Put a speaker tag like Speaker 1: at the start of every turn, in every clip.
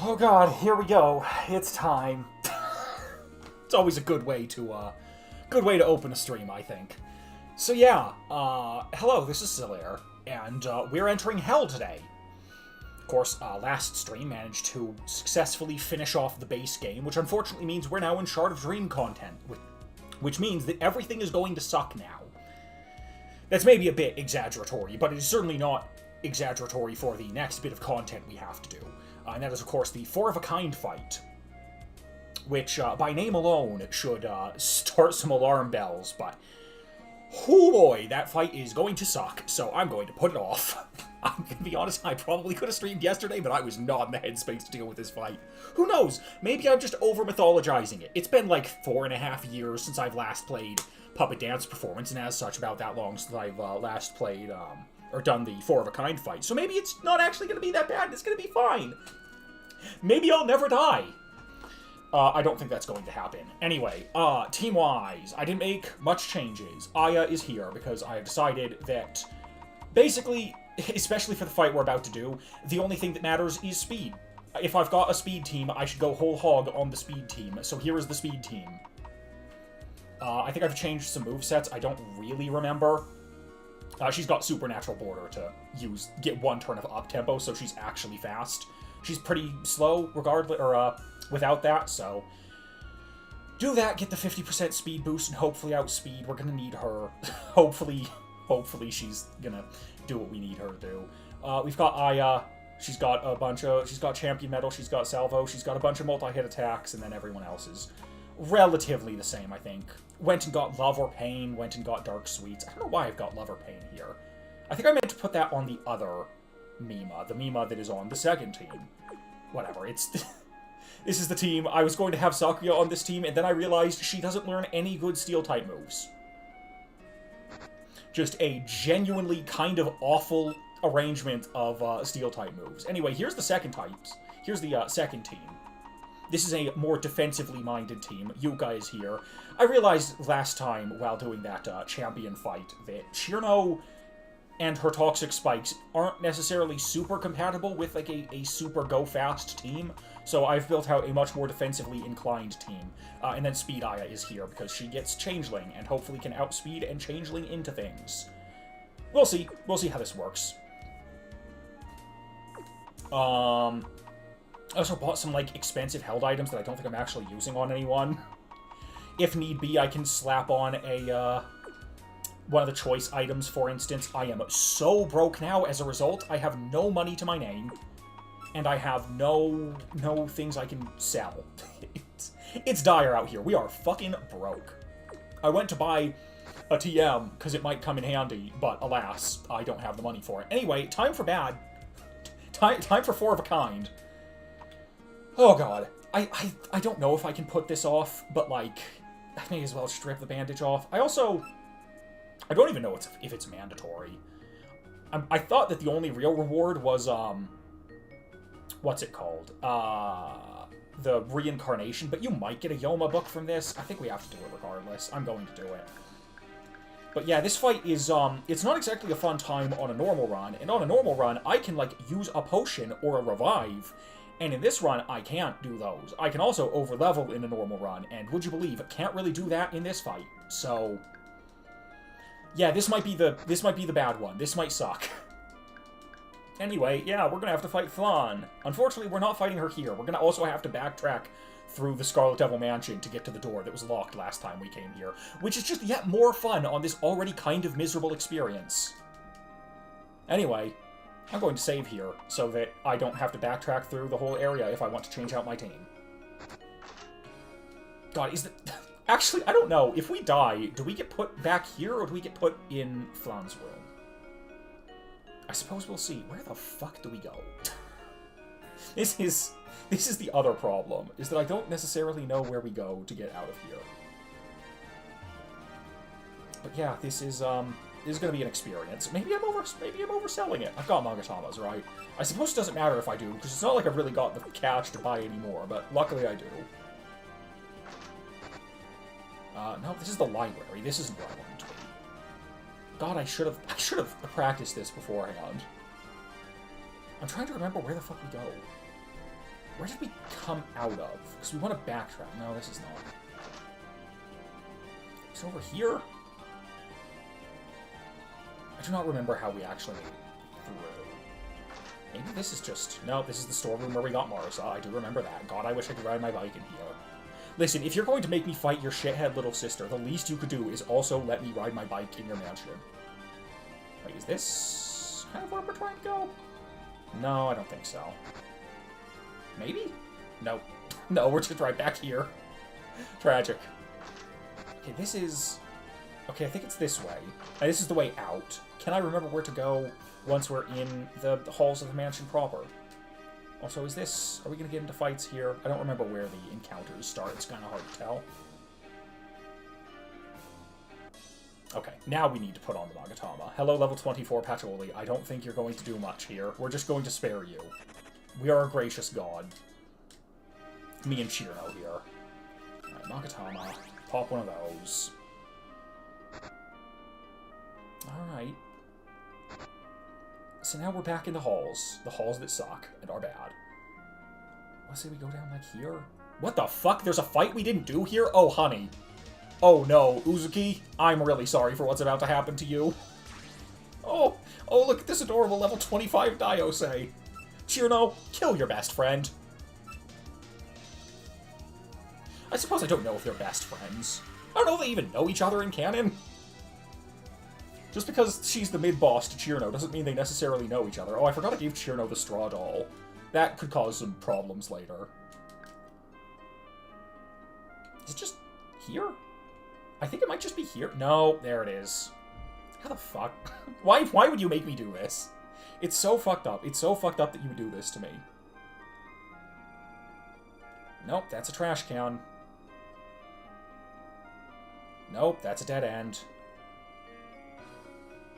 Speaker 1: Oh god, here we go. It's time. It's always a good way to open a stream, I think. So yeah, hello, this is Solaire, and we're entering Hell today. Of course, last stream managed to successfully finish off the base game, which unfortunately means we're now in Shard of Dream content, which means that everything is going to suck now. That's maybe a bit exaggeratory, but it is certainly not exaggeratory for the next bit of content we have to do. And that is, of course, the Four-of-a-Kind fight, which, by name alone, should start some alarm bells, but oh boy, that fight is going to suck, so I'm going to put it off. I'm going to be honest, I probably could have streamed yesterday, but I was not in the headspace to deal with this fight. Who knows? Maybe I'm just over-mythologizing it. It's been like 4.5 years since I've last played Puppet Dance Performance, and as such, about that long since I've last played, or done the Four-of-a-Kind fight. So maybe it's not actually going to be that bad, and it's going to be fine. Maybe I'll never die. I don't think that's going to happen. Anyway, team-wise, I didn't make much changes. Aya is here because I have decided that, basically, especially for the fight we're about to do, the only thing that matters is speed. If I've got a speed team, I should go whole hog on the speed team. So here is the speed team. I think I've changed some movesets. I don't really remember. She's got Supernatural Border to get one turn of up-tempo, so she's actually fast. She's pretty slow, regardless, or, without that, so do that, get the 50% speed boost, and hopefully outspeed. We're gonna need her. hopefully she's gonna do what we need her to do. We've got Aya. She's got Champion Medal, she's got Salvo, she's got a bunch of multi-hit attacks, and then everyone else is relatively the same, I think. Went and got Love or Pain, went and got Dark Sweets. I don't know why I've got Love or Pain here. I think I meant to put that on the other Mima, the Mima that is on the second team. Whatever, it's... This is the team. I was going to have Sakuya on this team, and then I realized she doesn't learn any good Steel-type moves. Just a genuinely kind of awful arrangement of Steel-type moves. Anyway, here's the second types. Here's the second team. This is a more defensively minded team. Yuuka is here. I realized last time, while doing that champion fight, that Shirno and her Toxic Spikes aren't necessarily super compatible with, like, a super go-fast team, so I've built out a much more defensively inclined team. And then Speed Aya is here, because she gets Changeling, and hopefully can outspeed and Changeling into things. We'll see. We'll see how this works. I also bought some, like, expensive held items that I don't think I'm actually using on anyone. If need be, I can slap on a, one of the choice items, for instance. I am so broke now as a result. I have no money to my name, and I have no things I can sell. It's dire out here. We are fucking broke. I went to buy a TM because it might come in handy, but alas, I don't have the money for it. Anyway, time for bad. Time for Four-of-a-Kind. Oh god. I don't know if I can put this off, but, like, I may as well strip the bandage off. I don't even know if it's mandatory. I thought that the only real reward was, what's it called? The reincarnation, but you might get a Yoma book from this. I think we have to do it regardless. I'm going to do it. But yeah, this fight is, it's not exactly a fun time on a normal run, and on a normal run, I can, like, use a potion or a revive, and in this run, I can't do those. I can also overlevel in a normal run, and would you believe, can't really do that in this fight, so... Yeah, this might be the bad one. This might suck. Anyway, yeah, we're gonna have to fight Flan. Unfortunately, we're not fighting her here. We're gonna also have to backtrack through the Scarlet Devil Mansion to get to the door that was locked last time we came here, which is just yet more fun on this already kind of miserable experience. Anyway, I'm going to save here so that I don't have to backtrack through the whole area if I want to change out my team. God, is that... Actually, I don't know. If we die, do we get put back here, or do we get put in Flan's room? I suppose we'll see. Where the fuck do we go? This is the other problem, is that I don't necessarily know where we go to get out of here. But yeah, this is going to be an experience. Maybe I'm overselling it. I've got Magatamas, right? I suppose it doesn't matter if I do, because it's not like I've really got the cash to buy any more, but luckily I do. No, this is the library. This isn't where I wanted to be. God, I should have practiced this beforehand. I'm trying to remember where the fuck we go. Where did we come out of? Because we want to backtrack. No, this is not. It's over here? I do not remember how we actually made it through. Maybe this is just... No, this is the storeroom where we got Marsa. I do remember that. God, I wish I could ride my bike in here. Listen, if you're going to make me fight your shithead little sister, the least you could do is also let me ride my bike in your mansion. Wait, is this kind of where we're trying to go? No, I don't think so. Maybe? No. No, we're just right back here. Tragic. Okay, this is... Okay, I think it's this way. This is the way out. Can I remember where to go once we're in the halls of the mansion proper? Also, is this... Are we going to get into fights here? I don't remember where the encounters start. It's kind of hard to tell. Okay, now we need to put on the Magatama. Hello, level 24 Patchouli. I don't think you're going to do much here. We're just going to spare you. We are a gracious god. Me and Chirno here. Alright, Magatama. Pop one of those. Alright. So now we're back in the halls. The halls that suck and are bad. Let's say we go down like here. What the fuck? There's a fight we didn't do here? Oh, honey. Oh no, Uzuki. I'm really sorry for what's about to happen to you. Oh, look at this adorable level 25 Daiosei. Chirno, kill your best friend. I suppose I don't know if they're best friends. I don't know if they even know each other in canon. Just because she's the mid-boss to Chirno doesn't mean they necessarily know each other. Oh, I forgot to give Chirno the straw doll. That could cause some problems later. Is it just here? I think it might just be here. No, there it is. How the fuck? Why would you make me do this? It's so fucked up. It's so fucked up that you would do this to me. Nope, that's a trash can. Nope, that's a dead end.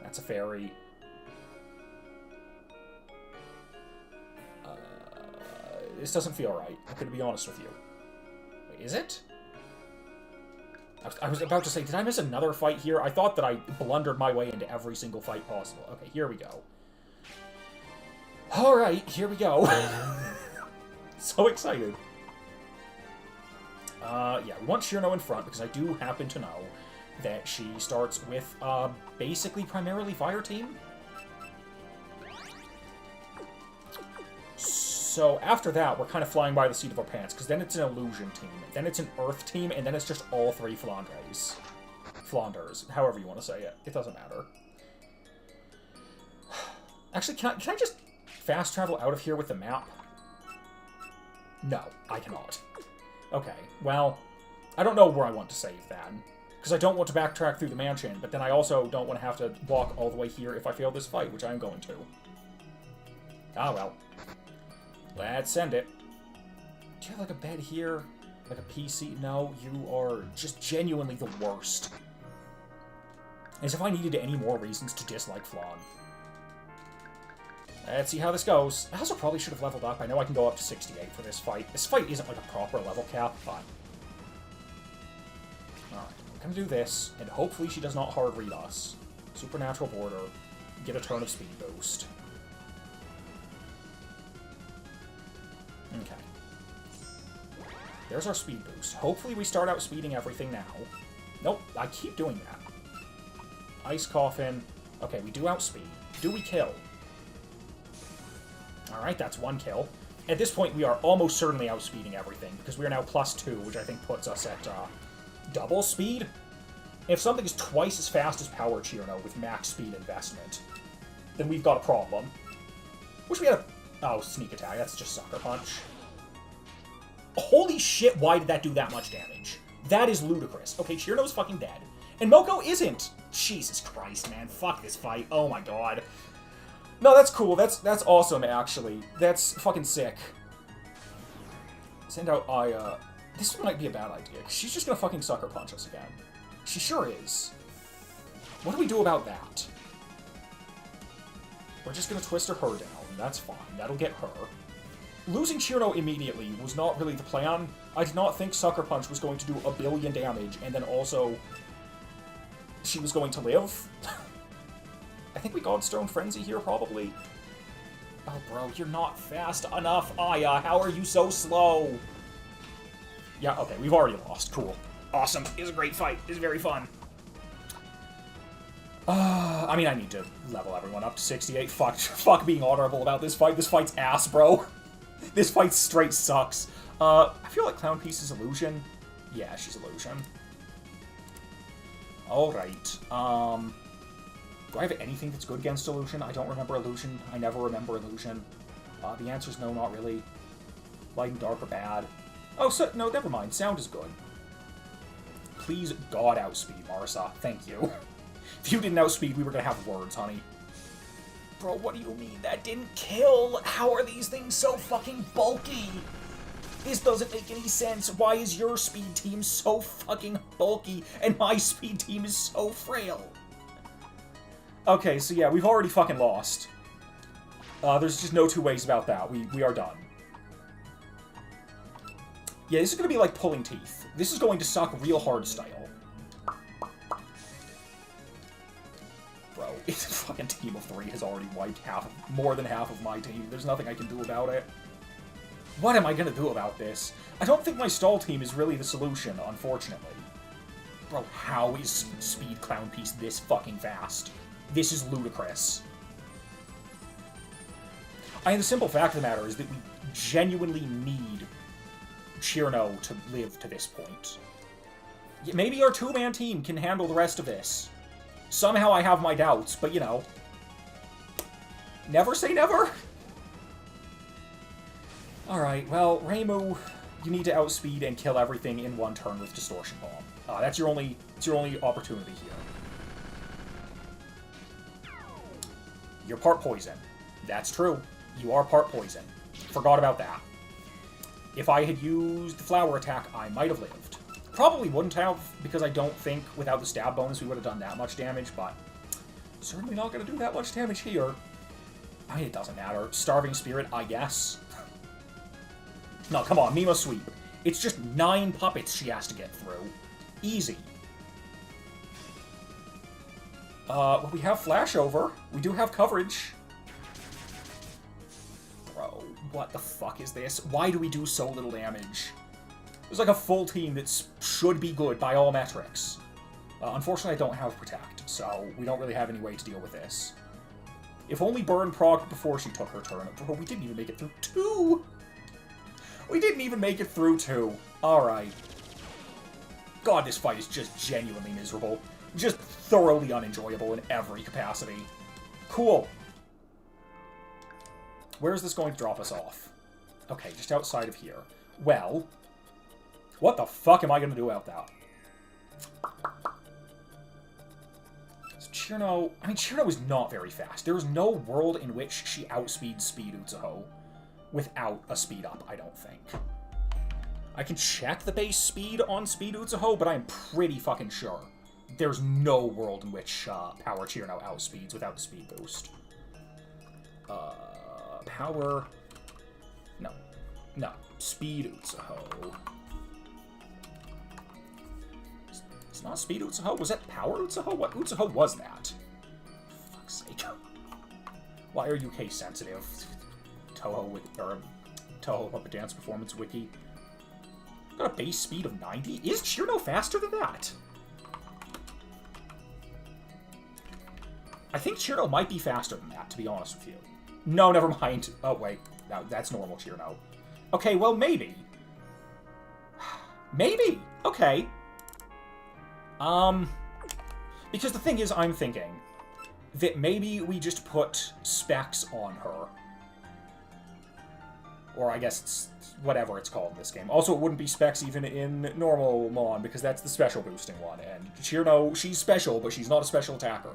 Speaker 1: That's a fairy. This doesn't feel right. I'm gonna be honest with you. Wait, is it? I was about to say, did I miss another fight here? I thought that I blundered my way into every single fight possible. Okay, here we go. Alright, here we go. So excited. Yeah, we want Chirno in front, because I do happen to know that she starts with, basically primarily fire team. So after that, we're kind of flying by the seat of our pants, because then it's an illusion team, then it's an earth team, and then it's just all three Flandres. Flanders, however you want to say it. It doesn't matter. Actually, can I just fast travel out of here with the map? No, I cannot. Okay, well, I don't know where I want to save then. Because I don't want to backtrack through the mansion, but then I also don't want to have to walk all the way here if I fail this fight, which I am going to. Ah, well. Let's send it. Do you have, like, a bed here? Like a PC? No, you are just genuinely the worst. As if I needed any more reasons to dislike Flan. Let's see how this goes. I also probably should have leveled up. I know I can go up to 68 for this fight. This fight isn't like a proper level cap, but... Alright, we're gonna do this, and hopefully she does not hard read us. Supernatural border. Get a turn of speed boost. Okay. There's our speed boost. Hopefully we start out speeding everything now. Nope, I keep doing that. Ice Coffin. Okay, we do outspeed. Do we kill? Alright, that's one kill. At this point, we are almost certainly outspeeding everything, because we are now +2, which I think puts us at double speed. If something is twice as fast as Power Chirno with max speed investment, then we've got a problem. Wish we had a... Oh, sneak attack. That's just Sucker Punch. Holy shit, why did that do that much damage? That is ludicrous. Okay, Chirno's fucking dead. And Mokou isn't! Jesus Christ, man. Fuck this fight. Oh my god. No, that's cool. That's awesome, actually. That's fucking sick. Send out Aya. This might be a bad idea, because she's just gonna fucking Sucker Punch us again. She sure is. What do we do about that? We're just gonna twist her down. That's fine. That'll get her. Losing Chirno immediately was not really the plan. I did not think Sucker Punch was going to do a billion damage, and then also... she was going to live. I think we Godstone Frenzy here, probably. Oh, bro, you're not fast enough, Aya. How are you so slow? Yeah, okay, we've already lost. Cool. Awesome. It was a great fight. It was very fun. I mean, I need to level everyone up to 68. Fuck being honorable about this fight. This fight's ass, bro. This fight straight sucks. I feel like Clown Piece is Illusion. Yeah, she's Illusion. Alright. Do I have anything that's good against Illusion? I don't remember Illusion. I never remember Illusion. The answer's no, not really. Light and Dark are bad. Oh, so, no, never mind. Sound is good. Please God outspeed, Marisa. Thank you. If you didn't outspeed, we were gonna have words, honey. Bro, what do you mean that didn't kill? How are these things so fucking bulky? This doesn't make any sense. Why is your speed team so fucking bulky and my speed team is so frail? Okay, so yeah, we've already fucking lost. There's just no two ways about that. We are done. Yeah, this is gonna be like pulling teeth. This is going to suck real hard style. Bro, it's a fucking team of 3 has already wiped more than half of my team. There's nothing I can do about it. What am I gonna do about this? I don't think my stall team is really the solution, unfortunately. Bro, how is Speed Clown Piece this fucking fast? This is ludicrous. I mean, the simple fact of the matter is that we genuinely need Chirno to live to this point. Maybe our 2-man team can handle the rest of this. Somehow I have my doubts, but you know. Never say never? Alright, well, Reimu, you need to outspeed and kill everything in one turn with Distortion Bomb. That's your only opportunity here. You're part poison. That's true. You are part poison. Forgot about that. If I had used the flower attack, I might have lived. Probably wouldn't have, because I don't think without the stab bonus we would have done that much damage, but certainly not going to do that much damage here. I mean, it doesn't matter. Starving Spirit, I guess. No, come on, Mima Sweep. It's just 9 puppets she has to get through. Easy. Well, we have Flashover. We do have coverage. Bro, what the fuck is this? Why do we do so little damage? There's like a full team that should be good by all metrics. Unfortunately, I don't have Protect, so we don't really have any way to deal with this. If only Burn procced before she took her turn. Bro, we didn't even make it through 2! We didn't even make it through 2. Alright. God, this fight is just genuinely miserable. Just thoroughly unenjoyable in every capacity. Cool. Where is this going to drop us off? Okay, just outside of here. Well, what the fuck am I going to do about that? So Chirno... I mean, Chirno is not very fast. There is no world in which she outspeeds Speed Utsuho without a speed up, I don't think. I can check the base speed on Speed Utsuho, but I'm pretty fucking sure there's no world in which Power Chirno outspeeds without the speed boost. Power... No. No. Speed Utsuho. It's not Speed Utsuho. Was that Power Utsuho? What Utsuho was that? For fuck's sake. Why are you case sensitive? Touhou Puppet Dance Performance Wiki. Got a base speed of 90? Is Chirno faster than that? I think Chirno might be faster than that, to be honest with you. No, never mind. Oh, wait. No, that's normal Chirno. Okay, well, maybe. Maybe. Okay. Because the thing is, I'm thinking that maybe we just put specs on her. Or I guess it's whatever it's called in this game. Also, it wouldn't be specs even in normal Mon, because that's the special boosting one. And Chirno, she's special, but she's not a special attacker.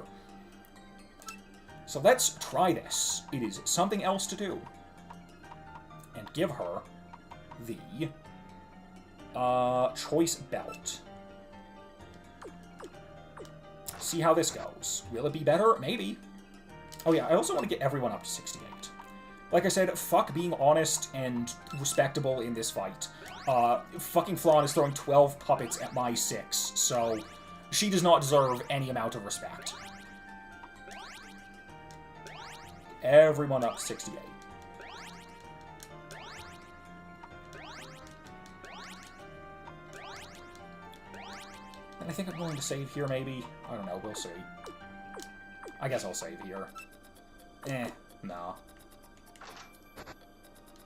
Speaker 1: So let's try this. It is something else to do. And give her the Choice Belt. See how this goes. Will it be better? Maybe. Oh yeah, I also want to get everyone up to 68. Like I said, fuck being honest and respectable in this fight. Fucking Flan is throwing 12 puppets at my 6, so she does not deserve any amount of respect. Everyone up to 68. And I think I'm going to save here, maybe. I don't know, we'll see. I guess I'll save here. Nah.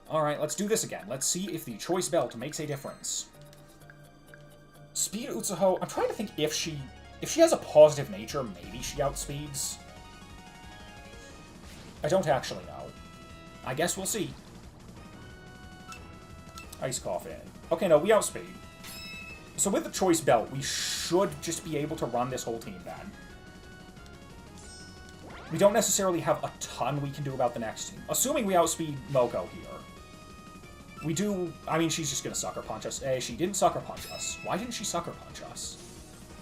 Speaker 1: Alright, let's do this again. Let's see if the choice belt makes a difference. Speed Utsuho, I'm trying to think if she has a positive nature, maybe she outspeeds. I don't actually know. I guess we'll see. Ice Coffin. Okay, no, we outspeed. So with the choice belt, we should just be able to run this whole team then. We don't necessarily have a ton we can do about the next team. Assuming we outspeed Mokou here. We do... I mean, she's just gonna Sucker Punch us. She didn't Sucker Punch us. Why didn't she Sucker Punch us?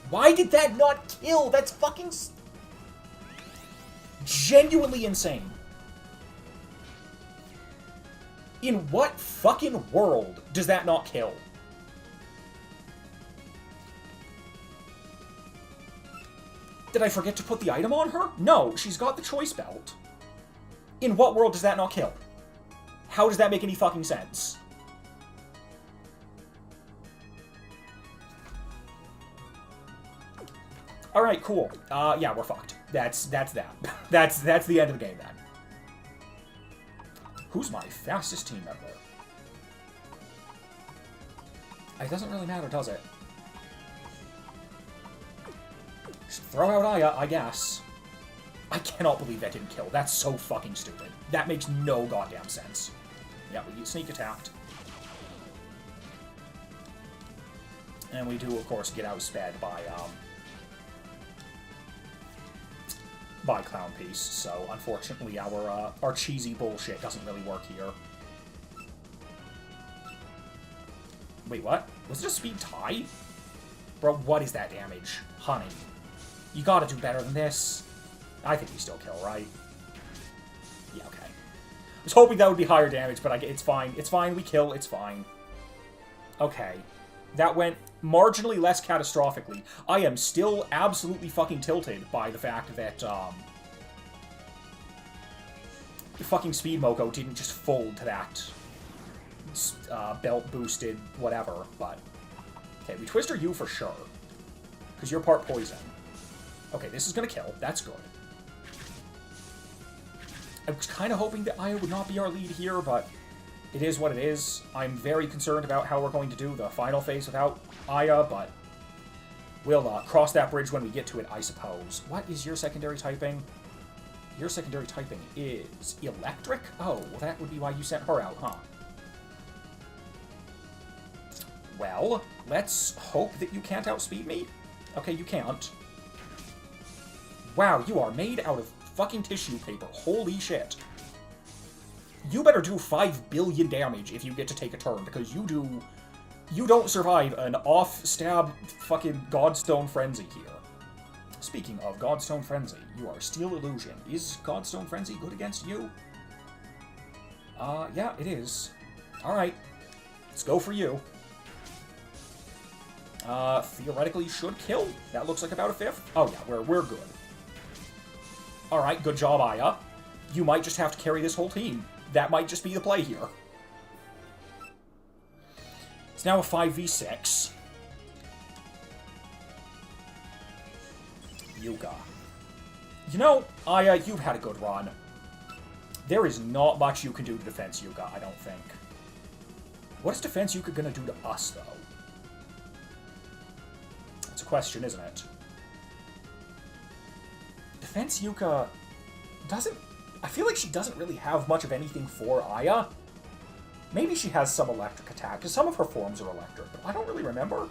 Speaker 1: Why did that not kill? That's fucking... genuinely insane. In what fucking world does that not kill? Did I forget to put the item on her? No, she's got the choice belt. In what world does that not kill? How does that make any fucking sense? Alright, cool. Yeah, we're fucked. That's that. That's the end of the game then. Who's my fastest team member? It doesn't really matter, does it? Just throw out Aya, I guess. I cannot believe that didn't kill. That's so fucking stupid. That makes no goddamn sense. Yeah, we get sneak attacked. And we do, of course, get outsped by Clown Piece, so unfortunately our cheesy bullshit doesn't really work here. Wait, what? Was it a speed tie? Bro, what is that damage? Honey. You gotta do better than this. I think we still kill, right? Yeah, okay. I was hoping that would be higher damage, but it's fine. It's fine, we kill, it's fine. Okay. That went marginally less catastrophically. I am still absolutely fucking tilted by the fact that, the fucking Speed Moko didn't just fold to that, belt-boosted whatever, but... Okay, we Twister you for sure. Because you're part poison. Okay, this is gonna kill. That's good. I was kind of hoping that Aya would not be our lead here, but it is what it is. I'm very concerned about how we're going to do the final phase without Aya, but we'll cross that bridge when we get to it, I suppose. What is your secondary typing? Your secondary typing is electric? Oh, well that would be why you sent her out, huh? Well, let's hope that you can't outspeed me. Okay, you can't. Wow, you are made out of fucking tissue paper. Holy shit. You better do 5 billion damage if you get to take a turn, because you don't survive an off-stab fucking Godstone Frenzy here. Speaking of Godstone Frenzy, you are Steel Illusion. Is Godstone Frenzy good against you? Yeah, it is. Alright. Let's go for you. Theoretically should kill. That looks like about a fifth. Oh yeah, we're good. Alright, good job, Aya. You might just have to carry this whole team. That might just be the play here. It's now a 5v6. Yuuka. You know, Aya, you've had a good run. There is not much you can do to defense Yuuka, I don't think. What is defense Yuuka gonna do to us, though? That's a question, isn't it? Defense Yuuka doesn't... I feel like she doesn't really have much of anything for Aya. Maybe she has some electric attack, because some of her forms are electric, but I don't really remember.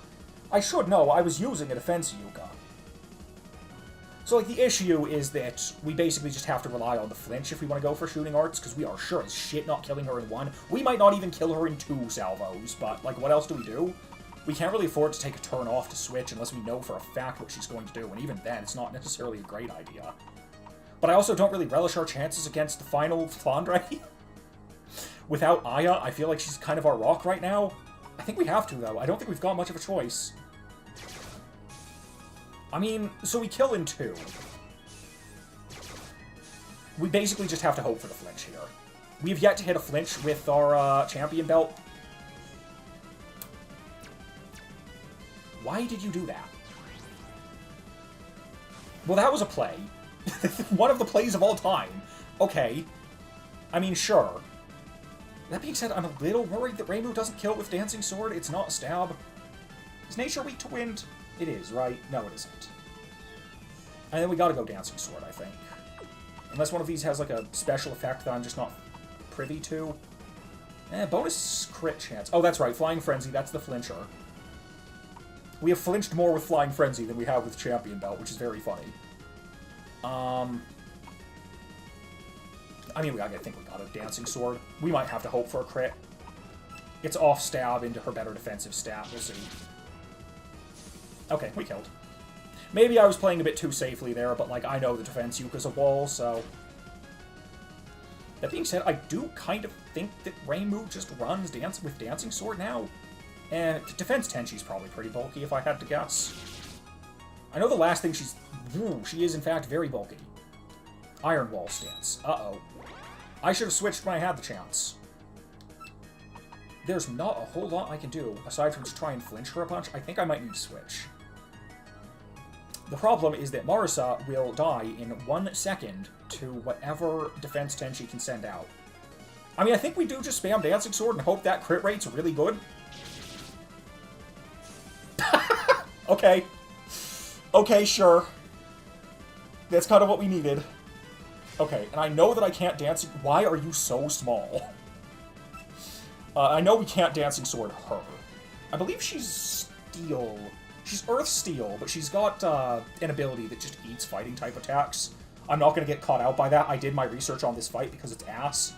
Speaker 1: I should know, I was using a defense Yuuka. So, like, the issue is that we basically just have to rely on the flinch if we want to go for shooting arts, because we are sure as shit not killing her in one. We might not even kill her in 2 salvos, but, like, what else do we do? We can't really afford to take a turn off to switch unless we know for a fact what she's going to do, and even then, it's not necessarily a great idea. But I also don't really relish our chances against the final Flandre. Without Aya, I feel like she's kind of our rock right now. I think we have to, though. I don't think we've got much of a choice. I mean, so we kill in 2. We basically just have to hope for the flinch here. We have yet to hit a flinch with our champion belt. Why did you do that? Well, that was a play. One of the plays of all time. Okay. I mean, sure. That being said, I'm a little worried that Reimu doesn't kill with Dancing Sword. It's not a stab. Is nature weak to wind? It is, right? No, it isn't. And then we gotta go Dancing Sword, I think. Unless one of these has, like, a special effect that I'm just not privy to. Bonus crit chance. Oh, that's right. Flying Frenzy. That's the flincher. We have flinched more with Flying Frenzy than we have with Champion Belt, which is very funny. I mean, I think we got a Dancing Sword. We might have to hope for a crit. It's off stab into her better defensive stat. We'll see. Okay, we killed. Maybe I was playing a bit too safely there, but, like, I know the defense Yuuka's a wall, so... That being said, I do kind of think that Reimu just runs with Dancing Sword now. And defense Tenshi's probably pretty bulky, if I had to guess. I know the last thing she's... Ooh, she is, in fact, very bulky. Iron Wall stance. Uh-oh. I should have switched when I had the chance. There's not a whole lot I can do, aside from just try and flinch her a bunch. I think I might need to switch. The problem is that Marisa will die in 1 second to whatever defense Tenshi can send out. I mean, I think we do just spam Dancing Sword and hope that crit rate's really good. Okay. Okay, sure. That's kind of what we needed. Okay, and I know that I can't Dancing... Why are you so small? I know we can't Dancing Sword her. I believe she's Steel... She's Earth Steel, but she's got an ability that just eats fighting-type attacks. I'm not going to get caught out by that. I did my research on this fight because it's ass.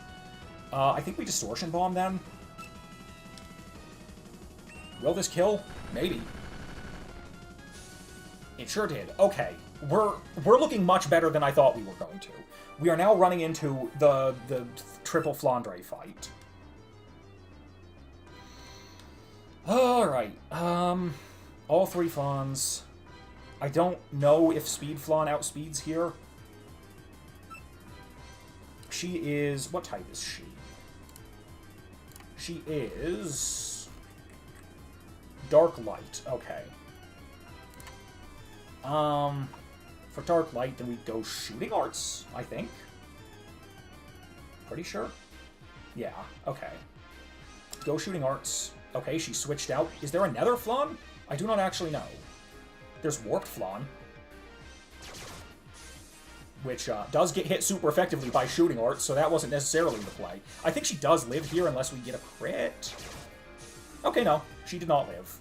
Speaker 1: I think we Distortion Bomb, then. Will this kill? Maybe. It sure did. Okay. We're looking much better than I thought we were going to. We are now running into the triple Flandre fight. Alright. All 3 Flans. I don't know if Speed Flan outspeeds here. She is... What type is she? She is... Dark Light. Okay. For Dark Light, then we go Shooting Arts, I think. Pretty sure? Yeah, okay. Go Shooting Arts. Okay, she switched out. Is there another Flan? I do not actually know. There's Warped Flan, which does get hit super effectively by Shooting Arts, so that wasn't necessarily the play. I think she does live here unless we get a crit. Okay, no. She did not live.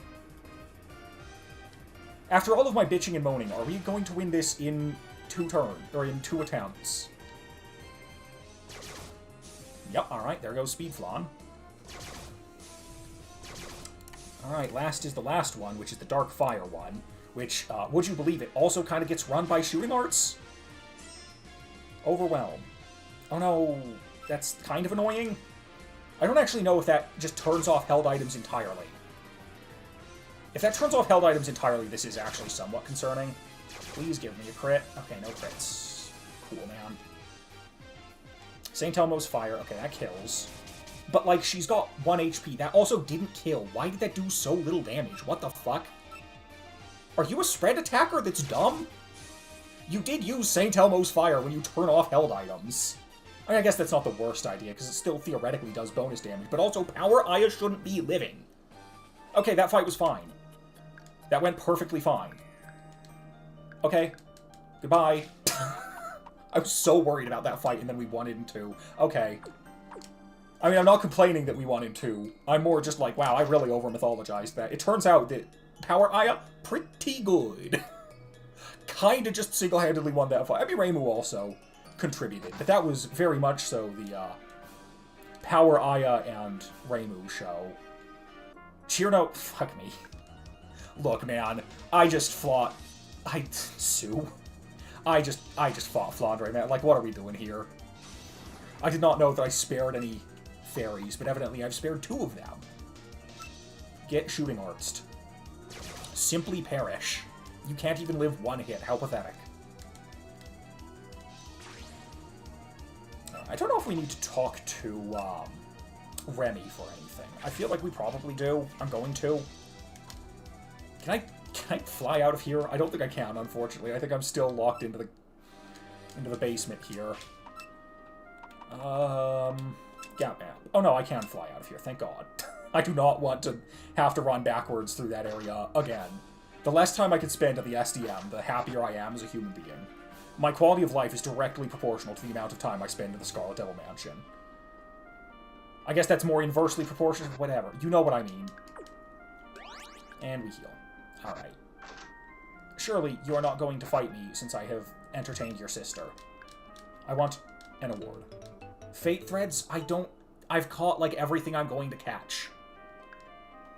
Speaker 1: After all of my bitching and moaning, are we going to win this in 2 turns, or in 2 attempts? Yep, alright, there goes Speed Flan. Alright, last is the last one, which is the Dark Fire one, which, would you believe it, also kind of gets run by Shooting Arts? Overwhelm. Oh no, that's kind of annoying. I don't actually know if that just turns off held items entirely. If that turns off held items entirely, this is actually somewhat concerning. Please give me a crit. Okay, no crits. Cool, man. St. Elmo's Fire. Okay, that kills. But, like, she's got 1 HP. That also didn't kill. Why did that do so little damage? What the fuck? Are you a spread attacker that's dumb? You did use St. Elmo's Fire when you turn off held items. I mean, I guess that's not the worst idea, because it still theoretically does bonus damage. But also, Power Aya shouldn't be living. Okay, that fight was fine. That went perfectly fine. Okay. Goodbye. I was so worried about that fight, and then we won it in 2. Okay. I mean, I'm not complaining that we won in 2. I'm more just like, wow, I really over-mythologized that. It turns out that Power Aya, pretty good. Kinda just single-handedly won that fight. I mean, Reimu also contributed, but that was very much so the, Power Aya and Reimu show. Cheerno, fuck me. Look, man, I just fought... I just fought Flandre, man. Like, what are we doing here? I did not know that I spared any fairies, but evidently I've spared 2 of them. Get Shooting Artsed. Simply perish. You can't even live 1 hit. How pathetic. I don't know if we need to talk to, Remy for anything. I feel like we probably do. I'm going to. Can I fly out of here? I don't think I can, unfortunately. I think I'm still locked into the basement here. Yeah, man. Oh no, I can fly out of here, thank God. I do not want to have to run backwards through that area again. The less time I can spend at the SDM, the happier I am as a human being. My quality of life is directly proportional to the amount of time I spend in the Scarlet Devil Mansion. I guess that's more inversely proportional, whatever. You know what I mean. And we heal. Alright. Surely you are not going to fight me since I have entertained your sister. I want an award. Fate threads? I've caught, like, everything I'm going to catch.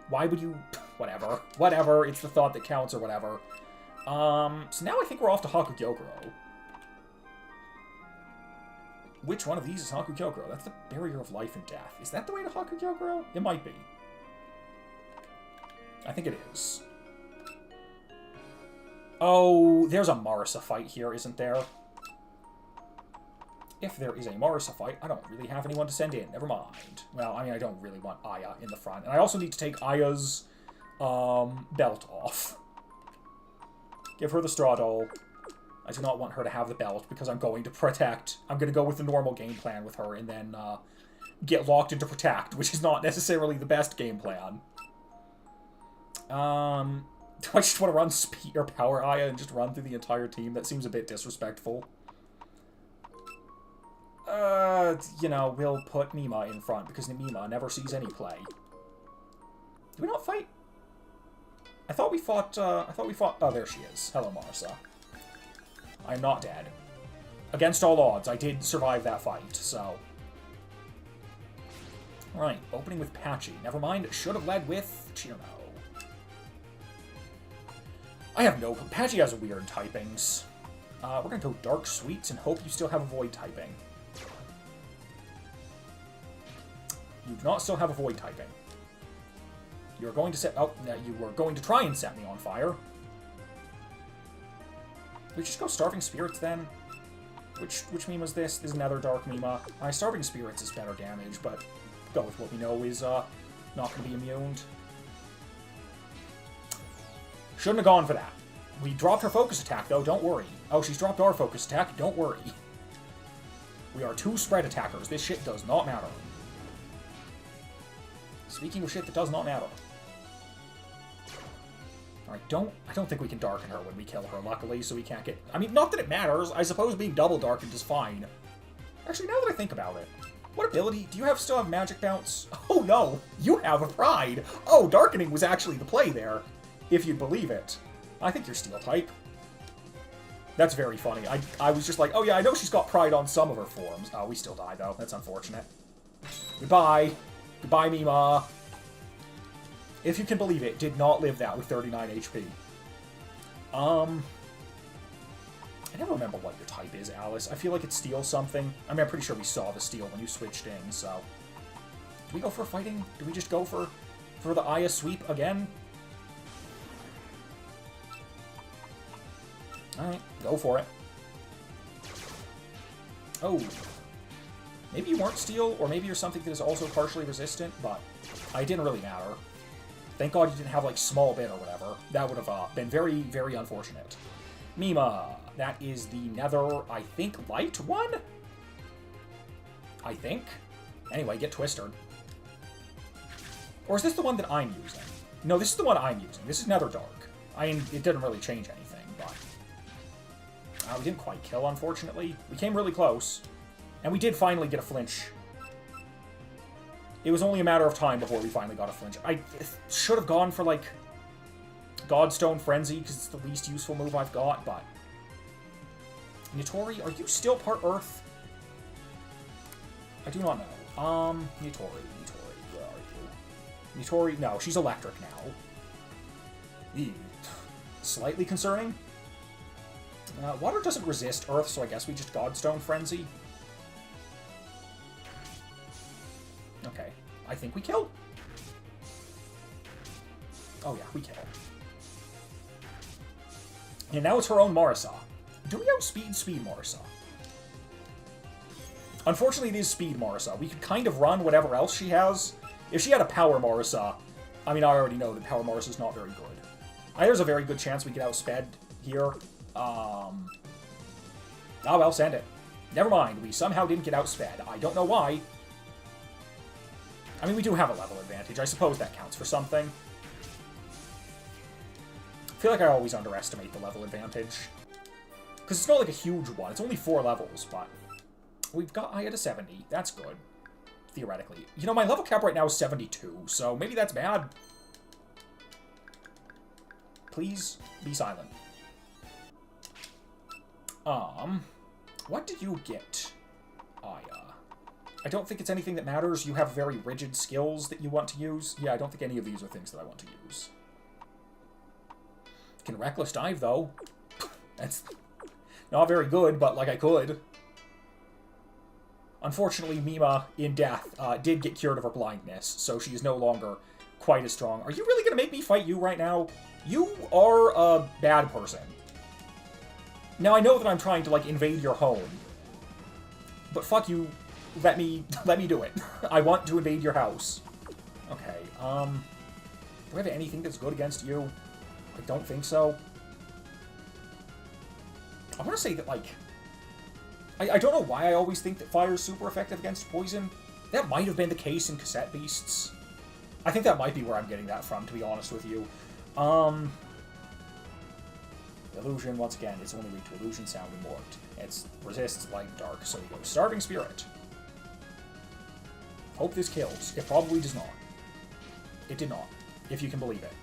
Speaker 1: Why would you... Whatever. Whatever. It's the thought that counts or whatever. So now I think we're off to Hakugyokuro. Which one of these is Hakugyokuro? That's the barrier of life and death. Is that the way to Hakugyokuro? It might be. I think it is. Oh, there's a Marisa fight here, isn't there? If there is a Marisa fight, I don't really have anyone to send in. Never mind. Well, I mean, I don't really want Aya in the front. And I also need to take Aya's belt off. Give her the straw doll. I do not want her to have the belt because I'm going to protect. I'm going to go with the normal game plan with her and then get locked into protect, which is not necessarily the best game plan. Do I just want to run speed or power Aya and just run through the entire team? That seems a bit disrespectful. You know, we'll put Mima in front because Mima never sees any play. Did we not fight? I thought we fought, oh, there she is. Hello, Marisa. I'm not dead. Against all odds, I did survive that fight, so... Right, opening with Patchy. Never mind, should have led with Chirno. I have no... Patchy has weird typings. We're gonna go Dark Sweets and hope you still have a Void typing. You do not still have a Void typing. You're going to set... Oh, you were going to try and set me on fire. We just go Starving Spirits, then? Which meme was this? This is another Dark Mima. Starving Spirits is better damage, but go with what we know is not going to be immune. Shouldn't have gone for that. We dropped her focus attack, though, don't worry. Oh, she's dropped our focus attack, don't worry. We are two spread attackers. This shit does not matter. Speaking of shit that does not matter. Alright, I don't think we can darken her when we kill her, luckily, so we can't get... I mean, not that it matters. I suppose being double darkened is fine. Actually, now that I think about it, what ability? Do you still have Magic Bounce? Oh, no! You have a Pride! Oh, Darkening was actually the play there, if you'd believe it. I think you're Steel type. That's very funny. I was just like, oh yeah, I know she's got Pride on some of her forms. Oh, we still die, though. That's unfortunate. Goodbye. Goodbye, Mima. If you can believe it, did not live that with 39 HP. I never remember what your type is, Alice. I feel like it's Steel something. I mean, I'm pretty sure we saw the Steel when you switched in, so... Do we go for fighting? Do we just go for the Aya sweep again? Alright, go for it. Oh. Maybe you weren't Steel, or maybe you're something that is also partially resistant, but it didn't really matter. Thank God you didn't have, like, Small Bit or whatever. That would have been very, very unfortunate. Mima. That is the Nether, I think, light one? I think? Anyway, get Twistered. Or is this the one that I'm using? No, this is the one I'm using. This is Nether Dark. It didn't really change anything, but... we didn't quite kill, unfortunately. We came really close. And we did finally get a flinch. It was only a matter of time before we finally got a flinch. I should have gone for, like, Godstone Frenzy, because it's the least useful move I've got, but... Nitori, are you still part Earth? I do not know. Nitori, where are you? Nitori, no, she's electric now. Ew. Slightly concerning. Water doesn't resist Earth, so I guess we just Godstone Frenzy. Okay, I think we kill. Oh yeah, we kill. And now it's her own Marisa. Do we outspeed Speed Marisa? Unfortunately, it is Speed Marisa. We could kind of run whatever else she has. If she had a Power Marisa, I mean, I already know that Power Marisa is not very good. There's a very good chance we get outsped here. Oh well, send it. Never mind, we somehow didn't get outsped. I don't know why. I mean, we do have a level advantage. I suppose that counts for something. I feel like I always underestimate the level advantage. Because it's not like a huge one. It's only 4 levels, but... We've got Aya to 70. That's good. Theoretically. You know, my level cap right now is 72, so maybe that's bad. Please be silent. What did you get, Aya? I don't think it's anything that matters. You have very rigid skills that you want to use. Yeah, I don't think any of these are things that I want to use. Can Reckless Dive, though. That's not very good, but, like, I could. Unfortunately, Mima, in death, did get cured of her blindness, so she is no longer quite as strong. Are you really going to make me fight you right now? You are a bad person. Now, I know that I'm trying to, like, invade your home. But fuck you. Let me do it. I want to invade your house. Okay, do I have anything that's good against you? I don't think so. I want to say that, like... I don't know why I always think that fire is super effective against poison. That might have been the case in Cassette Beasts. I think that might be where I'm getting that from, to be honest with you. Illusion, once again, it's only weak to illusion, sound, and warped. It resists light and dark, so we go Starving Spirit. Hope this kills. It probably does not. It did not, if you can believe it.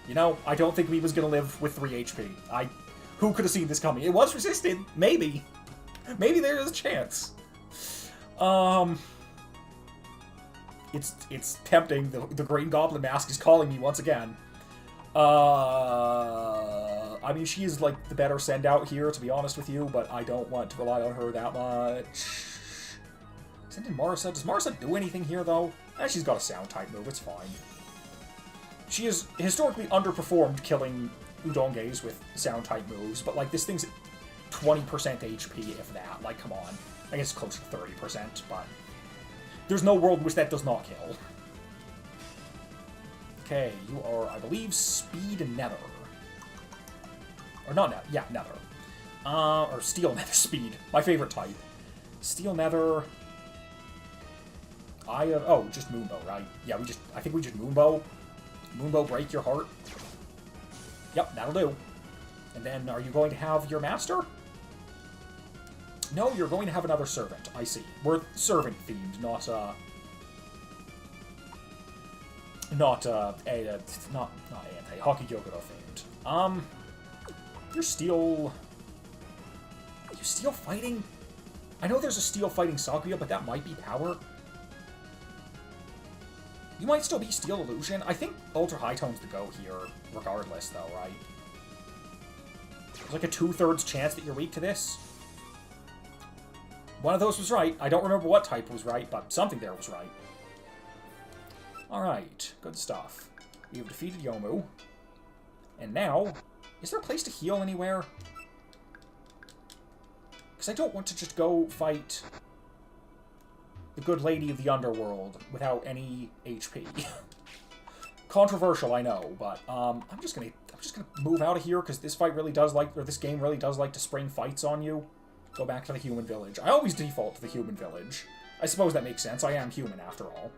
Speaker 1: You know, I don't think we was gonna live with 3 HP. Who could have seen this coming? It was resisted. Maybe. Maybe there is a chance. It's tempting. The Green Goblin Mask is calling me once again. I mean, she is, like, the better send-out here, to be honest with you, but I don't want to rely on her that much. Send in Marisa. Does Marisa do anything here, though? She's got a sound-type move. It's fine. She has historically underperformed killing Udonges with sound-type moves, but, like, this thing's 20% HP, if that. Like, come on. I guess it's closer to 30%, but... There's no world in which that does not kill. Okay, you are, I believe, Speed Nether. Or not Nether. Yeah, Nether. Or Steel Nether Speed. My favorite type. Steel Nether... oh, just Moonbow, right? Yeah, I think we just Moonbow. Moonbow, break your heart. Yep, that'll do. And then, are you going to have your master? No, you're going to have another servant. I see. We're servant-themed, not anti-Hockey Gyokuro themed. You're steel... Are you steel fighting? I know there's a steel fighting Sakuya, but that might be power. You might still be Steel Illusion. I think Ultra High Tone's the go here, regardless, though, right? There's like a 2/3 chance that you're weak to this. One of those was right. I don't remember what type was right, but something there was right. Alright, good stuff. We have defeated Yomu. And now, is there a place to heal anywhere? Because I don't want to just go fight the good lady of the underworld without any HP. Controversial, I know, but I'm just gonna move out of here because this fight really does like, or this game really does like to spring fights on you. Go back to the human village. I always default to the human village. I suppose that makes sense. I am human after all.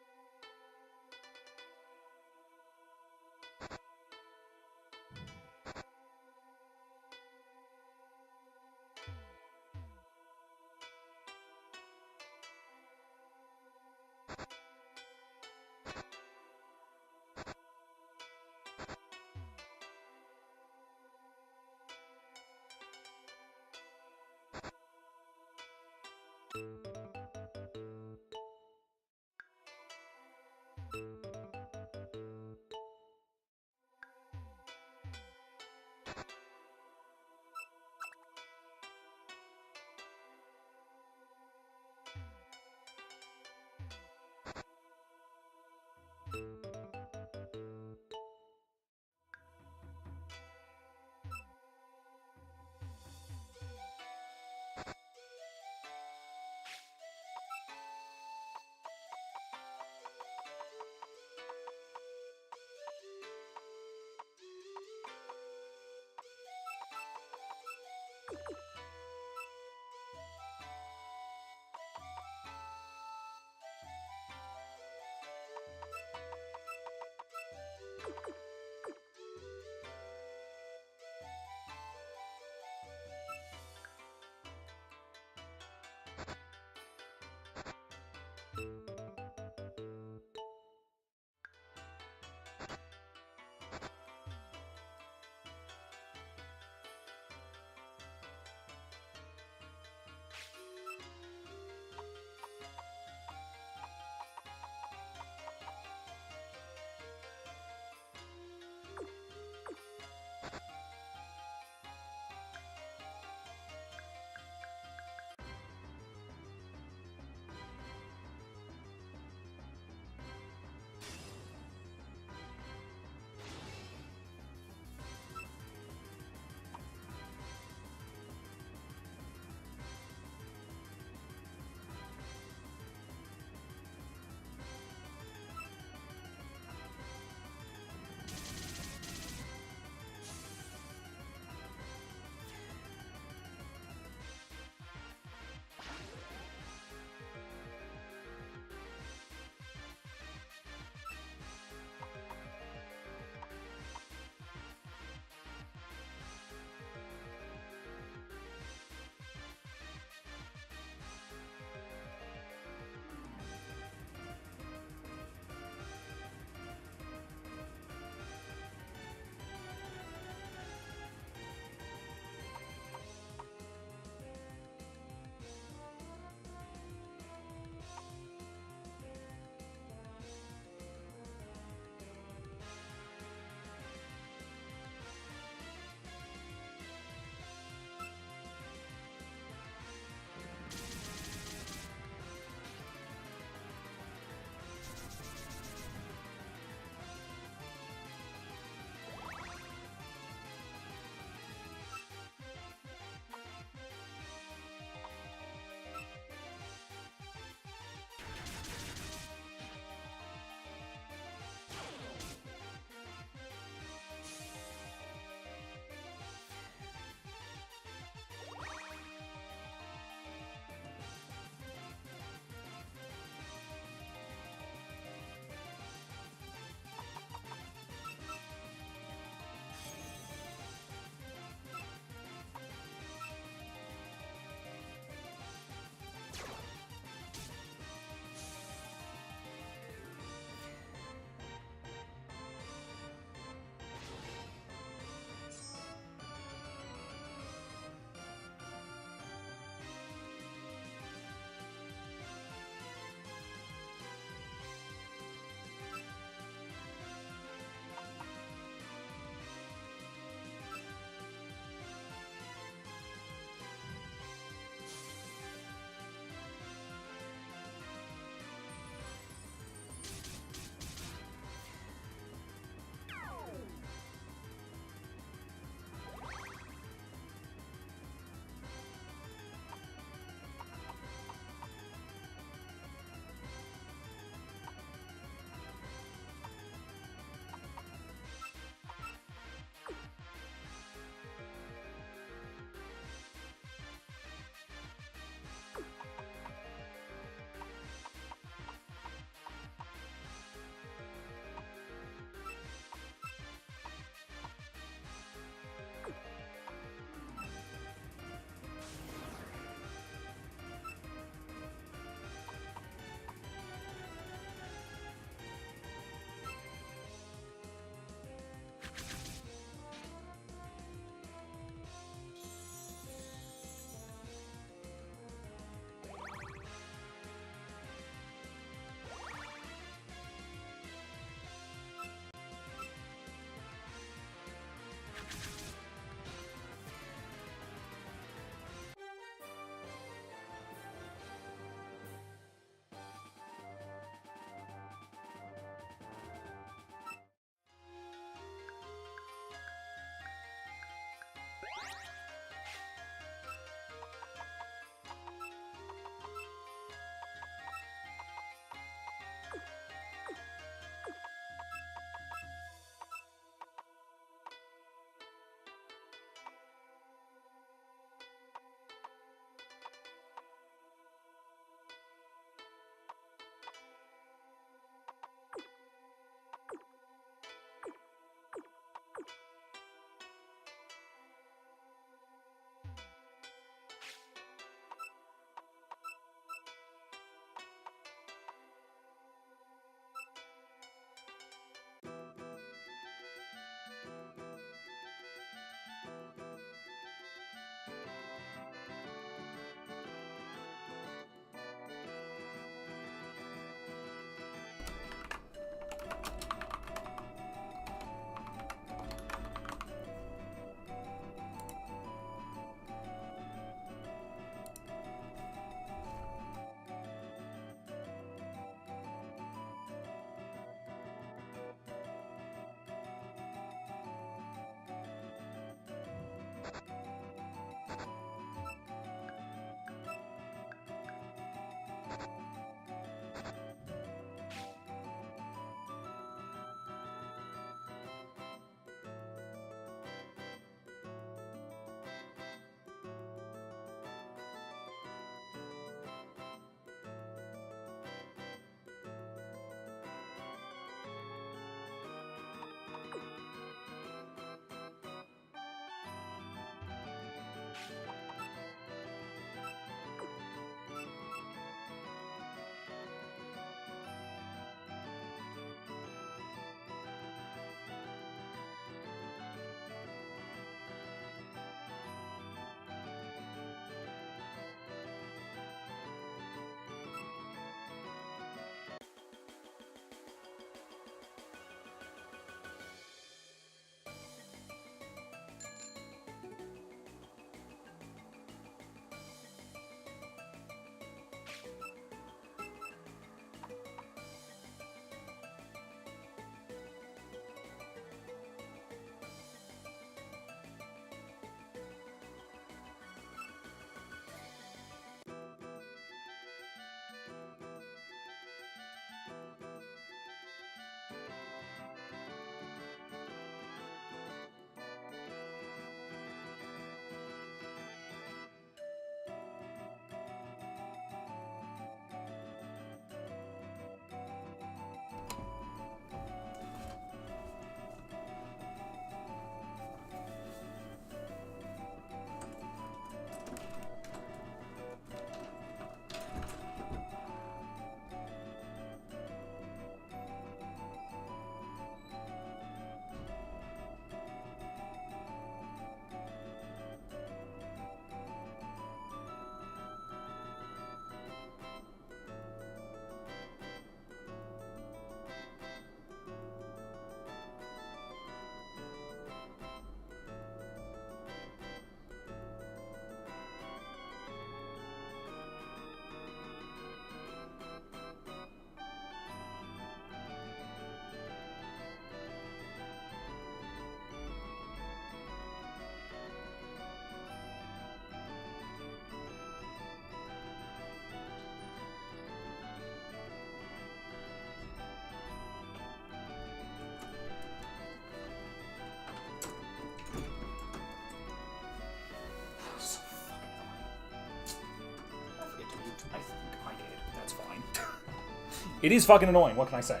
Speaker 1: It is fucking annoying, what can I say?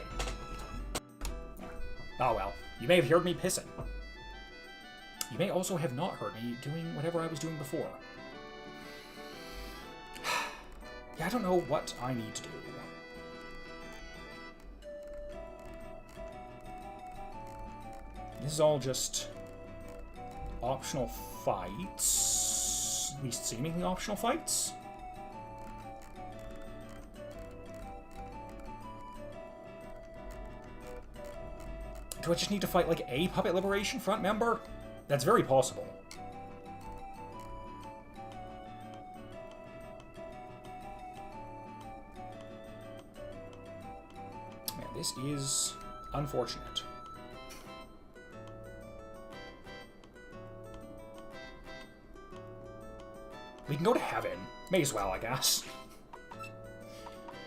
Speaker 1: Oh well, you may have heard me pissing. You may also have not heard me doing whatever I was doing before. Yeah, I don't know what I need to do. This is all just optional fights. At least seemingly optional fights. Do I just need to fight, like, a Puppet Liberation Front member? That's very possible. Man, this is unfortunate. We can go to heaven. May as well, I guess.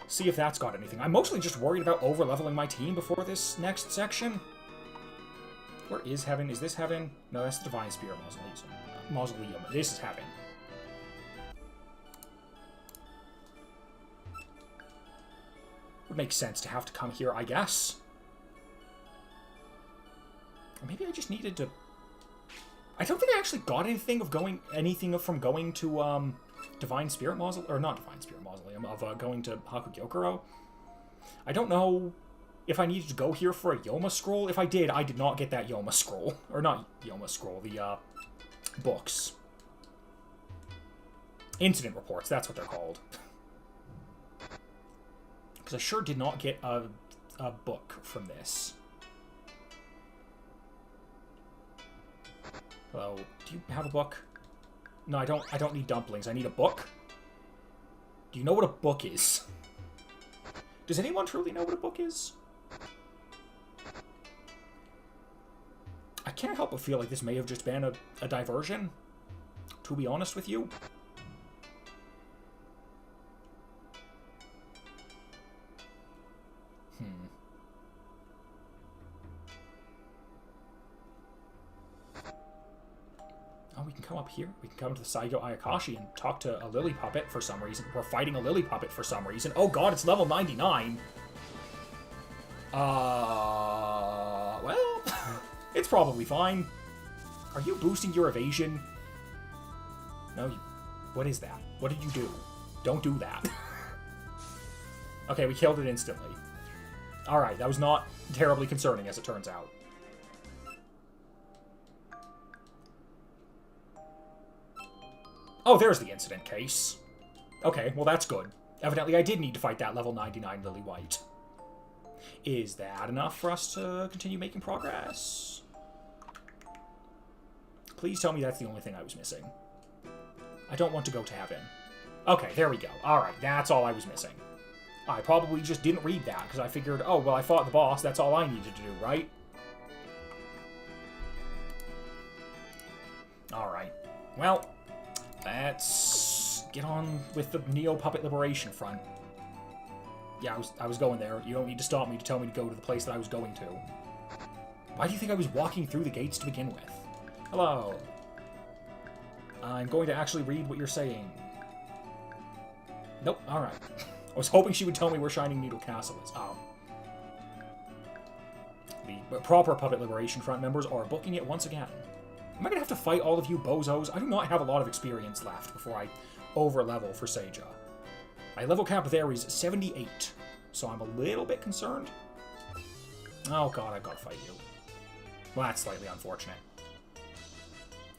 Speaker 1: See if that's got anything. I'm mostly just worried about over-leveling my team before this next section. Where is heaven? Is this heaven? No, that's the Divine Spirit Mausoleum. This is heaven. Would make sense to have to come here, I guess. Or maybe I just needed to... I don't think I actually got anything from going to Divine Spirit Mausoleum, or not Divine Spirit Mausoleum, of going to Hakugyokuro. I don't know if I needed to go here for a Yoma Scroll. If I did not get that Yoma Scroll. Or not Yoma Scroll, the books. Incident reports, that's what they're called. Because I sure did not get a book from this. Hello, do you have a book? No, I don't need dumplings. I need a book. Do you know what a book is? Does anyone truly know what a book is? I can't help but feel like this may have just been a diversion, to be honest with you. Oh, we can come up here. We can come to the Saigo Ayakashi and talk to a lily puppet for some reason. We're fighting a lily puppet for some reason. Oh god, it's level 99. Well, it's probably fine. Are you boosting your evasion? No, what is that? What did you do? Don't do that. Okay, we killed it instantly. Alright, that was not terribly concerning, as it turns out. Oh, there's the incident case. Okay, well that's good. Evidently I did need to fight that level 99 Lily White. Is that enough for us to continue making progress? Please tell me that's the only thing I was missing. I don't want to go to heaven. Okay, there we go. Alright, that's all I was missing. I probably just didn't read that, because I figured, oh, well, I fought the boss, that's all I needed to do, right? Alright. Well, let's get on with the Neo Puppet Liberation front. Yeah, I was going there. You don't need to stop me to tell me to go to the place that I was going to. Why do you think I was walking through the gates to begin with? Hello. I'm going to actually read what you're saying. Nope, alright. I was hoping she would tell me where Shining Needle Castle is. Oh. The proper Puppet Liberation Front members are booking it once again. Am I going to have to fight all of you bozos? I do not have a lot of experience left before I over-level for Seija. My level cap there is 78, so I'm a little bit concerned. Oh god, I've got to fight you. Well, that's slightly unfortunate.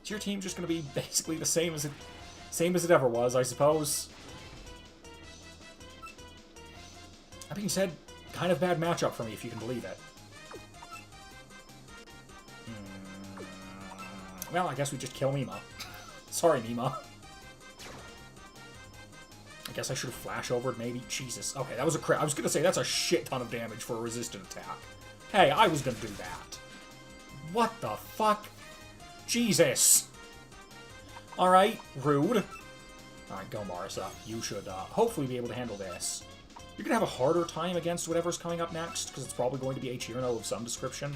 Speaker 1: Is your team just going to be basically the same as it ever was, I suppose? That being said, kind of bad matchup for me, if you can believe it. Well, I guess we just kill Mima. Sorry, Mima. I guess I should have flash overed, maybe. Jesus. Okay, that was a crit. I was going to say, that's a shit ton of damage for a resistant attack. Hey, I was going to do that. What the fuck? Jesus. Alright, rude. Alright, go Marisa. You should hopefully be able to handle this. You're going to have a harder time against whatever's coming up next, because it's probably going to be a Chirno of some description.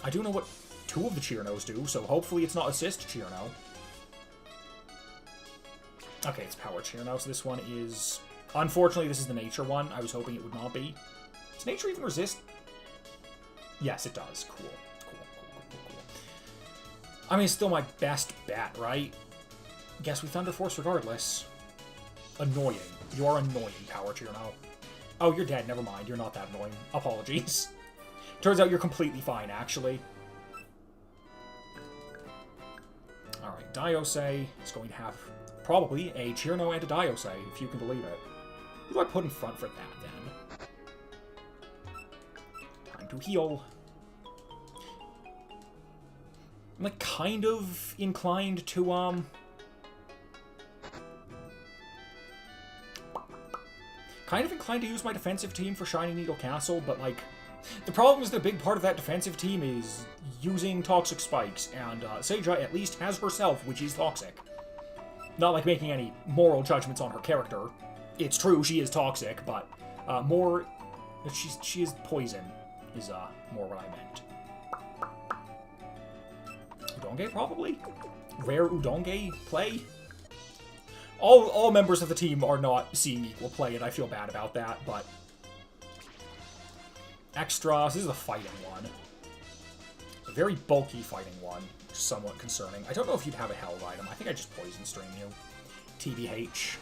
Speaker 1: I do know what two of the Chirnos do, so hopefully it's not assist Chirno. Okay, it's power Chirno, so this one is Unfortunately, this is the nature one. I was hoping it would not be. Does nature even resist? Yes, it does. Cool. I mean, it's still my best bet, right? Guess we Thunder Force regardless. Annoying. You are annoying, Power Cheerno. Oh, you're dead. Never mind. You're not that annoying. Apologies. Turns out you're completely fine, actually. Alright, Diosei is going to have probably a Cheerno and a Diosei, if you can believe it. Who do I put in front for that, then? Time to heal. I'm, like, kind of inclined to, kind of inclined to use my defensive team for Shining Needle Castle, but, like, the problem is that a big part of that defensive team is using toxic spikes, and Seija at least has herself, which is toxic. Not like making any moral judgments on her character. It's true, she is toxic, but more... She is poison, is more what I meant. Udonge, probably? Rare Udonge play? All members of the team are not seeing equal play, and I feel bad about that, but... Extras, this is the fighting one. A very bulky fighting one, which is somewhat concerning. I don't know if you'd have a held item. I think I just poison stream you. TBH.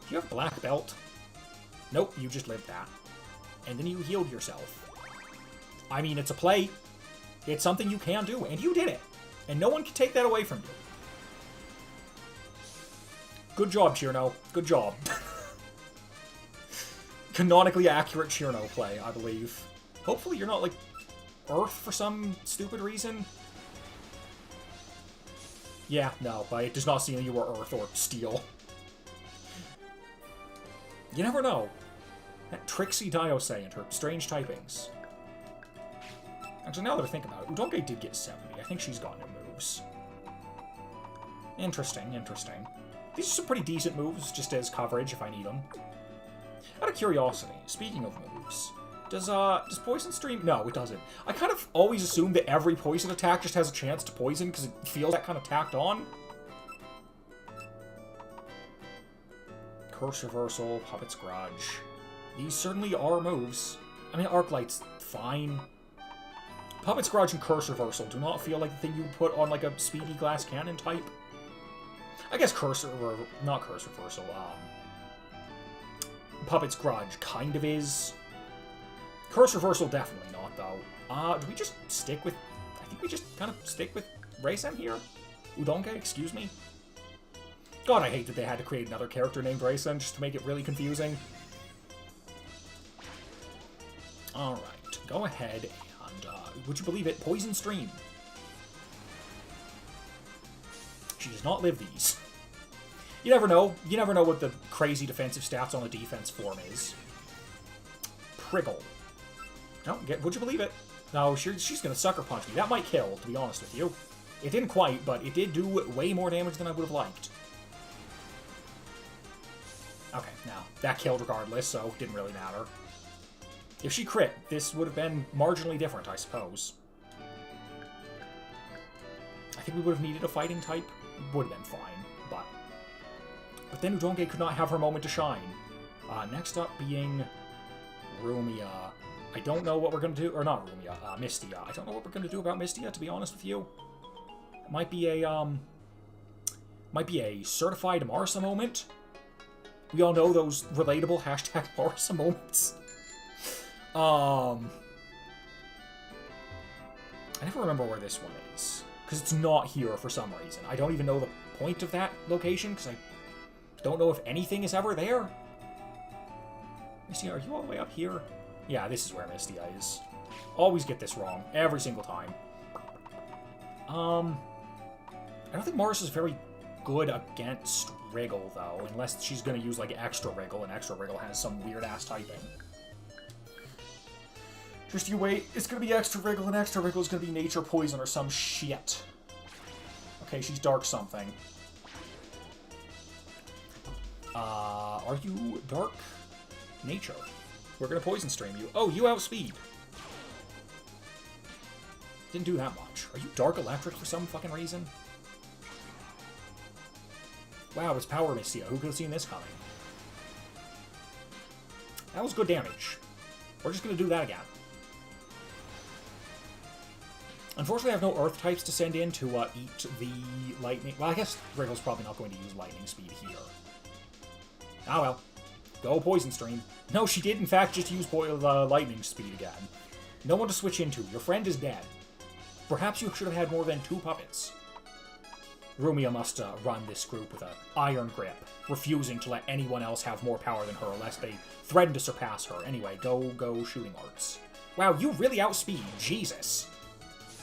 Speaker 1: Do you have black belt? Nope, you just lived that. And then you healed yourself. I mean, it's a play. It's something you can do, and you did it. And no one can take that away from you. Good job, Cheerno. Good job. Canonically accurate Cheerno play, I believe. Hopefully you're not, like, Earth for some stupid reason. Yeah, no, but it does not seem you were Earth or Steel. You never know. That tricksy Diosei and her strange typings. Actually, now that I think about it, Udonge did get 70. I think she's got new moves. Interesting, interesting. These are some pretty decent moves, just as coverage if I need them. Out of curiosity, speaking of moves, does Poison Stream... No, it doesn't. I kind of always assume that every poison attack just has a chance to poison, because it feels that kind of tacked on. Curse Reversal, Puppet's Grudge. These certainly are moves. I mean, Arc Light's fine. Puppet's Grudge and Curse Reversal do not feel like the thing you would put on, like, a Speedy Glass Cannon type. I guess not Curse Reversal, Puppet's Grudge kind of is. Curse Reversal definitely not, though. Do we just stick with... I think we just kind of stick with Reisen here? Udonge, excuse me? God, I hate that they had to create another character named Reisen just to make it really confusing. Alright, go ahead and, would you believe it, Poison Stream. She does not live these. You never know. You never know what the crazy defensive stats on the defense form is. Priggle. No, would you believe it? No, she's gonna Sucker Punch me. That might kill, to be honest with you. It didn't quite, but it did do way more damage than I would have liked. Okay, now, that killed regardless, so it didn't really matter. If she crit, this would have been marginally different, I suppose. I think we would have needed a fighting type. Would have been fine, but... But then Udonge could not have her moment to shine. Next up being Remilia. I don't know what we're going to do... Or not Remilia, Mistia. I don't know what we're going to do about Mistia, to be honest with you. It might be a, certified Marisa moment. We all know those relatable hashtag Marisa moments. I never remember where this one is. Because it's not here for some reason. I don't even know the point of that location, because I don't know if anything is ever there. Mistia, are you all the way up here? Yeah, this is where Mistia is. Always get this wrong. Every single time. I don't think Marisa's very good against Wriggle, though. Unless she's going to use, like, Extra Wriggle, and Extra Wriggle has some weird-ass typing. Just you wait. It's going to be Extra Wriggle, and Extra Wriggle is going to be Nature Poison or some shit. Okay, she's Dark something. Are you Dark Nature? We're going to Poison Stream you. Oh, you outspeed. Didn't do that much. Are you Dark Electric for some fucking reason? Wow, it's Power Mistia. Who could have seen this coming? That was good damage. We're just going to do that again. Unfortunately, I have no Earth types to send in to eat the lightning. Well, I guess Wriggle's probably not going to use lightning speed here. Ah well. Go Poison Stream. No, she did in fact just use lightning speed again. No one to switch into. Your friend is dead. Perhaps you should have had more than 2 puppets. Remilia must run this group with an iron grip, refusing to let anyone else have more power than her lest they threaten to surpass her. Anyway, go Shooting Arts. Wow, you really outspeed. Jesus.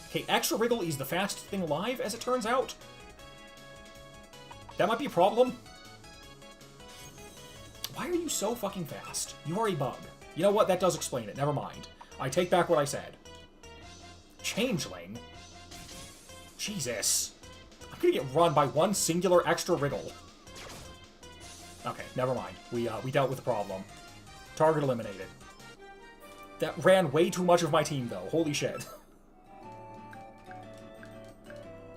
Speaker 1: Okay, Extra Wriggle is the fastest thing alive, as it turns out. That might be a problem. Why are you so fucking fast? You are a bug. You know what? That does explain it. Never mind. I take back what I said. Changeling? Jesus. I'm gonna get run by one singular Extra Wriggle. Okay, never mind. We dealt with the problem. Target eliminated. That ran way too much of my team, though. Holy shit.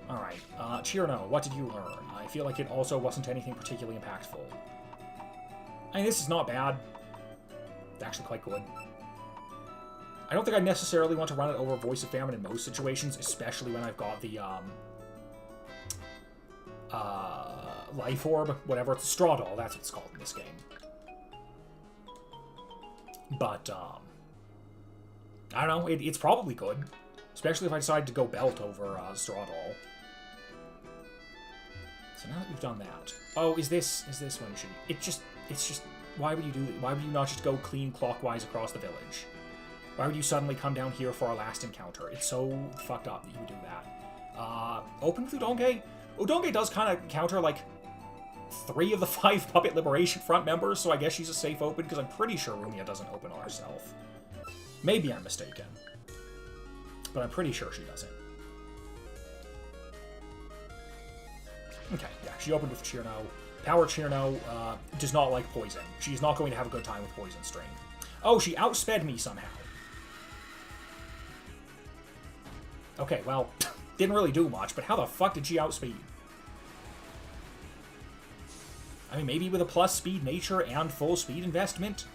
Speaker 1: Alright, Chirno, what did you learn? I feel like it also wasn't anything particularly impactful. I mean, this is not bad. It's actually quite good. I don't think I necessarily want to run it over Voice of Famine in most situations, especially when I've got the, Life Orb, whatever. It's a Straw Doll, that's what it's called in this game. But, I don't know, it's probably good. Especially if I decide to go Belt over Straw Doll. So now that we've done that... Oh, is this when you should... It's just... Why would you do it? Why would you not just go clean clockwise across the village? Why would you suddenly come down here for our last encounter? It's so fucked up that you would do that. Open with Udonge? Udonge does kind of counter, like, 3 of the 5 Puppet Liberation Front members, so I guess she's a safe open, because I'm pretty sure Remilia doesn't open on herself. Maybe I'm mistaken. But I'm pretty sure she doesn't. Okay, yeah, she opened with Chirno. Power Chirno does not like poison. She's not going to have a good time with Poison String. Oh, she outsped me somehow. Okay, well, didn't really do much, but how the fuck did she outspeed? I mean, maybe with a plus speed nature and full speed investment?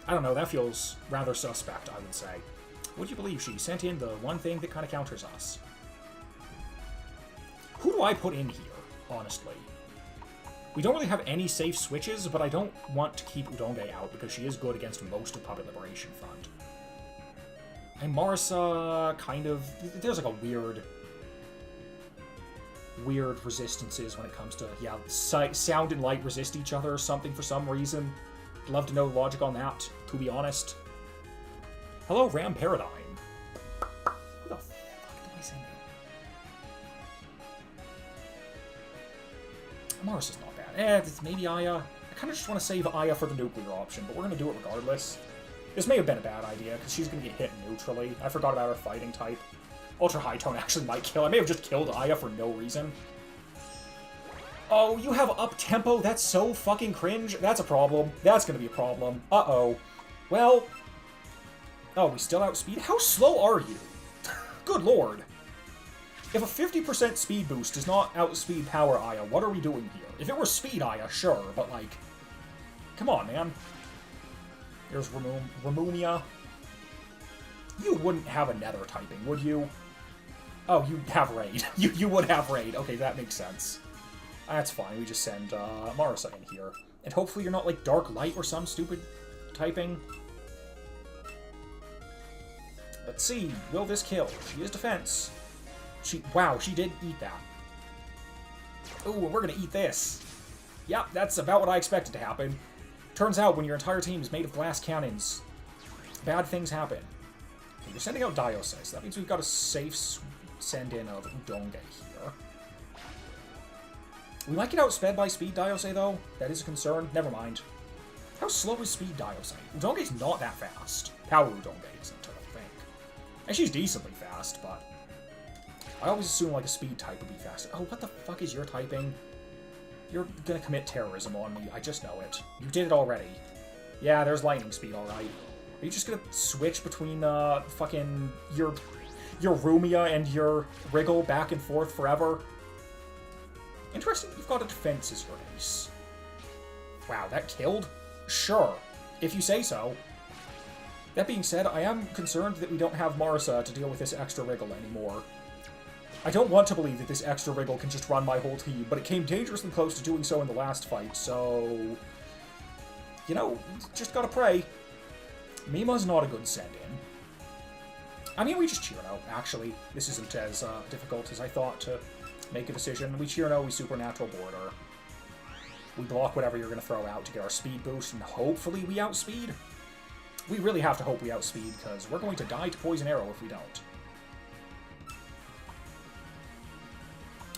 Speaker 1: I don't know, that feels rather suspect, I would say. Would you believe she sent in the one thing that kind of counters us? Who do I put in here, honestly? We don't really have any safe switches, but I don't want to keep Udonge out because she is good against most of Puppet Liberation Front. And Marisa, kind of... There's like a weird resistances when it comes to, yeah, sound and light resist each other or something for some reason. I'd love to know the logic on that, to be honest. Hello, Ram Paradigm. Who the fuck did I send in? Mars is not bad. It's maybe Aya. I kind of just want to save Aya for the nuclear option, but we're going to do it regardless. This may have been a bad idea, because she's going to get hit neutrally. I forgot about her fighting type. Ultra High Tone actually might kill. I may have just killed Aya for no reason. Oh, you have up-tempo? That's so fucking cringe. That's a problem. That's going to be a problem. Uh-oh. Well... Oh, we still outspeed? How slow are you? Good lord. If a 50% speed boost does not outspeed Power Aya, what are we doing here? If it were Speed Aya, sure, but like... Come on, man. There's Remunia. You wouldn't have a Nether typing, would you? Oh, you'd have Raid. you would have Raid. Okay, that makes sense. That's fine, we just send Marisa in here. And hopefully you're not like Dark Light or some stupid typing. Let's see, will this kill? She is defense. Wow, she did eat that. Ooh, we're gonna eat this. Yep, that's about what I expected to happen. Turns out, when your entire team is made of glass cannons, bad things happen. Okay, you're sending out Diose, so that means we've got a safe send-in of Udonge here. We might get outsped by Speed Diose, though. That is a concern. Never mind. How slow is Speed Diose? Udonge's not that fast. Power Udonge isn't, I think. And she's decently fast, but... I always assume, like, a speed type would be faster. Oh, what the fuck is your typing? You're gonna commit terrorism on me. I just know it. You did it already. Yeah, there's lightning speed, alright. Are you just gonna switch between, fucking... Your Remilia and your Wriggle back and forth forever? Interesting, you've got a defense as your ace. Wow, that killed? Sure, if you say so. That being said, I am concerned that we don't have Marisa to deal with this extra wriggle anymore. I don't want to believe that this extra wriggle can just run my whole team, but it came dangerously close to doing so in the last fight, so... You know, just gotta pray. Mima's not a good send-in. I mean, we just cheer no, actually. This isn't as difficult as I thought to make a decision. We cheer no, we supernatural border. We block whatever you're going to throw out to get our speed boost, and hopefully we outspeed. We really have to hope we outspeed, because we're going to die to Poison Arrow if we don't.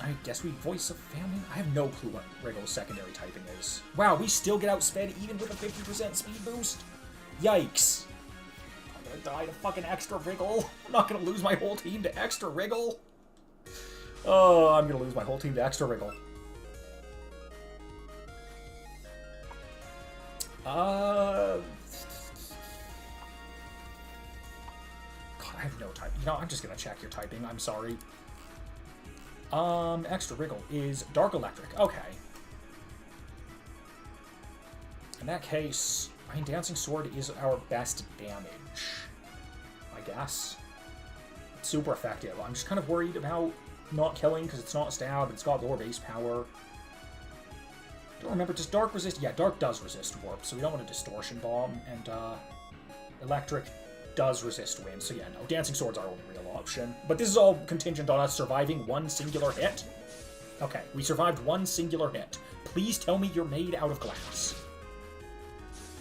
Speaker 1: I guess we Voice of Famine? I have no clue what Wriggle's secondary typing is. Wow, we still get outsped even with a 50% speed boost? Yikes. I'm gonna die to fucking extra Wriggle. I'm not gonna lose my whole team to extra Wriggle. Oh, I'm gonna lose my whole team to extra Wriggle. God, I have no type. You know, I'm just gonna check your typing. I'm sorry. Extra Wriggle is Dark Electric. Okay. In that case, I mean, Dancing Sword is our best damage, I guess. It's super effective. I'm just kind of worried about not killing because it's not stab. It's got lower base power. Don't remember, does Dark resist? Yeah, Dark does resist Warp, so we don't want a Distortion Bomb, and Electric does resist Wind, so yeah, no, Dancing Sword's our only real option. But this is all contingent on us surviving one singular hit. Okay, we survived one singular hit. Please tell me you're made out of glass.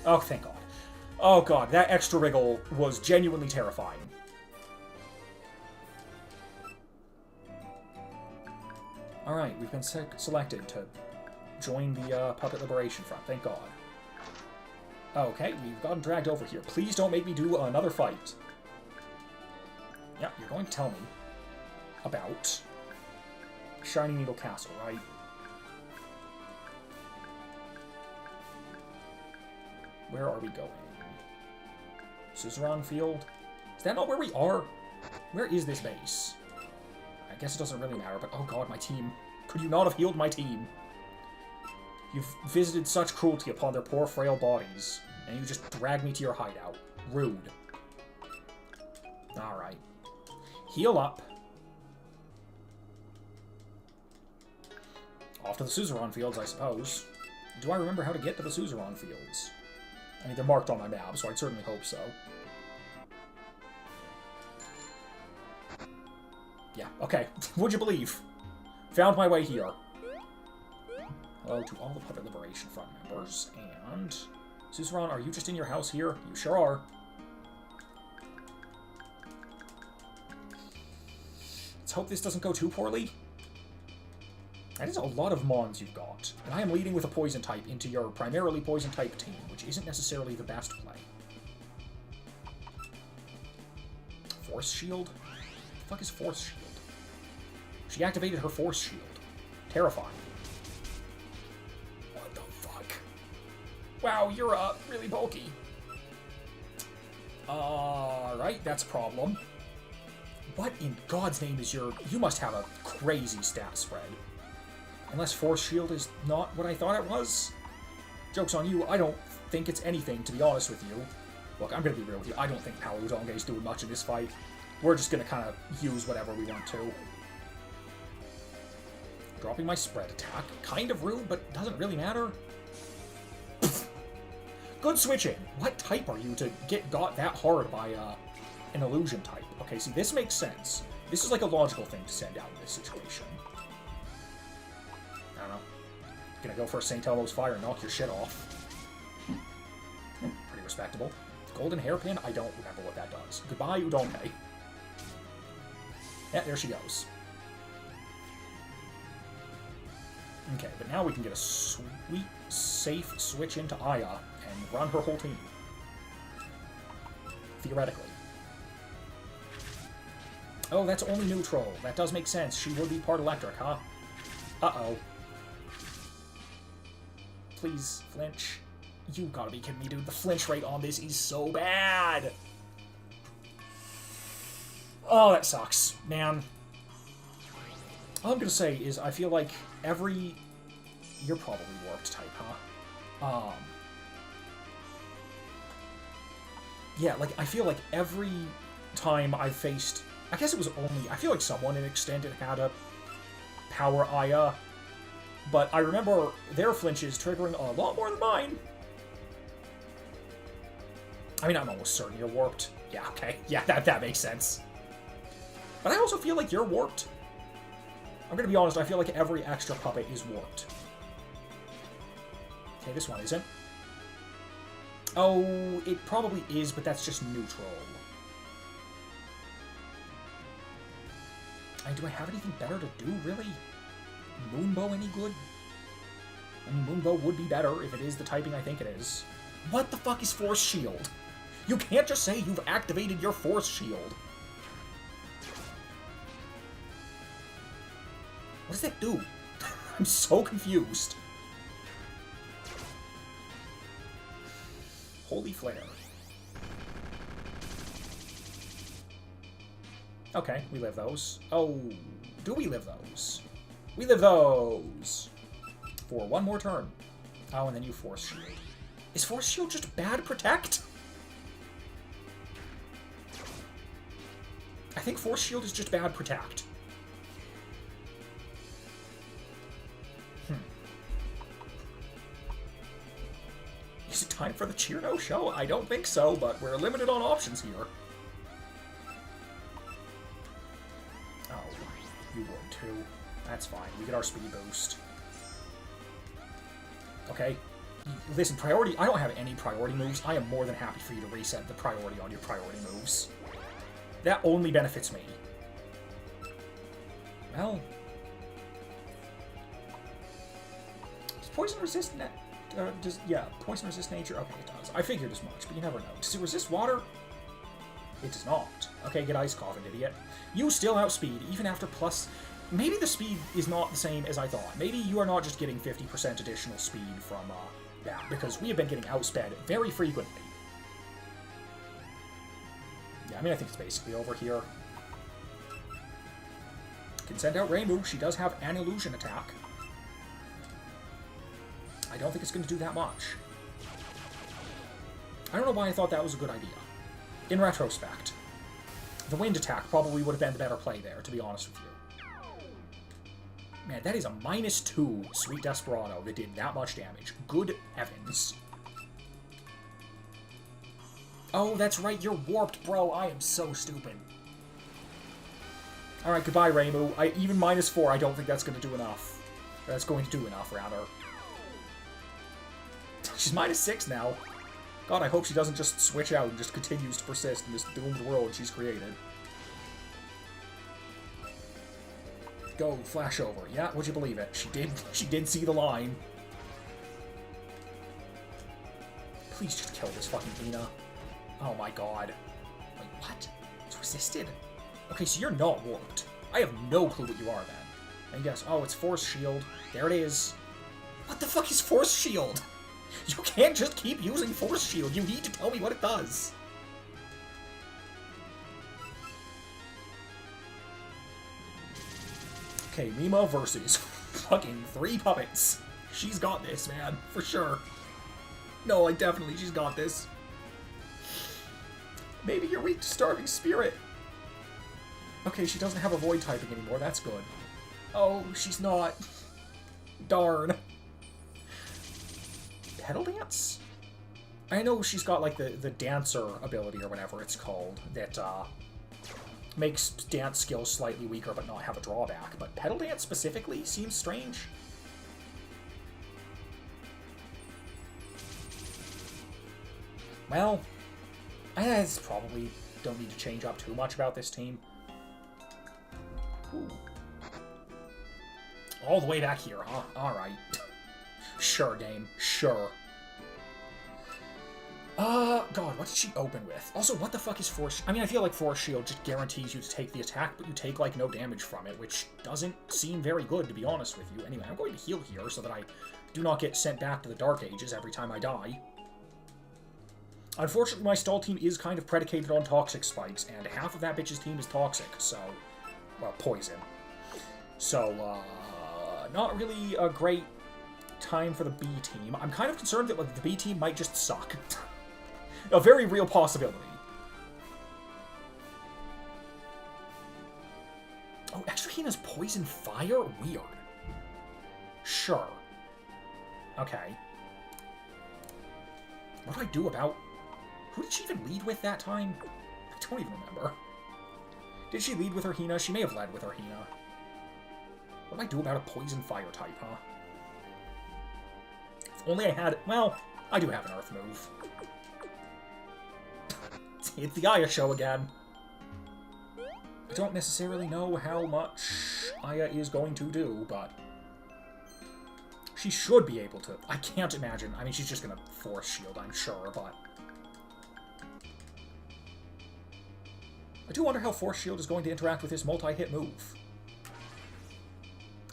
Speaker 1: Oh, thank God. Oh God, that extra wriggle was genuinely terrifying. Alright, we've been selected to join the Puppet Liberation Front, thank God. Okay, we've gotten dragged over here. Please don't make me do another fight. Yeah, you're going to tell me about Shining Needle Castle, right? Where are we going? Suzerain Field? Is that not where we are? Where is this base? I guess it doesn't really matter, but oh God, my team. Could you not have healed my team? You've visited such cruelty upon their poor, frail bodies, and you just drag me to your hideout. Rude. Alright. Heal up. Off to the Suzerain Fields, I suppose. Do I remember how to get to the Suzerain Fields? I mean, they're marked on my map, so I'd certainly hope so. Yeah, okay. Would you believe? Found my way here. Hello to all the Puppet Liberation Front members, and... Suzerain, are you just in your house here? You sure are. Let's hope this doesn't go too poorly. That is a lot of Mons you've got, and I am leading with a Poison type into your primarily Poison type team, which isn't necessarily the best play. Force Shield? What the fuck is Force Shield? She activated her Force Shield. Terrifying. What the fuck? Wow, you're really bulky. Alright, that's a problem. What in God's name is your... You must have a crazy stat spread. Unless Force Shield is not what I thought it was. Joke's on you, I don't think it's anything, to be honest with you. Look, I'm gonna be real with you, I don't think Power Udonge is doing much in this fight. We're just gonna kind of use whatever we want to. Dropping my spread attack. Kind of rude, but doesn't really matter. Good switching. What type are you to get got that hard by an illusion type? Okay, see, this makes sense. This is like a logical thing to send out in this situation. I don't know. Gonna go for St. Elmo's Fire and knock your shit off. Pretty respectable. Golden Hairpin? I don't remember what that does. Goodbye, Udonge. Yeah, there she goes. Okay, but now we can get a sweet, safe switch into Aya and run her whole team. Theoretically. Oh, that's only neutral. That does make sense. She would be part electric, huh? Uh-oh. Please, flinch. You gotta be kidding me, dude. The flinch rate on this is so bad. Oh, that sucks, man. All I'm gonna say is I feel like every... You're probably warped type, huh? Yeah, like, I feel like every time I've faced... I guess it was only... I feel like someone in Extended had a power Aya, but I remember their flinches triggering a lot more than mine. I mean, I'm almost certain you're warped. Yeah, okay. Yeah, that makes sense. But I also feel like you're warped. I'm gonna be honest, I feel like every extra puppet is warped. Okay, this one isn't. Oh, it probably is, but that's just neutral. Do I have anything better to do, really? Moonbow any good? I mean, Moonbow would be better if it is the typing I think it is. What the fuck is Force Shield? You can't just say you've activated your Force Shield. What does that do? I'm so confused. Holy flare. Okay, we live those. Oh, do we live those? We live those! For one more turn. Oh, and then you Force Shield. Is Force Shield just bad Protect? I think Force Shield is just bad Protect. Is it time for the Cheerno show? I don't think so, but we're limited on options here. Oh, you would too. That's fine. We get our speed boost. Okay. Listen, priority... I don't have any priority moves. I am more than happy for you to reset the priority on your priority moves. That only benefits me. Well... Does poison resist net? Yeah, poison resist nature? Okay, it does. I figured as much, but you never know. Does it resist water? It does not. Okay, get Ice Coffin, idiot. You still outspeed, even after plus... Maybe the speed is not the same as I thought. Maybe you are not just getting 50% additional speed from, that, because we have been getting outsped very frequently. Yeah, I mean, I think it's basically over here. Can send out Reimu. She does have an illusion attack. I don't think it's going to do that much. I don't know why I thought that was a good idea. In retrospect, the wind attack probably would have been the better play there, to be honest with you. Man, that is a -2 Sweet Desperado that did that much damage. Good heavens. Oh, that's right, you're warped, bro. I am so stupid. Alright, goodbye, Reimu. Even -4, I don't think that's going to do enough. That's going to do enough, rather. She's -6 now. God, I hope she doesn't just switch out and just continues to persist in this doomed world she's created. Go, flash over. Yeah, would you believe it? She did see the line. Please just kill this fucking Ina. Oh my god. Wait, what? It's resisted? Okay, so you're not warped. I have no clue what you are then. And yes, oh, it's Force Shield. There it is. What the fuck is Force Shield? You can't just keep using Force Shield. You need to tell me what it does. Okay, Mima versus fucking 3 puppets. She's got this, man. For sure. No, like, definitely, she's got this. Maybe you're weak to Starving Spirit. Okay, she doesn't have a Void typing anymore. That's good. Oh, she's not. Darn. Pedal Dance? I know she's got, like, the Dancer ability or whatever it's called that, makes dance skills slightly weaker but not have a drawback. But Pedal Dance specifically seems strange. Well, I probably don't need to change up too much about this team. Ooh. All the way back here, huh? Alright. Sure, game. Sure. God, what did she open with? Also, what the fuck is Force... I mean, I feel like Force Shield just guarantees you to take the attack, but you take, like, no damage from it, which doesn't seem very good, to be honest with you. Anyway, I'm going to heal here so that I do not get sent back to the Dark Ages every time I die. Unfortunately, my stall team is kind of predicated on toxic spikes, and half of that bitch's team is toxic, so... Well, poison. So, not really a great time for the B team. I'm kind of concerned that like, the B team might just suck. A very real possibility. Oh, Extra Hina's Poison Fire? Weird. Sure. Okay. What do I do about... Who did she even lead with that time? I don't even remember. Did she lead with her Hina? She may have led with her Hina. What do I do about a Poison Fire type, huh? If only I had... Well, I do have an Earth move. It's the Aya show again. I don't necessarily know how much Aya is going to do, but... She should be able to. I can't imagine. I mean, she's just going to Force Shield, I'm sure, but... I do wonder how Force Shield is going to interact with his multi-hit move.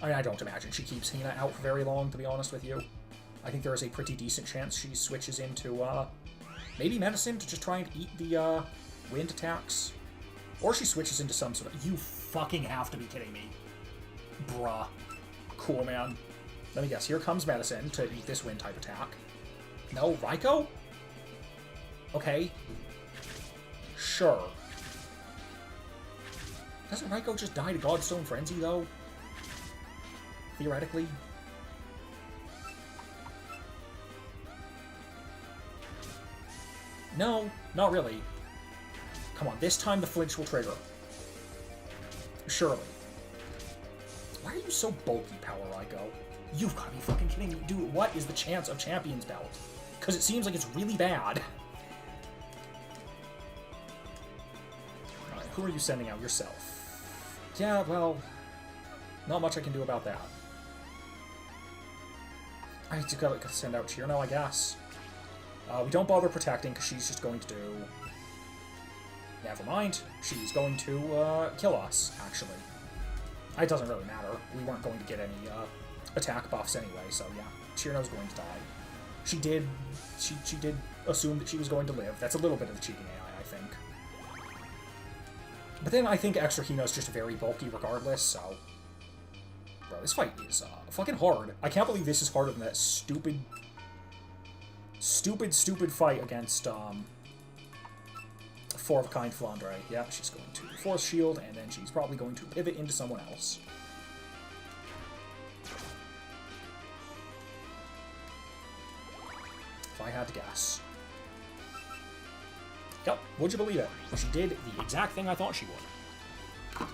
Speaker 1: I mean, I don't imagine she keeps Hina out for very long, to be honest with you. I think there is a pretty decent chance she switches into, maybe Medicine to just try and eat the, wind attacks. Or she switches into some sort of... You fucking have to be kidding me. Bruh. Cool, man. Let me guess. Here comes Medicine to eat this wind type attack. No, Reiko? Okay. Sure. Doesn't Reiko just die to Godstone Frenzy, though? Theoretically? No, not really. Come on, this time the flinch will trigger. Surely. Why are you so bulky, Power Reiko? You've got to be fucking kidding me. Dude, what is the chance of Champion's Belt? Because it seems like it's really bad. Alright, who are you sending out? Yourself. Yeah, well, not much I can do about that. I just gotta send out Chirno, I guess. We don't bother protecting, because she's just going to do... Never mind. She's going to kill us, actually. It doesn't really matter. We weren't going to get any attack buffs anyway, so yeah. Chirno's going to die. She did assume that she was going to live. That's a little bit of the cheating AI, I think. But then I think Extra Hino's just very bulky regardless, so... Bro, this fight is fucking hard. I can't believe this is harder than that stupid fight against, Four of a Kind Flandre. Yeah, she's going to Force Shield, and then she's probably going to pivot into someone else. If I had to guess. Yep, would you believe it? She did the exact thing I thought she would.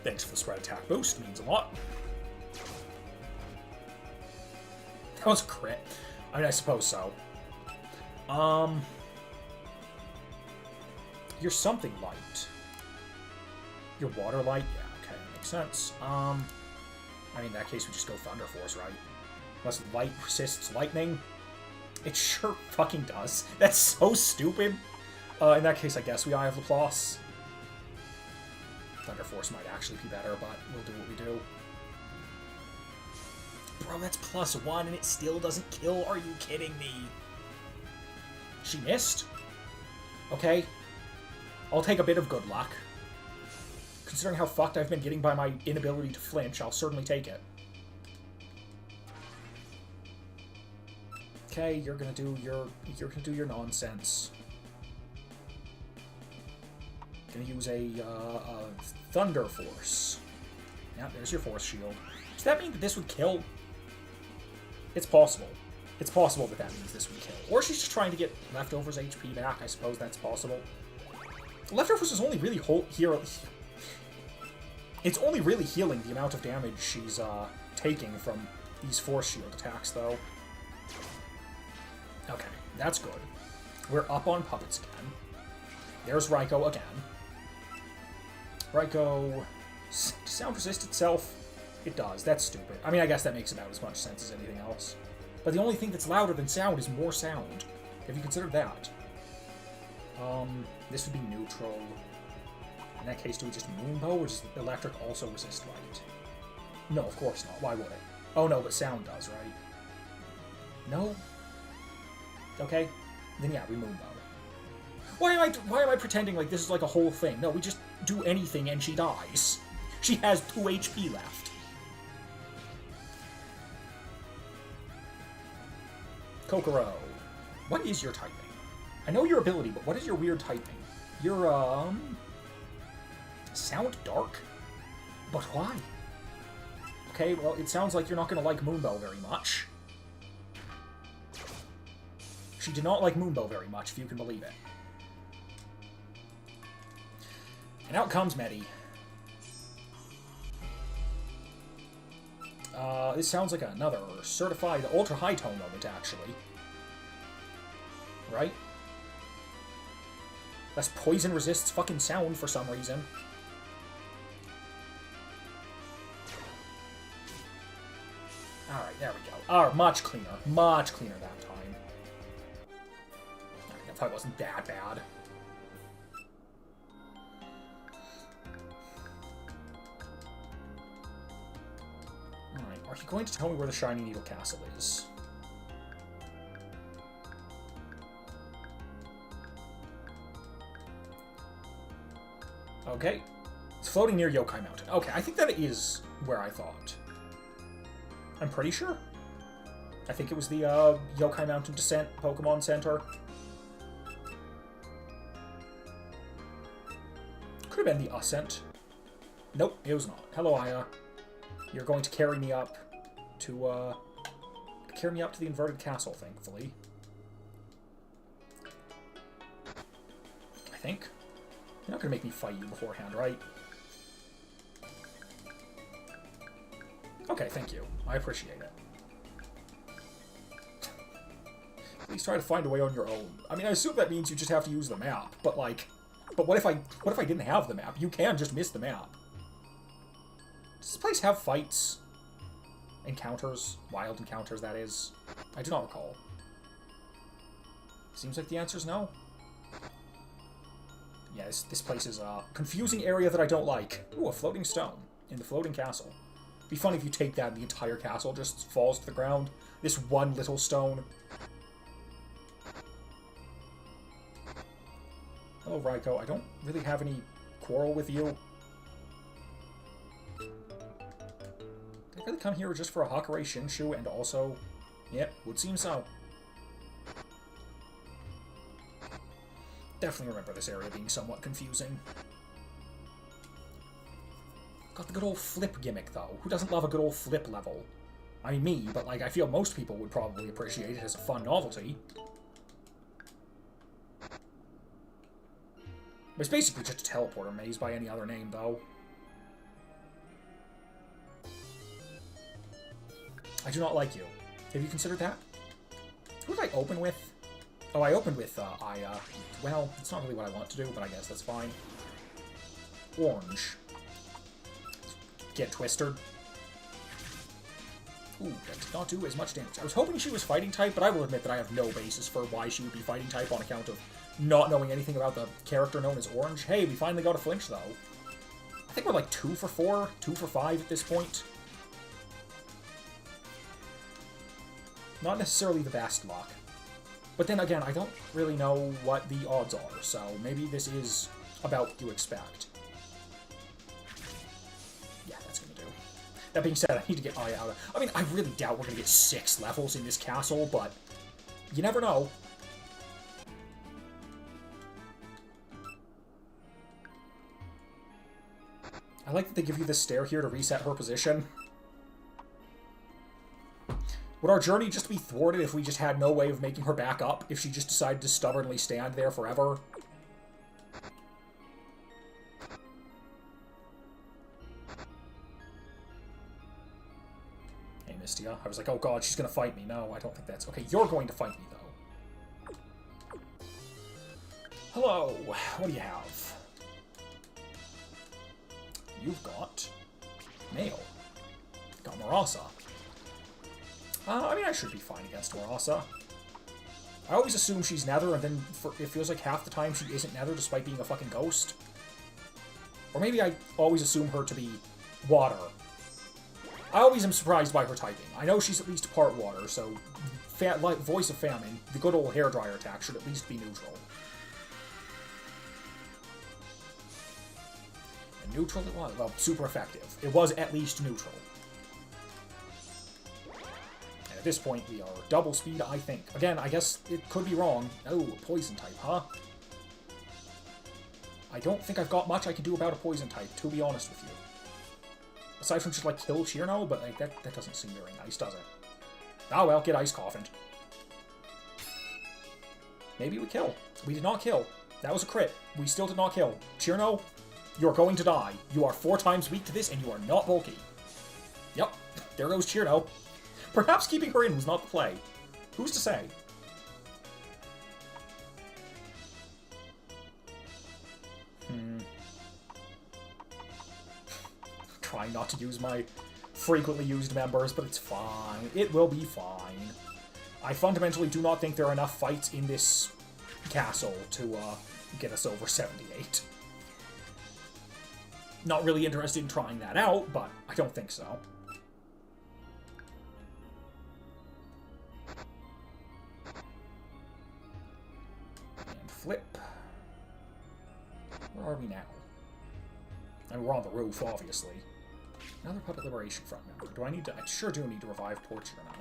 Speaker 1: Thanks for the spread attack boost, means a lot. That was a crit. I mean, I suppose so. You're something light. You're water light? Yeah, okay, that makes sense. I mean, in that case, we just go Thunder Force, right? Unless light resists lightning. It sure fucking does. That's so stupid. In that case, I guess we Eye of Laplace. Thunder Force might actually be better, but we'll do what we do. Bro, that's +1 and it still doesn't kill. Are you kidding me? She missed? Okay. I'll take a bit of good luck. Considering how fucked I've been getting by my inability to flinch, I'll certainly take it. Okay, you're gonna do your nonsense. Gonna use a Thunder Force. Yeah, there's your Force Shield. Does that mean that this would kill? It's possible. It's possible that that means this would kill. Or she's just trying to get Leftovers HP back. I suppose that's possible. Leftovers is only really It's only really healing the amount of damage she's taking from these Force Shield attacks, though. Okay, that's good. We're up on puppets again. There's Reiko again. Reiko... Does sound resist itself? It does. That's stupid. I mean, I guess that makes about as much sense as anything else. But the only thing that's louder than sound is more sound. Have you considered that? This would be neutral. In that case, do we just Moonbow, or does electric also resist light? No, of course not. Why would it? Oh no, but sound does, right? No? Okay. Then yeah, we Moonbow. Why am I pretending like this is like a whole thing? No, we just do anything and she dies. She has 2 HP left. Kokoro. What is your typing? I know your ability, but what is your weird typing? You're, sound dark? But why? Okay, well, it sounds like you're not gonna like Moonbow very much. She did not like Moonbow very much, if you can believe it. And out comes Medi. This sounds like another certified ultra-high tone moment, actually. Right? That's poison resists fucking sound for some reason. Alright, there we go. Alright, much cleaner. Much cleaner that time. That probably wasn't that bad. Alright, are you going to tell me where the Shining Needle Castle is? Okay. It's floating near Yokai Mountain. Okay, I think that is where I thought. I'm pretty sure. I think it was the Yokai Mountain Descent Pokemon Center. Could have been the Ascent. Nope, it was not. Hello, Aya. You're going to carry me up to the inverted castle, thankfully. I think. You're not going to make me fight you beforehand, right? Okay, thank you. I appreciate it. Please try to find a way on your own. I mean, I assume that means you just have to use the map, but like... But what if I didn't have the map? You can just miss the map. Does this place have fights? Encounters? Wild encounters, that is. I do not recall. Seems like the answer is no. Yeah, this place is a confusing area that I don't like. Ooh, a floating stone in the floating castle. Be funny if you take that and the entire castle just falls to the ground. This one little stone. Hello, Raiko. I don't really have any quarrel with you. Did I really come here just for a Hakurei Shinshu and also... Yep, would seem so. Definitely remember this area being somewhat confusing. Got the good old flip gimmick, though. Who doesn't love a good old flip level? I mean, me, but, like, I feel most people would probably appreciate it as a fun novelty. It's basically just a teleporter maze by any other name, though. I do not like you. Have you considered that? Who did I open with? Oh, I opened with, Aya. Well, it's not really what I want to do, but I guess that's fine. Orange. Get twisted. Ooh, that did not do as much damage. I was hoping she was fighting type, but I will admit that I have no basis for why she would be fighting type on account of not knowing anything about the character known as Orange. Hey, we finally got a flinch, though. I think we're like 2 for 4, 2 for 5 at this point. Not necessarily the best luck. But then again, I don't really know what the odds are, so maybe this is about what you expect. Yeah, that's gonna do. That being said, I need to get Aya out of... I mean, I really doubt we're gonna get 6 levels in this castle, but you never know. I like that they give you this stair here to reset her position. Would our journey just be thwarted if we just had no way of making her back up? If she just decided to stubbornly stand there forever? Hey, Mistia. I was like, oh god, she's gonna fight me. No, I don't think that's... Okay, you're going to fight me, though. Hello. What do you have? You've got... Mail. Got Marasa. I mean, I should be fine against Marasa. I always assume she's Nether, and then it feels like half the time she isn't Nether, despite being a fucking ghost. Or maybe I always assume her to be water. I always am surprised by her typing. I know she's at least part water, so like Voice of Famine, the good old hairdryer attack, should at least be neutral. Neutral it was. Well, super effective. It was at least neutral. And at this point, we are double speed, I think. Again, I guess it could be wrong. Oh, a poison type, huh? I don't think I've got much I can do about a poison type, to be honest with you. Aside from just, like, kill Chirno, but like, that doesn't seem very nice, does it? Oh well, get ice coffined. Maybe we kill. We did not kill. That was a crit. We still did not kill. Chirno, you're going to die. You are 4 times weak to this, and you are not bulky. Yep, there goes Chirno. Perhaps keeping her in was not the play. Who's to say? Trying not to use my frequently used members, but it's fine. It will be fine. I fundamentally do not think there are enough fights in this castle to get us over 78. Not really interested in trying that out, but I don't think so. And flip. Where are we now? I mean, we're on the roof, obviously. Another Puppet Liberation Front member. Do I need to... I sure do need to revive poor Chirno.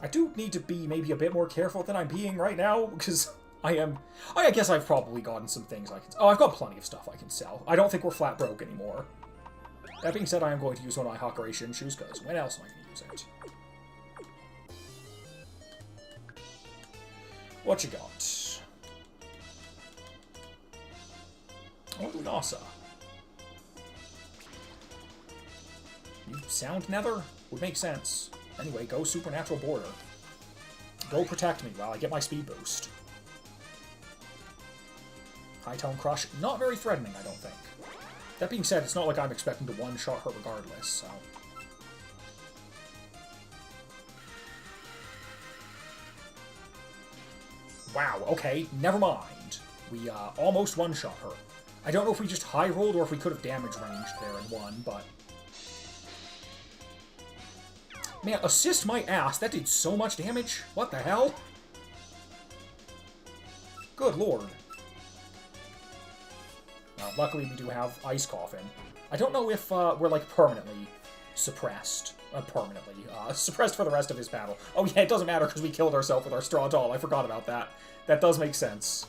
Speaker 1: I do need to be maybe a bit more careful than I'm being right now, because I am... I guess I've probably gotten some things I can... Oh, I've got plenty of stuff I can sell. I don't think we're flat broke anymore. That being said, I am going to use one of my Hakurei Shinshoos, because when else am I going to use it? What you got? Oh, Lunasa. You sound Nether? Would make sense. Anyway, go Supernatural Border. Go protect me while I get my speed boost. High Tone Crush, not very threatening, I don't think. That being said, it's not like I'm expecting to one-shot her regardless, so... Wow, okay, never mind. We almost one-shot her. I don't know if we just high-rolled or if we could have damage ranged there and won, but... Man, assist my ass. That did so much damage. What the hell? Good lord. Luckily, we do have Ice Coffin. I don't know if we're, like, permanently suppressed. Suppressed for the rest of his battle. Oh, yeah, it doesn't matter because we killed ourselves with our Straw Doll. I forgot about that. That does make sense.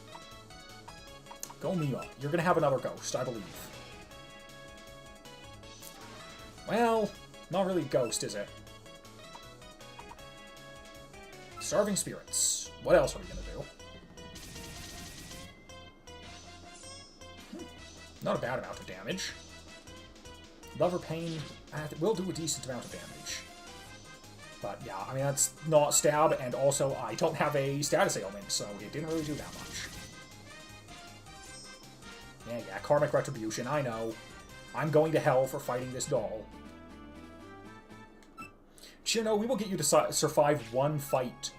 Speaker 1: Go Mima. You're gonna have another ghost, I believe. Well, not really ghost, is it? Starving Spirits. What else are we gonna do? Not a bad amount of damage. Lover Pain will do a decent amount of damage. But yeah, I mean, that's not stab, and also I don't have a status ailment, so it didn't really do that much. Yeah, Karmic Retribution, I know. I'm going to hell for fighting this doll. Chirno, we will get you to survive one fight.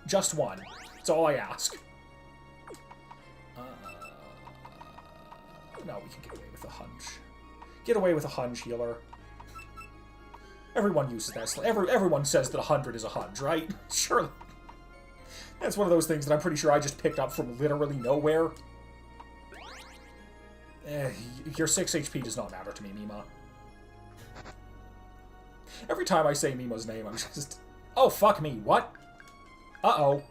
Speaker 1: Just one. That's all I ask. No, we can get away with a hunch. Get away with a hunch, healer. Everyone uses that. Everyone says that 100 is a hunch, right? Surely. That's one of those things that I'm pretty sure I just picked up from literally nowhere. Your 6 HP does not matter to me, Mima. Every time I say Mima's name, I'm just... Oh, fuck me, what? Uh-oh.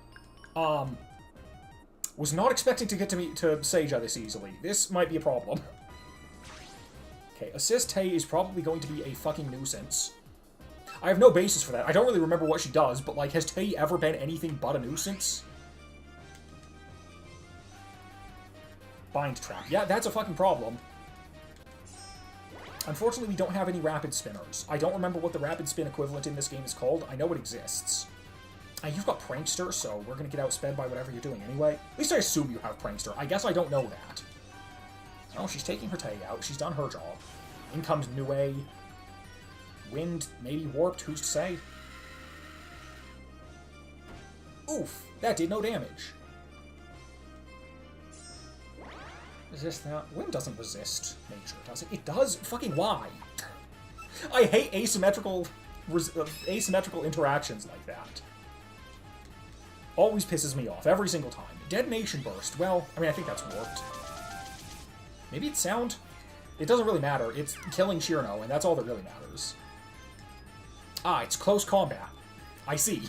Speaker 1: Was not expecting to get to Seija this easily. This might be a problem. Okay, Assist Tay is probably going to be a fucking nuisance. I have no basis for that. I don't really remember what she does, but, like, has Tay ever been anything but a nuisance? Bind Trap. Yeah, that's a fucking problem. Unfortunately, we don't have any Rapid Spinners. I don't remember what the Rapid Spin equivalent in this game is called. I know it exists. You've got Prankster, so we're gonna get outsped by whatever you're doing anyway. At least I assume you have Prankster. I guess I don't know that. Oh, she's taking her Tay out. She's done her job. In comes Nue. Wind, maybe warped, who's to say? Oof, that did no damage. Resist that. Wind doesn't resist nature, does it? It does? Fucking why? I hate asymmetrical interactions like that. Always pisses me off, every single time. Detonation Burst. Well, I mean, I think that's warped. Maybe it's sound? It doesn't really matter. It's killing Shirno, and that's all that really matters. Ah, it's close combat. I see.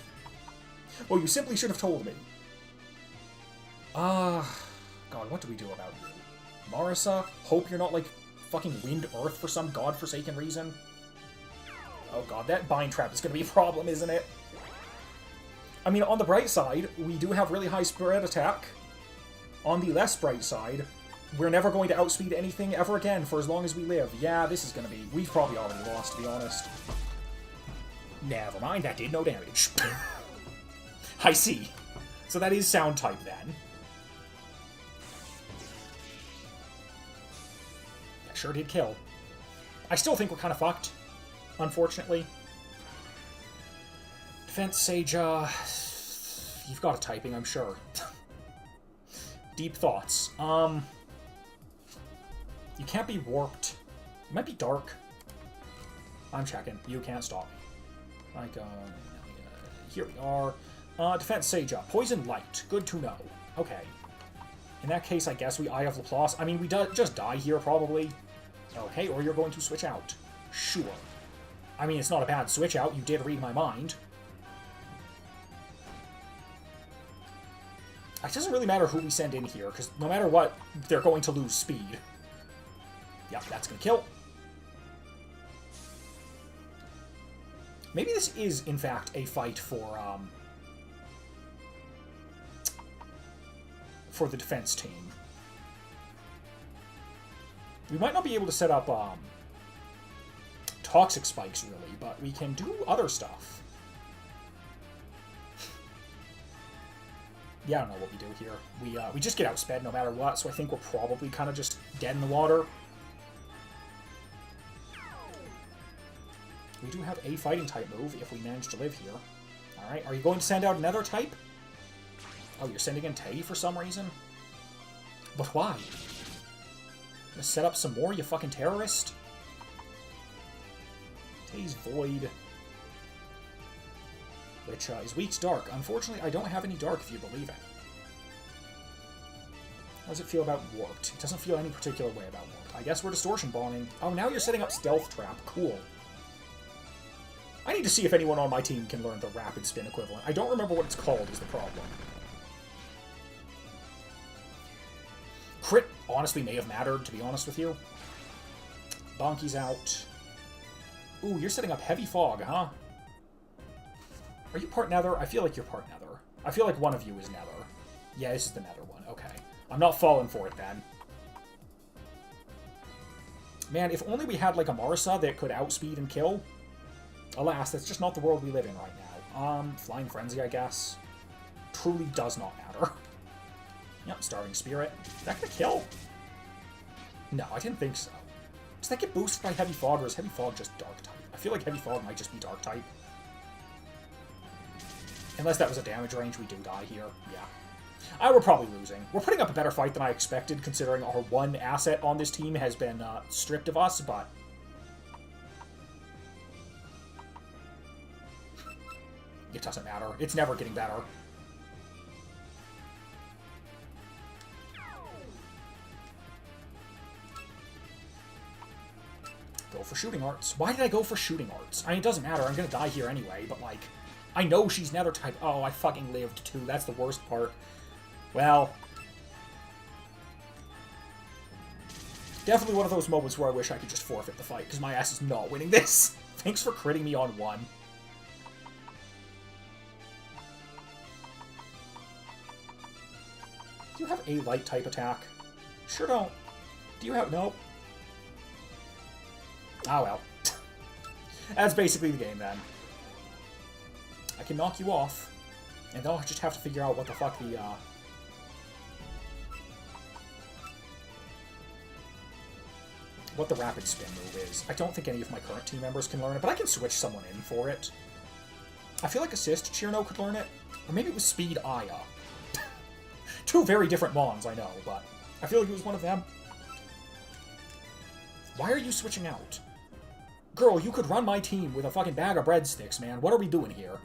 Speaker 1: Well, you simply should have told me. God, what do we do about you? Marisa, hope you're not, like, fucking Wind Earth for some godforsaken reason. Oh god, that bind trap is gonna be a problem, isn't it? I mean, on the bright side, we do have really high spread attack. On the less bright side, we're never going to outspeed anything ever again for as long as we live. Yeah, this is gonna be... We've probably already lost, to be honest. Never mind, that did no damage. I see. So that is sound type, then. That sure did kill. I still think we're kind of fucked, unfortunately. Defense Seija... You've got a typing, I'm sure. Deep thoughts. You can't be warped. You might be dark. I'm checking. You can't stop me. Like, here we are. Defense Seija. Poison light. Good to know. Okay. In that case, I guess we Eye of Laplace. I mean, we just die here, probably. Okay, or you're going to switch out. Sure. I mean, it's not a bad switch out. You did read my mind. It doesn't really matter who we send in here, because no matter what, they're going to lose speed. Yep, that's going to kill. Maybe this is, in fact, a fight for the defense team. We might not be able to set up toxic spikes, really, but we can do other stuff. Yeah, I don't know what we do here. We just get outsped no matter what, so I think we're probably kind of just dead in the water. We do have a fighting type move if we manage to live here. Alright, are you going to send out another type? Oh, you're sending in Tei for some reason? But why? Gonna set up some more, you fucking terrorist? Tei's Void. Which is weak to dark. Unfortunately, I don't have any dark, if you believe it. How does it feel about warped? It doesn't feel any particular way about warped. I guess we're distortion bombing. Oh, now you're setting up stealth trap. Cool. I need to see if anyone on my team can learn the rapid spin equivalent. I don't remember what it's called is the problem. Crit honestly may have mattered, to be honest with you. Bonky's out. Ooh, you're setting up heavy fog, huh? Are you part nether? I feel like you're part nether. I feel like one of you is nether. Yeah, this is the nether one. Okay. I'm not falling for it, then. Man, if only we had, like, a Marisa that could outspeed and kill. Alas, that's just not the world we live in right now. Flying Frenzy, I guess. Truly does not matter. Yep, Starving Spirit. Is that gonna kill? No, I didn't think so. Does that get boosted by Heavy Fog, or is Heavy Fog just Dark type? I feel like Heavy Fog might just be Dark type. Unless that was a damage range, we do die here. Yeah. We're probably losing. We're putting up a better fight than I expected, considering our one asset on this team has been stripped of us, but... It doesn't matter. It's never getting better. Go for Shooting Arts. Why did I go for Shooting Arts? I mean, it doesn't matter. I'm gonna die here anyway, but, like... I know she's Nether type. Oh, I fucking lived, too. That's the worst part. Well... Definitely one of those moments where I wish I could just forfeit the fight, because my ass is not winning this. Thanks for critting me on one. Do you have a light type attack? Sure don't. Do you have... Nope. Ah, well. That's basically the game, then. I can knock you off, and then I'll just have to figure out what the fuck the, what the rapid spin move is. I don't think any of my current team members can learn it, but I can switch someone in for it. I feel like Assist Chirno could learn it, or maybe it was Speed Aya. Two very different Mons, I know, but I feel like it was one of them. Why are you switching out? Girl, you could run my team with a fucking bag of breadsticks, man. What are we doing here?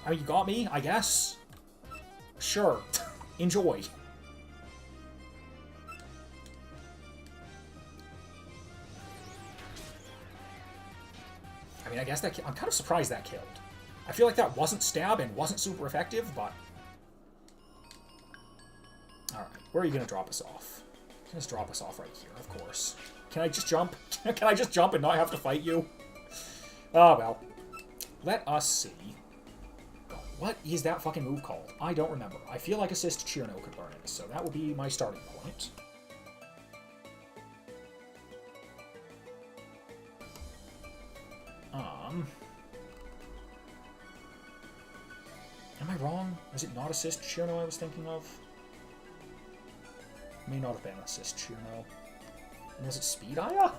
Speaker 1: I mean, you got me, I guess. Sure. Enjoy. I mean, I guess that... I'm kind of surprised that killed. I feel like that wasn't stab and wasn't super effective, but... Alright, where are you going to drop us off? You can just drop us off right here, of course. Can I just jump? Can I just jump and not have to fight you? Oh, well. Let us see. What is that fucking move called? I don't remember. I feel like Assist Chirno could learn it, so that will be my starting point. Am I wrong? Was it not Assist Chirno I was thinking of? May not have been Assist Chirno. And was it Speed Aya?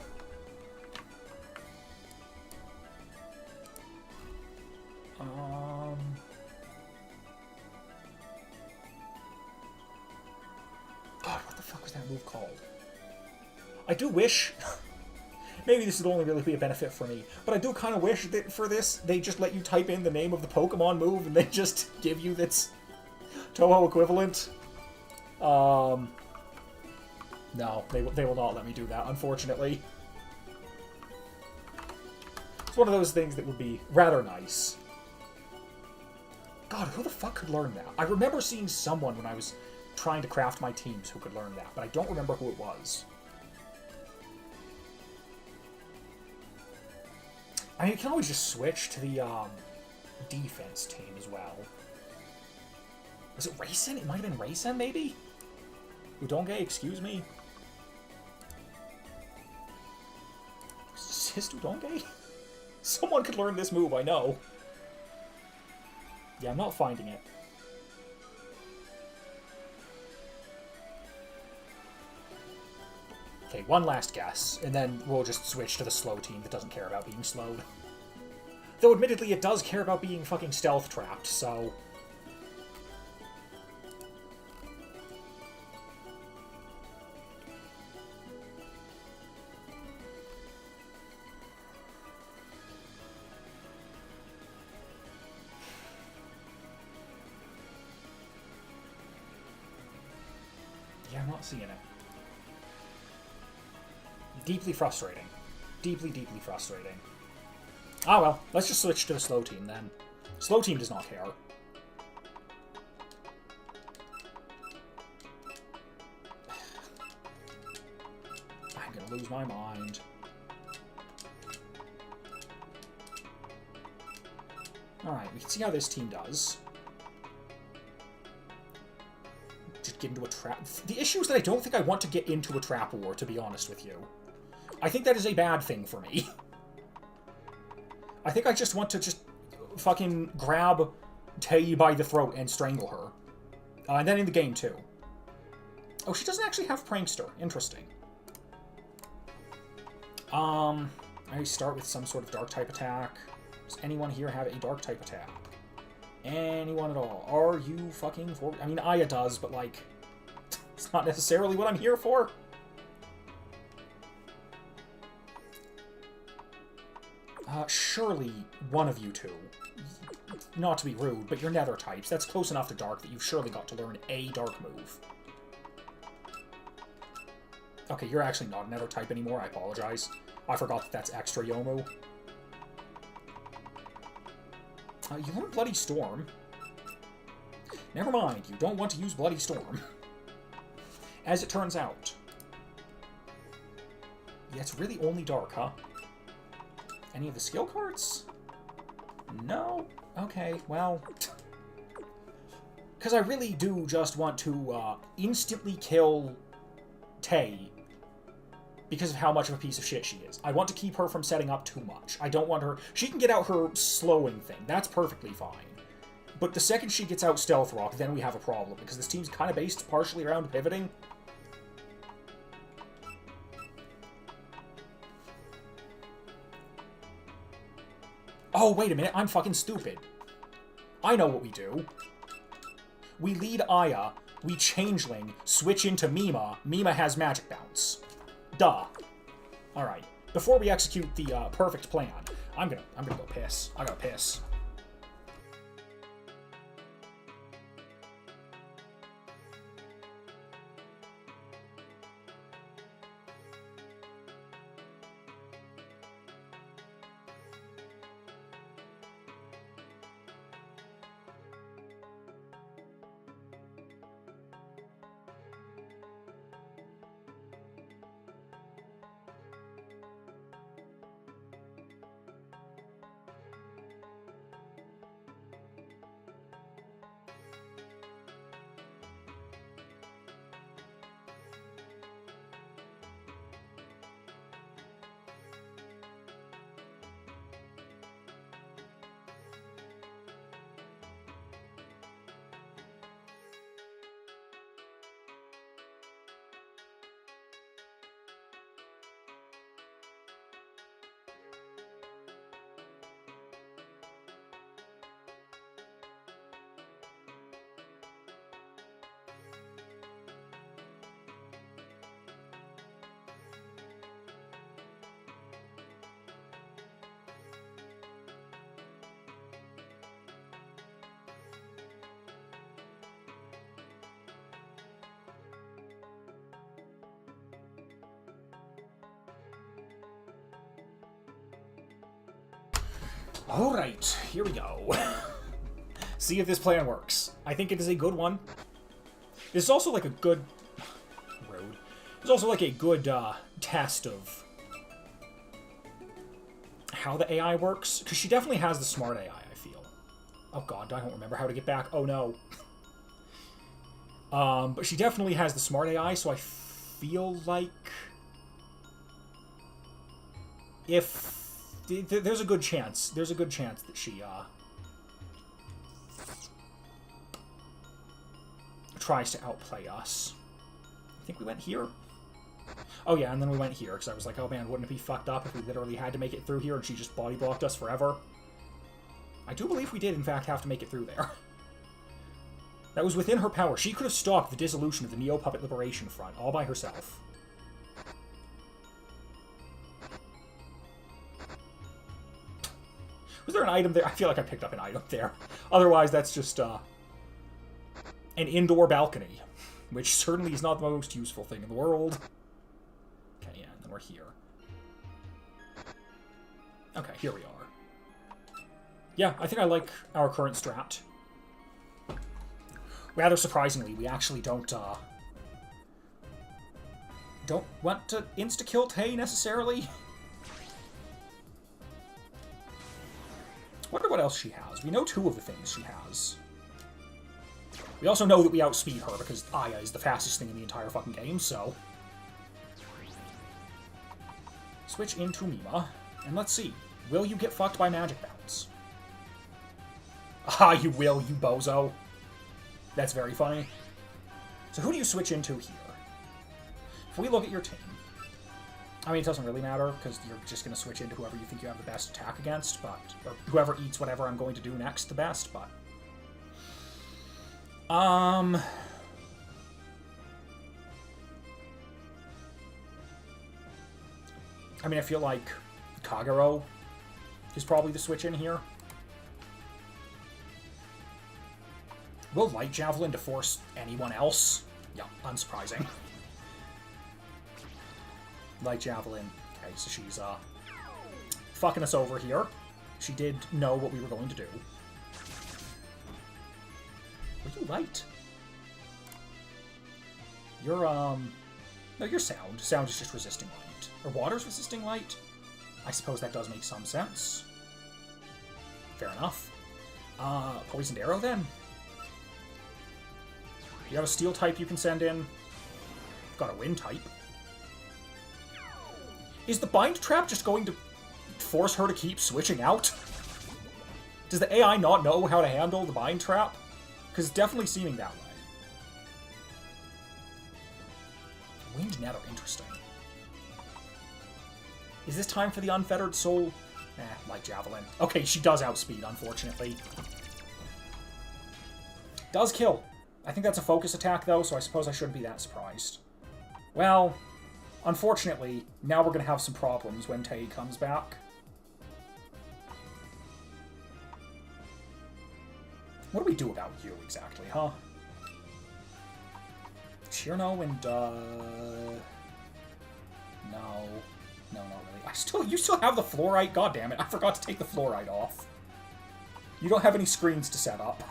Speaker 1: God, what the fuck was that move called? I do wish... Maybe this would only really be a benefit for me, but I do kind of wish that for this, they just let you type in the name of the Pokemon move and they just give you this Touhou equivalent. No, they will not let me do that, unfortunately. It's one of those things that would be rather nice. God, who the fuck could learn that? I remember seeing someone when I was trying to craft my teams who could learn that, but I don't remember who it was. I mean, you can always just switch to the defense team as well. Was it Racing? It might have been Racing, maybe? Udonge, excuse me? Is this Udonge? Someone could learn this move, I know. Yeah, I'm not finding it. Okay, one last guess, and then we'll just switch to the slow team that doesn't care about being slowed. Though, admittedly, it does care about being fucking stealth-trapped, so... Yeah, I'm not seeing it. Deeply frustrating. Deeply, deeply frustrating. Ah well, let's just switch to the slow team then. Slow team does not care. I'm gonna lose my mind. Alright, we can see how this team does. Just get into a trap. The issue is that I don't think I want to get into a trap war, to be honest with you. I think that is a bad thing for me. I think I just want to just fucking grab Tei by the throat and strangle her. And then in the game, too. Oh, she doesn't actually have Prankster. Interesting. I start with some sort of Dark-type attack. Does anyone here have a Dark-type attack? Anyone at all? Are you fucking for... I mean, Aya does, but, like... It's not necessarily what I'm here for. Surely one of you two. Not to be rude, but you're Nether types. That's close enough to Dark that you've surely got to learn a Dark move. Okay, you're actually not a Nether type anymore. I apologize. I forgot that that's extra Yomu. You learn Bloody Storm. Never mind, you don't want to use Bloody Storm. As it turns out. Yeah, it's really only Dark, huh? Any of the skill cards? No? Okay, well... Because I really do just want to instantly kill Tei because of how much of a piece of shit she is. I want to keep her from setting up too much. I don't want her... She can get out her slowing thing. That's perfectly fine. But the second she gets out Stealth Rock, then we have a problem, because this team's kind of based partially around pivoting. Oh, wait a minute, I'm fucking stupid. I know what we do. We lead Aya, we changeling, switch into Mima. Mima has magic bounce. Duh. Alright. Before we execute the perfect plan, I'm gonna go piss. I gotta piss. Alright, here we go. See if this plan works. I think it is a good one. This is also like a good... Rude. It's also like a good test of how the AI works. Because she definitely has the smart AI, I feel. Oh god, I don't remember how to get back. Oh no. But she definitely has the smart AI, so I feel like... if... there's a good chance. There's a good chance that she, tries to outplay us. I think we went here. Oh yeah, and then we went here, because I was like, oh man, wouldn't it be fucked up if we literally had to make it through here and she just body blocked us forever? I do believe we did, in fact, have to make it through there. That was within her power. She could have stopped the dissolution of the Neo Puppet Liberation Front all by herself. Was there an item there? I feel like I picked up an item there. Otherwise, that's just an indoor balcony, which certainly is not the most useful thing in the world. Okay, yeah, and then we're here. Okay, here we are. Yeah, I think I like our current strat. Rather surprisingly, we actually don't want to insta-kill Tay necessarily. Wonder what else she has. We know 2 of the things she has. We also know that we outspeed her because Aya is the fastest thing in the entire fucking game, so... Switch into Mima, and let's see. Will you get fucked by magic bounce? Ah, you will, you bozo. That's very funny. So who do you switch into here? If we look at your team... I mean, it doesn't really matter, because you're just going to switch into whoever you think you have the best attack against, but... or whoever eats whatever I'm going to do next the best, but... I mean, I feel like Kagero is probably the switch in here. Will Light Javelin to force anyone else? Yeah, unsurprising. Light Javelin. Okay, so she's, fucking us over here. She did know what we were going to do. Were you light? You're, no, you're sound. Sound is just resisting light. Or water's resisting light? I suppose that does make some sense. Fair enough. Poisoned Arrow, then? You have a steel type you can send in. Got a wind type. Is the bind trap just going to force her to keep switching out? Does the AI not know how to handle the bind trap? Because it's definitely seeming that way. Winged Nether, interesting. Is this time for the Unfettered Soul? Light Javelin. Okay, she does outspeed, unfortunately. Does kill. I think that's a focus attack, though, so I suppose I shouldn't be that surprised. Well, unfortunately, now we're going to have some problems when Tay comes back. What do we do about you, exactly, huh? Chirno and, No. No, not really. You still have the fluorite? God damn it, I forgot to take the fluorite off. You don't have any screens to set up.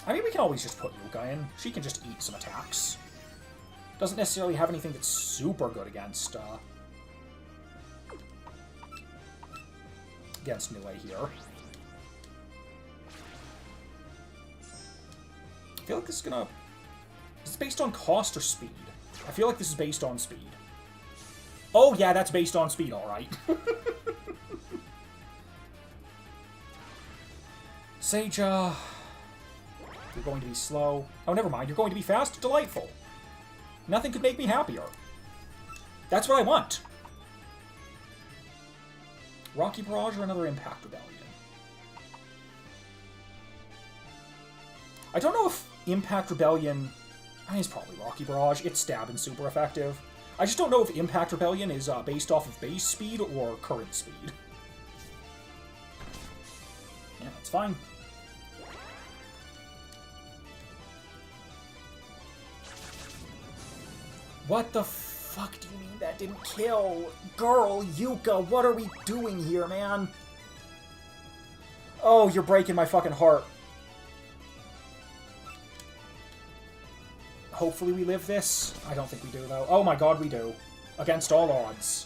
Speaker 1: I mean, we can always just put Yuuka in. She can just eat some attacks. Doesn't necessarily have anything that's super good against Niue here. I feel like this is gonna... Is it based on cost or speed? I feel like this is based on speed. Oh yeah, that's based on speed, alright. Seija... You're going to be slow. Oh, never mind. You're going to be fast. Delightful. Nothing could make me happier. That's what I want. Rocky Barrage or another Impact Rebellion? I don't know if Impact Rebellion... I mean, it's probably Rocky Barrage. It's stab and super effective. I just don't know if Impact Rebellion is based off of base speed or current speed. Yeah, that's fine. What the fuck do you mean That didn't kill. Girl, Yuuka, what are we doing here, man? Oh, you're breaking my fucking heart. Hopefully we live this. I don't think we do, though. Oh my god, we do. Against all odds.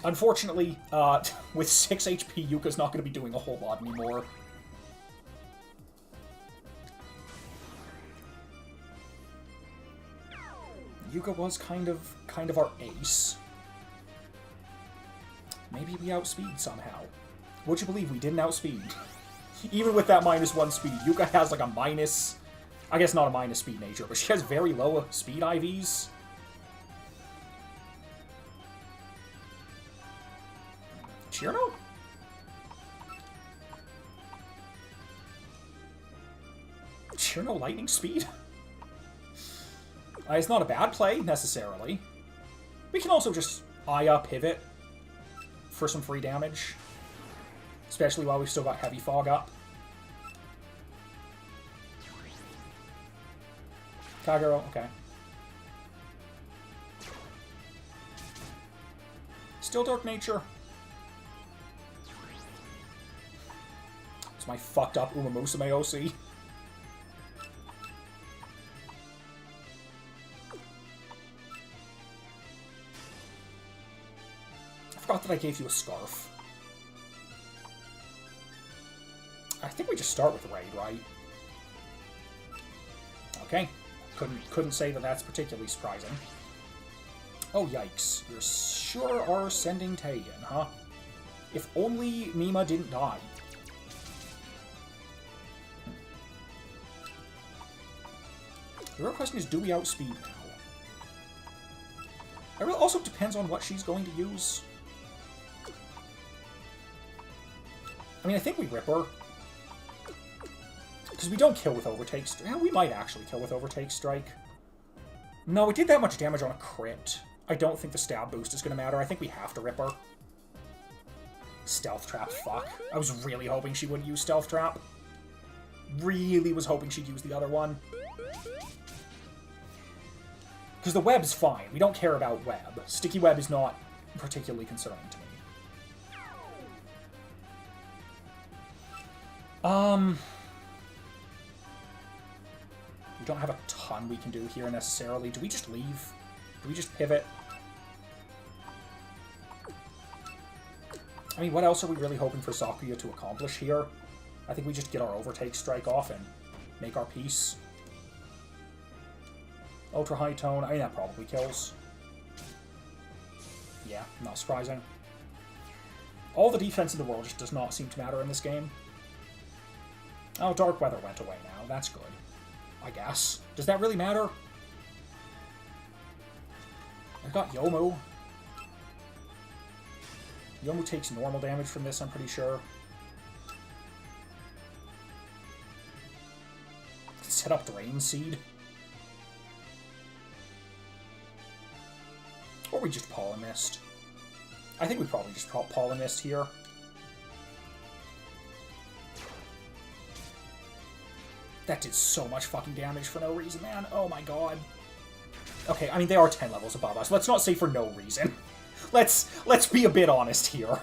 Speaker 1: Unfortunately, with 6 HP, Yuuka's not going to be doing a whole lot anymore. Yuuka was kind of our ace. Maybe we outspeed somehow. Would you believe we didn't outspeed? Even with that -1 speed, Yuuka has like a minus... I guess not a minus speed nature, but she has very low speed IVs. Chirno? Chirno lightning speed? It's not a bad play, necessarily. We can also just Aya pivot for some free damage. Especially while we've still got Heavy Fog up. Kagero, okay. Still Dark Nature. It's my fucked up Umamusume OC. I forgot that I gave you a scarf. I think we just start with Raid, right? Okay. Couldn't say that that's particularly surprising. Oh, yikes. You sure are sending Tei in, huh? If only Mima didn't die. The real question is, do we outspeed now? It really also depends on what she's going to use. I mean, I think we rip her. Because we don't kill with Overtake Strike. Yeah, we might actually kill with Overtake Strike. No, we did that much damage on a crit. I don't think the stab boost is going to matter. I think we have to rip her. Stealth Trap, fuck. I was really hoping she wouldn't use Stealth Trap. Really was hoping she'd use the other one. Because the web's fine. We don't care about web. Sticky web is not particularly concerning to me. We don't have a ton we can do here necessarily. Do we just leave? Do we just pivot? I mean, what else are we really hoping for Sakuya to accomplish here? I think we just get our Overtake Strike off and make our peace. Ultra High Tone, I mean, that probably kills. Yeah, not surprising. All the defense in the world just does not seem to matter in this game. Oh, Dark Weather went away now. That's good. I guess. Does that really matter? I've got Yomu. Yomu takes normal damage from this, I'm pretty sure. Set up Drain Seed. Or we just Pollen Mist. I think we probably just Pollen Mist here. That did so much fucking damage for no reason, man. Oh my god. Okay, I mean, they are 10 levels above us. Let's not say for no reason. Let's be a bit honest here.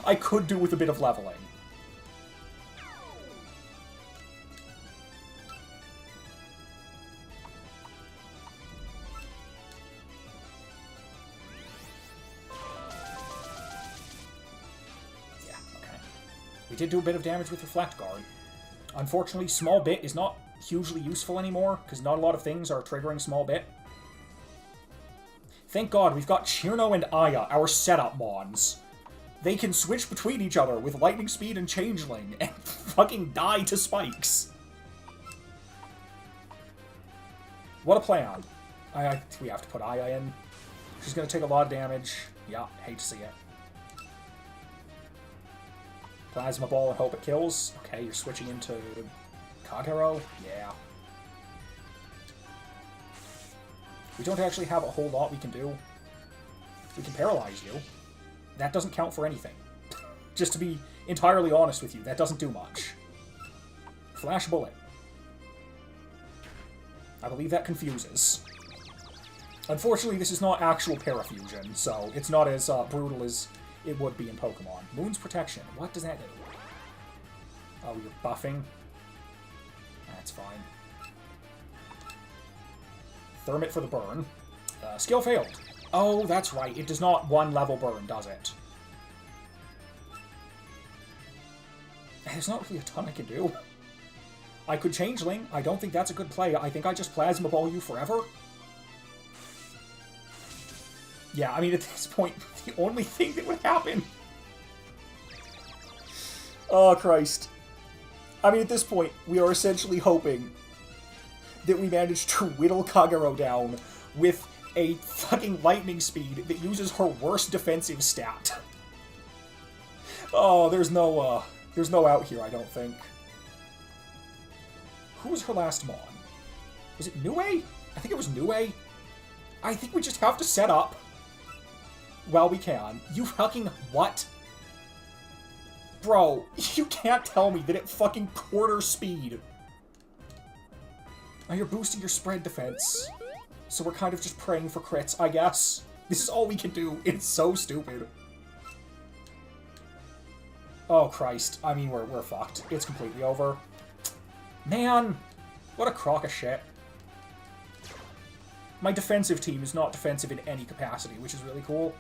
Speaker 1: I could do with a bit of leveling. Yeah, okay. We did do a bit of damage with Reflect Guard. Unfortunately, Small Bit is not hugely useful anymore, because not a lot of things are triggering Small Bit. Thank God we've got Chirno and Aya, our setup mons. They can switch between each other with Lightning Speed and Changeling, and fucking die to spikes. What a plan. We have to put Aya in. She's going to take a lot of damage. Yeah, hate to see it. Plasma Ball and hope it kills. Okay, you're switching into Kagero. Yeah. We don't actually have a whole lot we can do. We can paralyze you. That doesn't count for anything. Just to be entirely honest with you, that doesn't do much. Flash Bullet. I believe that confuses. Unfortunately, this is not actual parafusion, so it's not as brutal as it would be in Pokemon. Moon's Protection. What does that do? Oh, you're buffing? That's fine. Thermit for the burn. Skill failed. Oh, that's right. It does not one-level burn, does it? There's not really a ton I can do. I could Changeling. I don't think that's a good play. I think I just Plasma Ball you forever. Yeah, I mean, at this point, the only thing that would happen... Oh, Christ. I mean, at this point, we are essentially hoping that we managed to whittle Kagero down with a fucking lightning speed that uses her worst defensive stat. Oh, there's no out here, I don't think. Who was her last Mon? Was it Nue? I think it was Nue. I think we just have to set up while we can. You fucking what? Bro, you can't tell me that at fucking quarter speed. Now you're boosting your spread defense. So we're kind of just praying for crits, I guess. This is all we can do. It's so stupid. Oh, Christ. I mean, we're fucked. It's completely over. Man! What a crock of shit. My defensive team is not defensive in any capacity, which is really cool.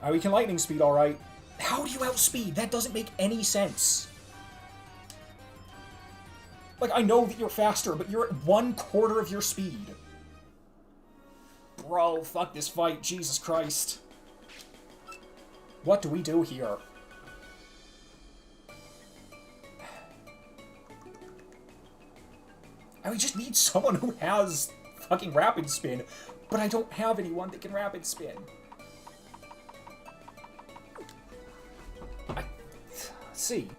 Speaker 1: We can lightning speed, alright. How do you outspeed? That doesn't make any sense. Like, I know that you're faster, but you're at 1/4 of your speed. Bro, fuck this fight. Jesus Christ. What do we do here? We just need someone who has fucking Rapid Spin, but I don't have anyone that can Rapid Spin. Let's see.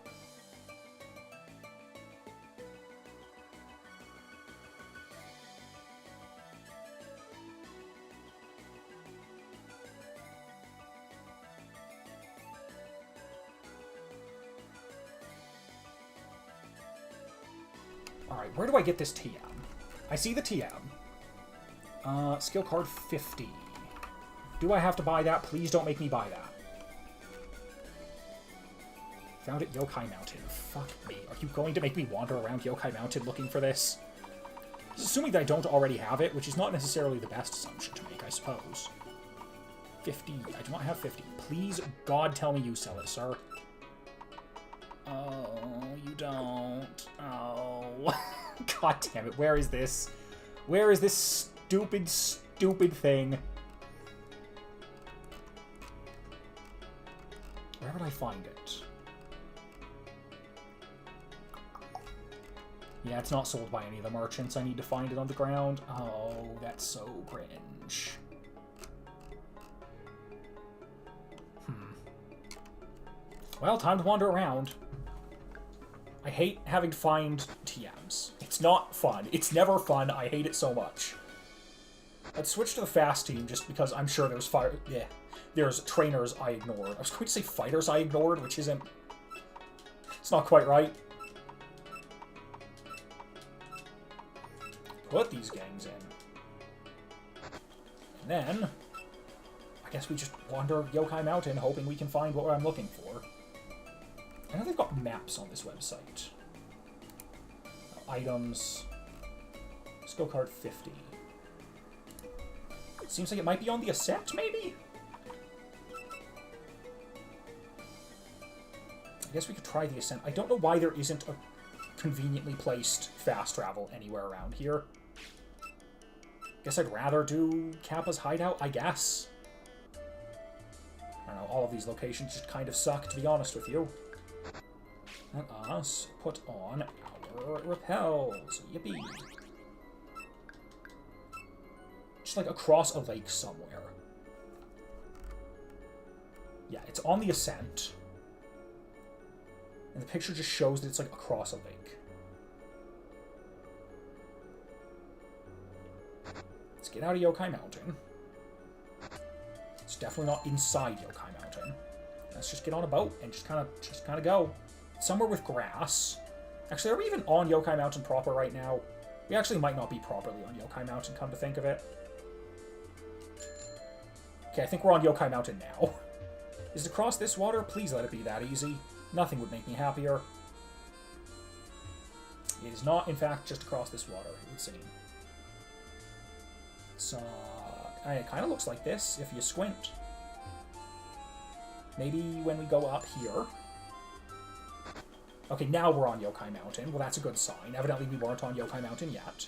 Speaker 1: Alright, where do I get this TM? I see the TM. Skill card 50. Do I have to buy that? Please don't make me buy that. Found it Yokai Mountain. Fuck me. Are you going to make me wander around Yokai Mountain looking for this? Assuming that I don't already have it, which is not necessarily the best assumption to make, I suppose. 50. I do not have 50. Please, God, tell me you sell it, sir. Oh, you don't. Oh. God damn it. Where is this? Where is this stupid, stupid thing? Where would I find it? Yeah, it's not sold by any of the merchants. I need to find it on the ground. Oh, that's so cringe. Well, time to wander around. I hate having to find TMs. It's not fun. It's never fun. I hate it so much. Let's switch to the fast team just because I'm sure there's there's trainers I ignored. I was going to say fighters I ignored, which isn't... It's not quite right. Put these gangs in. And then... I guess we just wander Yokai Mountain hoping we can find what I'm looking for. I know they've got maps on this website. Items. Skill card 50. Seems like it might be on the Ascent, maybe? I guess we could try the Ascent. I don't know why there isn't a conveniently placed fast travel anywhere around here. Guess I'd rather do Kappa's hideout, I guess. I don't know, all of these locations just kind of suck, to be honest with you. Let us put on our repels. Yippee. Just like across a lake somewhere. Yeah, it's on the Ascent. And the picture just shows that it's like across a lake. Let's get out of Yokai Mountain. It's definitely not inside Yokai Mountain. Let's just get on a boat and just kind of go. Somewhere with grass. Actually, are we even on Yokai Mountain proper right now? We actually might not be properly on Yokai Mountain, come to think of it. Okay, I think we're on Yokai Mountain now. Is to cross this water? Please let it be that easy. Nothing would make me happier. It is not, in fact, just across this water, it would seem. So, it kind of looks like this, if you squint. Maybe when we go up here... Okay, now we're on Yokai Mountain. Well, that's a good sign. Evidently, we weren't on Yokai Mountain yet.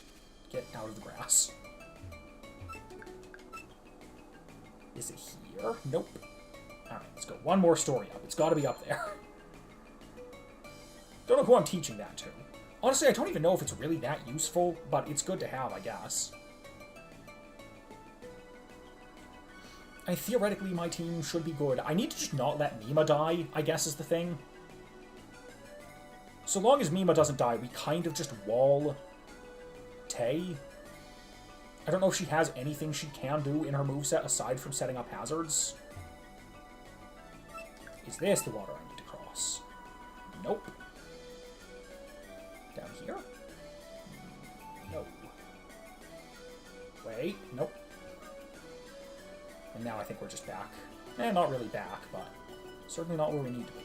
Speaker 1: Get out of the grass. Is it here? Nope. Alright, let's go. One more story up. It's got to be up there. Don't know who I'm teaching that to. Honestly, I don't even know if it's really that useful, but it's good to have, I guess. And theoretically, my team should be good. I need to just not let Mima die, I guess is the thing. So long as Mima doesn't die, we kind of just wall Tay. I don't know if she has anything she can do in her moveset aside from setting up hazards. Is this the water I need to cross? Nope. Down here? No. Wait, nope. And now I think we're just back. Not really back, but certainly not where we need to be.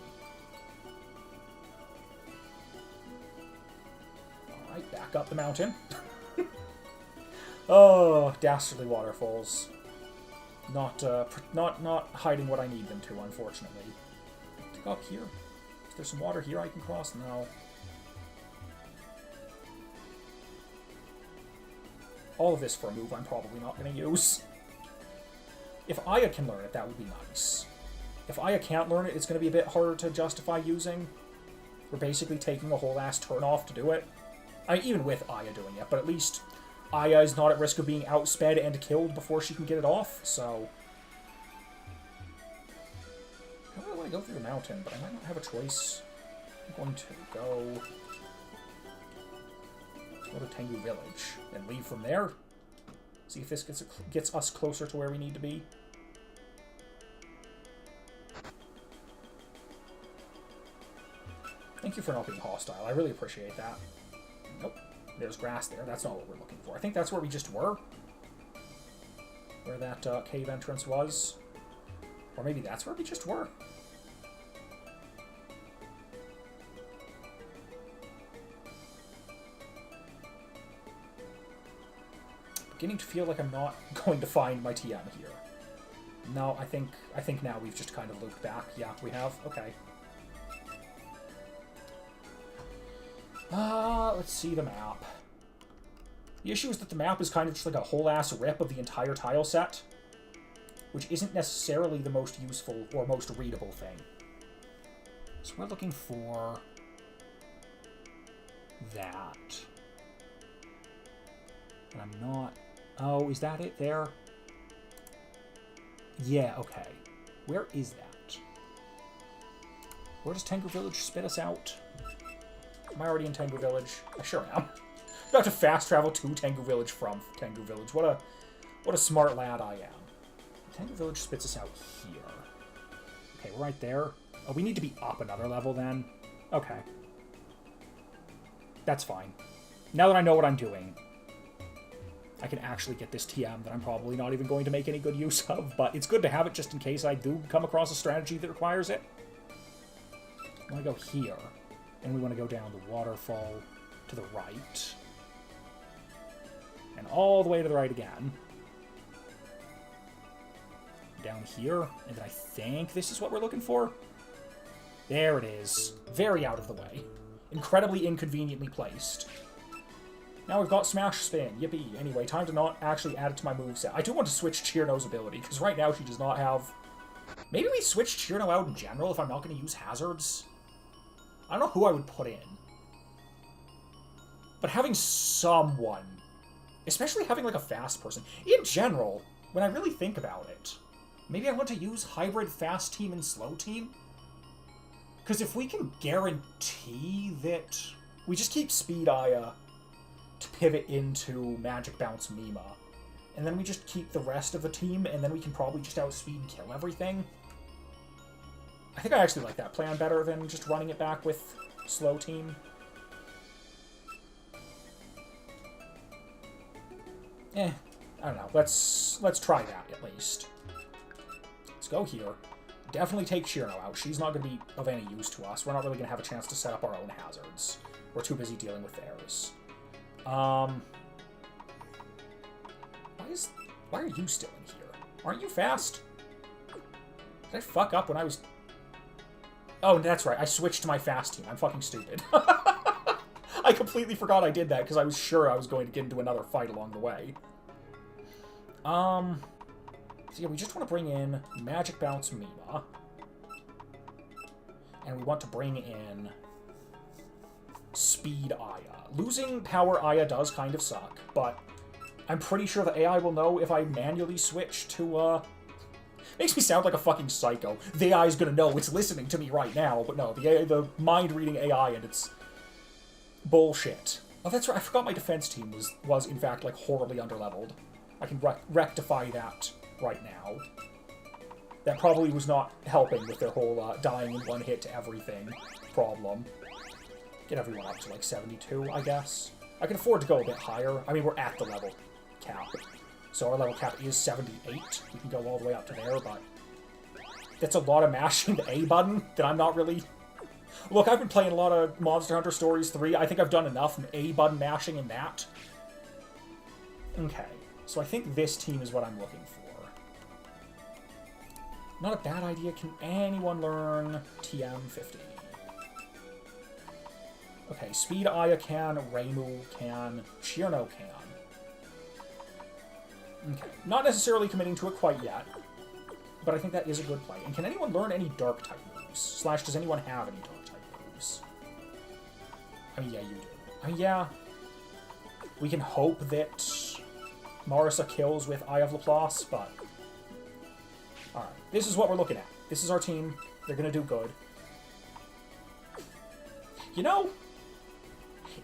Speaker 1: Alright, back up the mountain. Oh, dastardly waterfalls. Not hiding what I need them to, unfortunately. To go up here. Is there some water here I can cross? No. All of this for a move I'm probably not going to use. If Aya can learn it, that would be nice. If Aya can't learn it, it's going to be a bit harder to justify using. We're basically taking a whole ass turn off to do it. Even with Aya doing it, but at least Aya is not at risk of being outsped and killed before she can get it off, so... I don't really want to go through the mountain, but I might not have a choice. I'm going to go to Tengu Village and leave from there. See if this gets us closer to where we need to be. Thank you for not being hostile. I really appreciate that. Nope. There's grass there. That's not what we're looking for. I think that's where we just were. Where that cave entrance was. Or maybe that's where we just were. Beginning to feel like I'm not going to find my TM here. No, I think now we've just kind of looped back. Yeah, we have. Okay. Let's see the map. The issue is that the map is kind of just like a whole-ass rip of the entire tile set, which isn't necessarily the most useful or most readable thing. So we're looking for that. And I'm not... Oh, is that it there? Yeah, okay. Where is that? Where does Tengu Village spit us out? Am I already in Tengu Village? I sure am. I'm about to fast travel to Tengu Village from Tengu Village. What a smart lad I am. Tengu Village spits us out here. Okay, we're right there. Oh, we need to be up another level then. Okay. That's fine. Now that I know what I'm doing, I can actually get this TM that I'm probably not even going to make any good use of, but it's good to have it just in case I do come across a strategy that requires it. I want to go here, and we want to go down the waterfall to the right, and all the way to the right again. Down here, and then I think this is what we're looking for. There it is. Very out of the way. Incredibly inconveniently placed. Now we've got Smash Spin. Yippee. Anyway, time to not actually add it to my moveset. I do want to switch Chirno's ability, because right now she does not have... Maybe we switch Chirno out in general if I'm not going to use hazards? I don't know who I would put in. But having someone, especially having like a fast person, in general, when I really think about it, maybe I want to use hybrid fast team and slow team? Because if we can guarantee that we just keep Speed Aya to pivot into Magic Bounce Mima, and then we just keep the rest of the team, and then we can probably just outspeed and kill everything. I think I actually like that plan better than just running it back with slow team. I don't know. Let's try that, at least. Let's go here. Definitely take Shirno out. She's not going to be of any use to us. We're not really going to have a chance to set up our own hazards. We're too busy dealing with theirs. Why are you still in here? Aren't you fast? Did I fuck up when I was... Oh, that's right. I switched to my fast team. I'm fucking stupid. I completely forgot I did that because I was sure I was going to get into another fight along the way. So yeah, we just want to bring in Magic Bounce Mima. And we want to bring in Speed Aya. Losing Power Aya does kind of suck, but I'm pretty sure the AI will know if I manually switch to, Makes me sound like a fucking psycho. The AI is gonna know it's listening to me right now, but no, the mind-reading AI and it's bullshit. Oh, that's right, I forgot my defense team was in fact, like, horribly underleveled. I can rectify that right now. That probably was not helping with their whole, dying in one hit to everything problem. Get everyone up to, like, 72, I guess. I can afford to go a bit higher. I mean, we're at the level cap. So our level cap is 78. We can go all the way up to there, but that's a lot of mashing the A button that I'm not really... Look, I've been playing a lot of Monster Hunter Stories 3. I think I've done enough A button mashing in that. Okay, so I think this team is what I'm looking for. Not a bad idea. Can anyone learn TM50? Okay, Speed Aya can, Reimu can, Shirno can. Okay, not necessarily committing to it quite yet, but I think that is a good play. And can anyone learn any Dark-type moves? Slash, does anyone have any Dark-type moves? I mean, yeah, you do. I mean, yeah, we can hope that Marisa kills with Eye of Laplace, but... Alright, this is what we're looking at. This is our team. They're gonna do good. You know,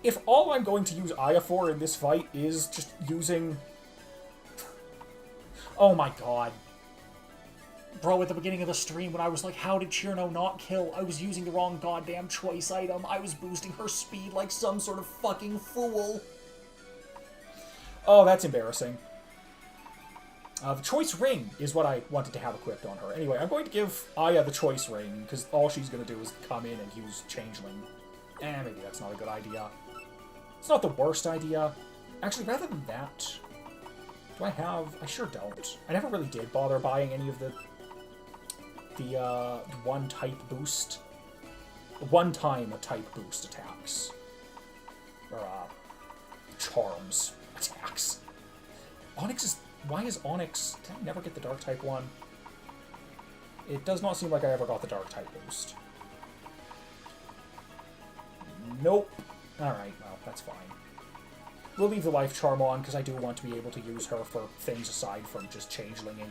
Speaker 1: if all I'm going to use Aya for in this fight is just using... Oh my god. Bro, at the beginning of the stream when I was like, how did Shirno not kill? I was using the wrong goddamn choice item. I was boosting her speed like some sort of fucking fool. Oh, that's embarrassing. The choice ring is what I wanted to have equipped on her. Anyway, I'm going to give Aya the choice ring, because all she's going to do is come in and use Changeling. Maybe that's not a good idea. It's not the worst idea. Actually, rather than that... Do I have... I sure don't. I never really did bother buying any of the one-type boost... One-time type boost attacks. Or, charms attacks. Onyx is... Why is Onyx... Did I never get the Dark-type one? It does not seem like I ever got the Dark-type boost. Nope. Alright, well, that's fine. We'll leave the Life Charm on, because I do want to be able to use her for things aside from just changelinging,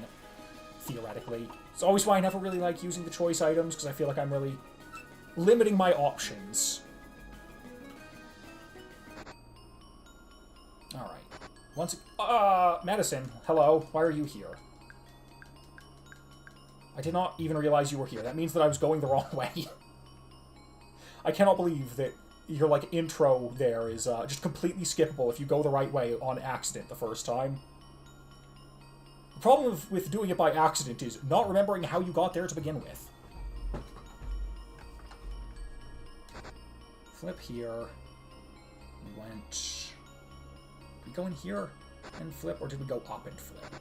Speaker 1: theoretically. It's always why I never really like using the choice items, because I feel like I'm really limiting my options. Alright. Madison, hello. Why are you here? I did not even realize you were here. That means that I was going the wrong way. I cannot believe that your, like, intro there is just completely skippable if you go the right way on accident the first time. The problem with doing it by accident is not remembering how you got there to begin with. Flip here. We went... Did we go in here and flip, or did we go up and flip?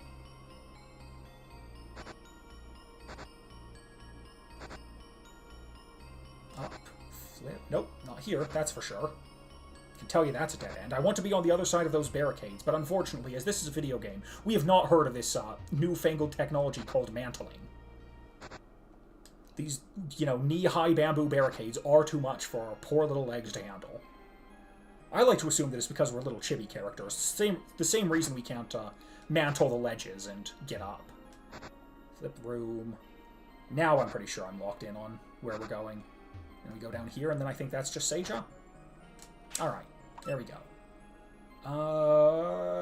Speaker 1: Up. Flip. Nope, not here, that's for sure. I can tell you that's a dead end. I want to be on the other side of those barricades, but unfortunately, as this is a video game, we have not heard of this newfangled technology called mantling. These, you know, knee-high bamboo barricades are too much for our poor little legs to handle. I like to assume that it's because we're little chibi characters. The same reason we can't mantle the ledges and get up. Flip room. Now I'm pretty sure I'm locked in on where we're going. And we go down here, and then I think that's just Seija. Alright, there we go.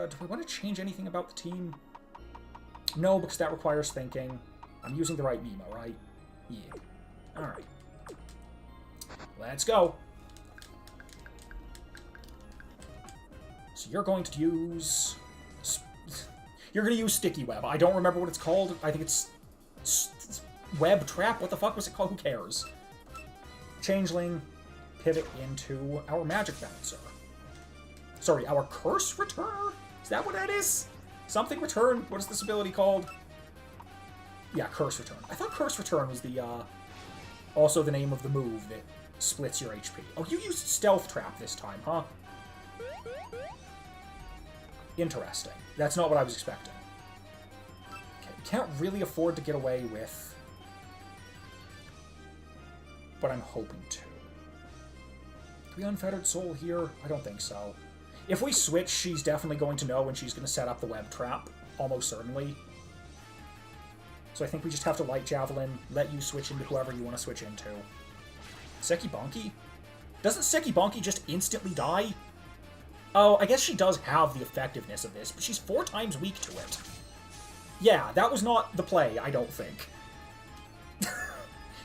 Speaker 1: Do we want to change anything about the team? No, because that requires thinking. I'm using the right Mima, right? Yeah. Alright. Let's go. So you're going to use You're gonna use Sticky Web. I don't remember what it's called. I think it's Web Trap. What the fuck was it called? Who cares? Changeling. Pivot into our Magic Bouncer. Sorry, our Curse Returner? Is that what that is? Something Return? What is this ability called? Yeah, Curse Return. I thought Curse Return was the, also the name of the move that splits your HP. Oh, you used Stealth Trap this time, huh? Interesting. That's not what I was expecting. Okay, we can't really afford to get away with what I'm hoping to. Do we Unfettered Soul here? I don't think so. If we switch, she's definitely going to know when she's going to set up the Web Trap. Almost certainly. So I think we just have to Light Javelin, let you switch into whoever you want to switch into. Sekibonki? Doesn't Sekibonki just instantly die? Oh, I guess she does have the effectiveness of this, but she's 4 times weak to it. Yeah, that was not the play, I don't think.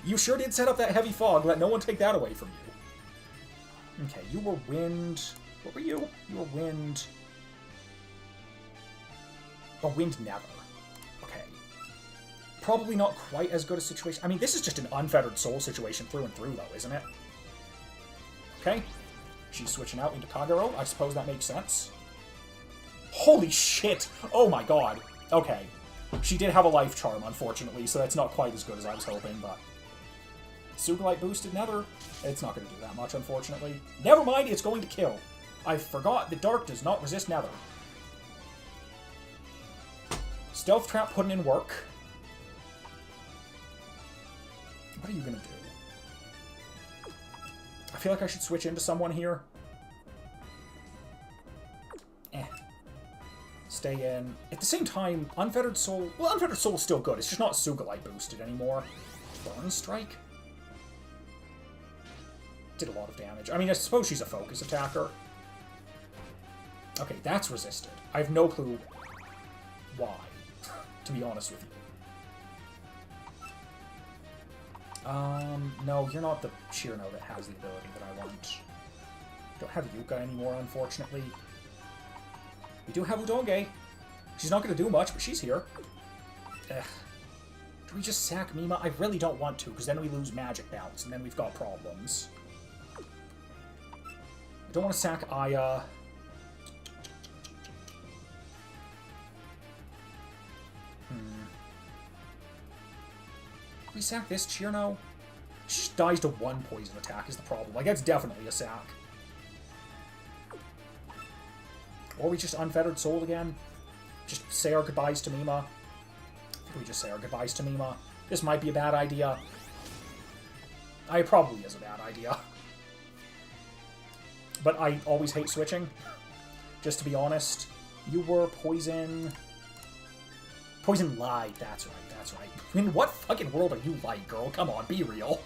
Speaker 1: You sure did set up that Heavy Fog, let no one take that away from you. Okay, you were Wind... What were you? You were Wind... Oh, Wind Nether. Okay. Probably not quite as good a situation. I mean, this is just an Unfettered Soul situation through and through, though, isn't it? Okay. She's switching out into Kagero. I suppose that makes sense. Holy shit! Oh my god. Okay. She did have a Life Charm, unfortunately, so that's not quite as good as I was hoping, but... Sugalite boosted Nether. It's not going to do that much, unfortunately. Never mind, it's going to kill. I forgot that Dark does not resist Nether. Stealth Trap putting in work. What are you going to do? I feel like I should switch into someone here. Stay in. At the same time, Unfettered Soul... Well, Unfettered Soul is still good. It's just not Sugalite boosted anymore. Burn Strike? Did a lot of damage. I mean, I suppose she's a focus attacker. Okay, that's resisted. I have no clue why, to be honest with you. No, you're not the Shirno that has the ability that I want. Don't have Yuuka anymore, unfortunately. We do have Udonge. She's not going to do much, but she's here. Ugh. Do we just sack Mima? I really don't want to, because then we lose Magic Bounce, and then we've got problems. I don't want to sack Aya. We sack this Chirno? She just dies to 1 poison attack is the problem. Like, that's definitely a sack. Or we just Unfettered Soul again. Just say our goodbyes to Mima. I think we just say our goodbyes to Mima. This might be a bad idea. It probably is a bad idea. But I always hate switching. Just to be honest. You were Poison... Poison Light, that's right, that's right. I mean, what fucking world are you like, girl? Come on, be real.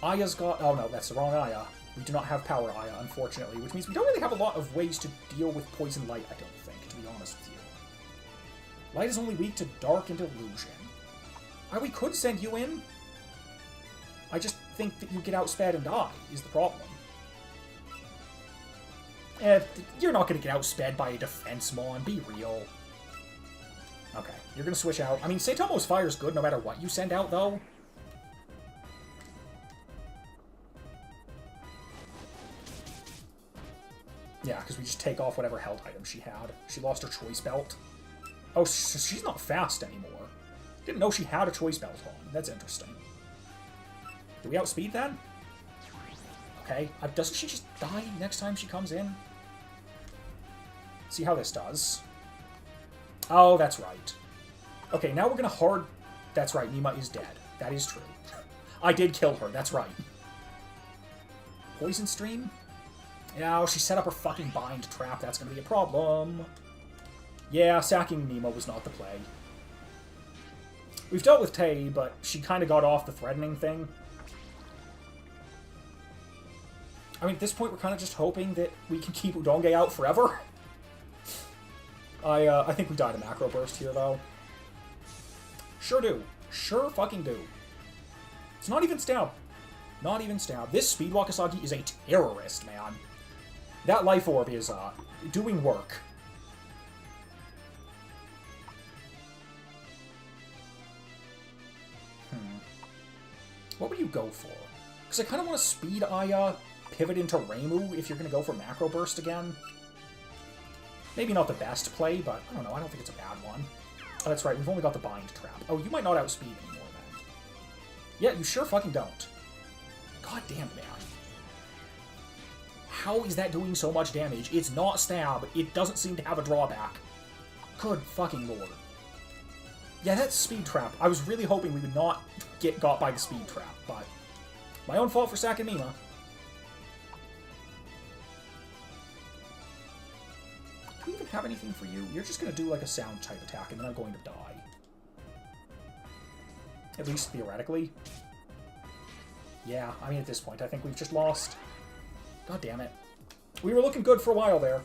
Speaker 1: Aya's got... Oh no, that's the wrong Aya. We do not have Power Aya, unfortunately, which means we don't really have a lot of ways to deal with Poison Light, I don't think, to be honest with you. Light is only weak to Dark and Illusion. We could send you in. I just think that you get outsped and die, is the problem. You're not going to get outsped by a defense mon, be real. Okay, you're going to switch out. I mean, Seitomo's Fire's good no matter what you send out, though. Yeah, because we just take off whatever held item she had. She lost her Choice Belt. Oh, she's not fast anymore. Didn't know she had a Choice Belt on. That's interesting. Do we outspeed then? Okay. Doesn't she just die next time she comes in? See how this does. Oh, that's right. Okay, now we're gonna hard... That's right, Mima is dead. That is true. I did kill her, that's right. Poison Stream? Yeah, she set up her fucking bind trap. That's gonna be a problem. Yeah, sacking Mima was not the play. We've dealt with Tei, but she kind of got off the threatening thing. I mean, at this point, we're kind of just hoping that we can keep Udonge out forever. I think we died a Macro Burst here, though. Sure do. Sure fucking do. It's not even Stab. Not even Stab. This Speedwalk Asagi is a terrorist, man. That life orb is, doing work. What would you go for? Because I kind of want to speed Aya, pivot into Reimu if you're going to go for Macro Burst again. Maybe not the best play, but I don't know. I don't think it's a bad one. Oh, that's right. We've only got the Bind Trap. Oh, you might not outspeed anymore then. Yeah, you sure fucking don't. God damn, man. How is that doing so much damage? It's not stab. It doesn't seem to have a drawback. Good fucking lord. Yeah, that's Speed Trap. I was really hoping we would not get got by the Speed Trap, but my own fault for sacking Mima. Do we even have anything for you? You're just going to do like a sound type attack, and then I'm going to die. At least theoretically. Yeah, I mean, at this point, I think we've just lost. God damn it. We were looking good for a while there.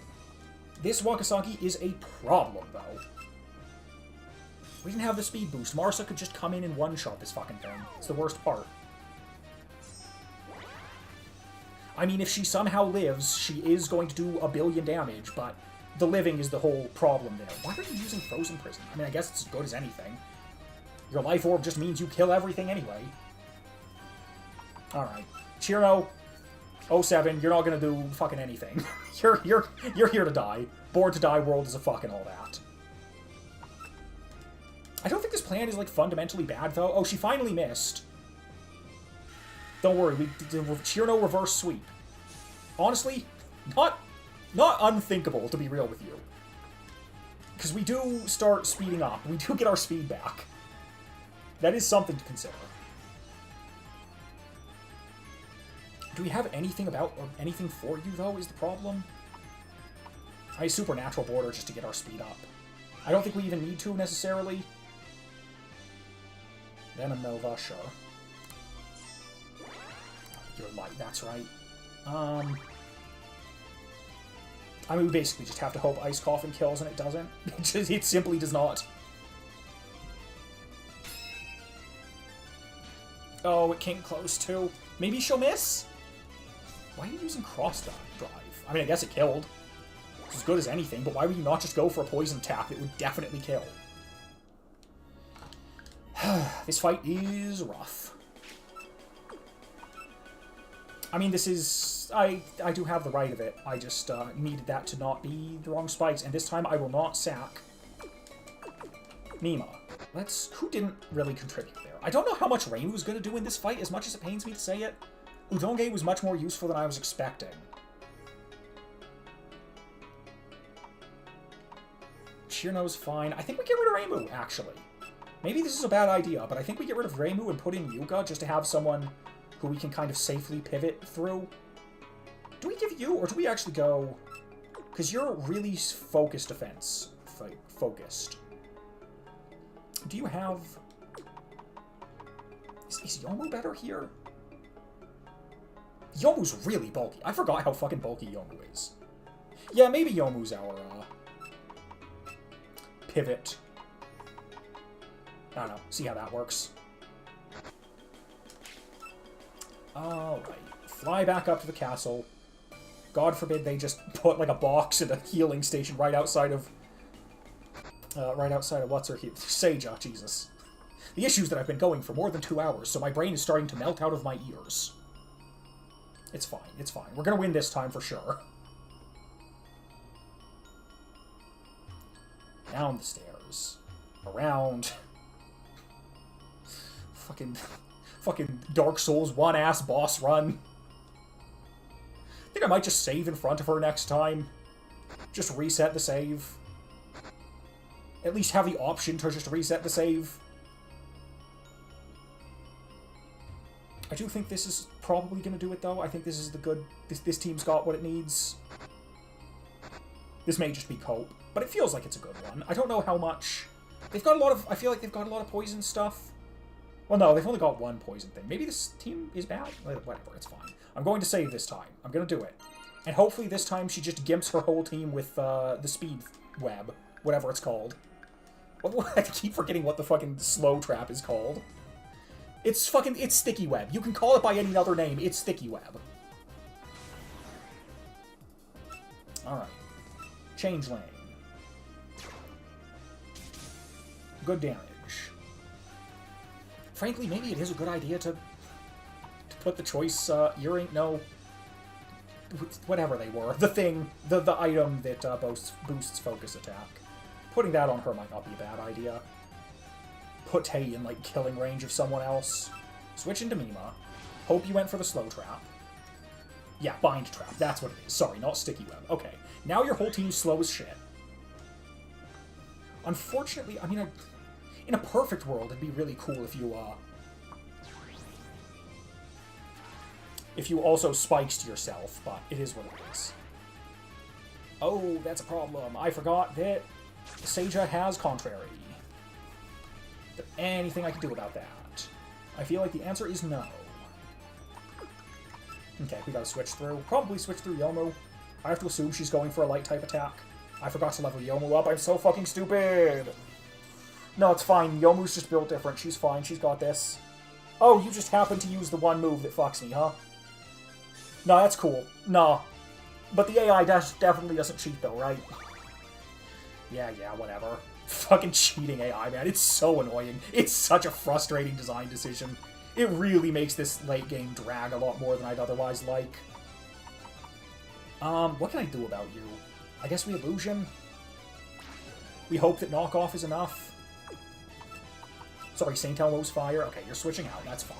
Speaker 1: This Wakasagi is a problem, though. We didn't have the speed boost. Marsa could just come in and one-shot this fucking thing. It's the worst part. I mean, if she somehow lives, she is going to do a billion damage, but the living is the whole problem there. Why are you using Frozen Prison? I mean, I guess it's as good as anything. Your life orb just means you kill everything anyway. Alright. Chiro, 07, you're not gonna do fucking anything. You're here to die. Bored to die world is a fucking all that. I don't think this plan is, like, fundamentally bad, though. Oh, she finally missed. Don't worry, we did Chiro reverse sweep. Honestly, not unthinkable, to be real with you. Because we do start speeding up. We do get our speed back. That is something to consider. Do we have anything about, or anything for you, though, is the problem? I Supernatural Border just to get our speed up. I don't think we even need to, necessarily. Venom Nova, sure. You're light, that's right. I mean, we basically just have to hope Ice Coffin kills, and it doesn't. It simply does not. Oh, it came close, too. Maybe she'll miss? Why are you using Cross Drive? I mean, I guess it killed. It's as good as anything, but why would you not just go for a poison attack that would definitely kill? This fight is rough. I mean, this is... I do have the right of it. I just needed that to not be the wrong spikes, and this time I will not sack Mima. Who didn't really contribute there? I don't know how much Reimu is going to do in this fight, as much as it pains me to say it. Udonge was much more useful than I was expecting. Chirno's fine. I think we get rid of Reimu, actually. Maybe this is a bad idea, but I think we get rid of Reimu and put in Yuuka just to have someone who we can kind of safely pivot through. Do we give you, or do we actually go... Because you're really focused defense. Focused. Do you have... Is Yomu better here? Yomu's really bulky. I forgot how fucking bulky Yomu is. Yeah, maybe Yomu's our, pivot. I don't know. See how that works. Alright. Fly back up to the castle. God forbid they just put, like, a box in a healing station right outside of... what's her here? Seija, Jesus. The issue's that I've been going for more than 2 hours, so my brain is starting to melt out of my ears. It's fine, it's fine. We're gonna win this time for sure. Down the stairs. Around. Fucking Dark Souls 1-ass boss run. I think I might just save in front of her next time. Just reset the save. At least have the option to just reset the save. I do think this is probably going to do it, though. I think this is the good... This team's got what it needs. This may just be cope, but it feels like it's a good one. I don't know how much... They've got a lot of... I feel like they've got a lot of poison stuff. Well, no, they've only got one poison thing. Maybe this team is bad? Whatever, it's fine. I'm going to save this time. I'm going to do it. And hopefully this time she just gimps her whole team with the speed web. Whatever it's called. I keep forgetting what the fucking slow trap is called. It's Sticky Web. You can call it by any other name. It's Sticky Web. Alright. Changeling. Good damage. Frankly, maybe it is a good idea to put the choice earring. No. Whatever they were. The thing, the item that boosts focus attack. Putting that on her might not be a bad idea. Put Tei in, like, killing range of someone else. Switch into Mima. Hope you went for the slow trap. Yeah, bind trap. That's what it is. Sorry, not sticky web. Okay. Now your whole team's slow as shit. Unfortunately, I mean, in a perfect world, it'd be really cool if you also spiked yourself, but it is what it is. Oh, that's a problem. I forgot that Seija has Contrary. Is there anything I can do about that? I feel like the answer is no. Okay, we gotta switch through. Probably switch through Yomu. I have to assume she's going for a light type attack. I forgot to level Yomu up. I'm so fucking stupid! No, it's fine. Yomu's just built different. She's fine. She's got this. Oh, you just happened to use the one move that fucks me, huh? No, that's cool. No. But the AI definitely doesn't cheat, though, right? Yeah, whatever. Fucking cheating AI, man. It's so annoying. It's such a frustrating design decision. It really makes this late game drag a lot more than I'd otherwise like. What can I do about you? I guess we illusion. We hope that knockoff is enough. Sorry, St. Elmo's fire. Okay, you're switching out. That's fine.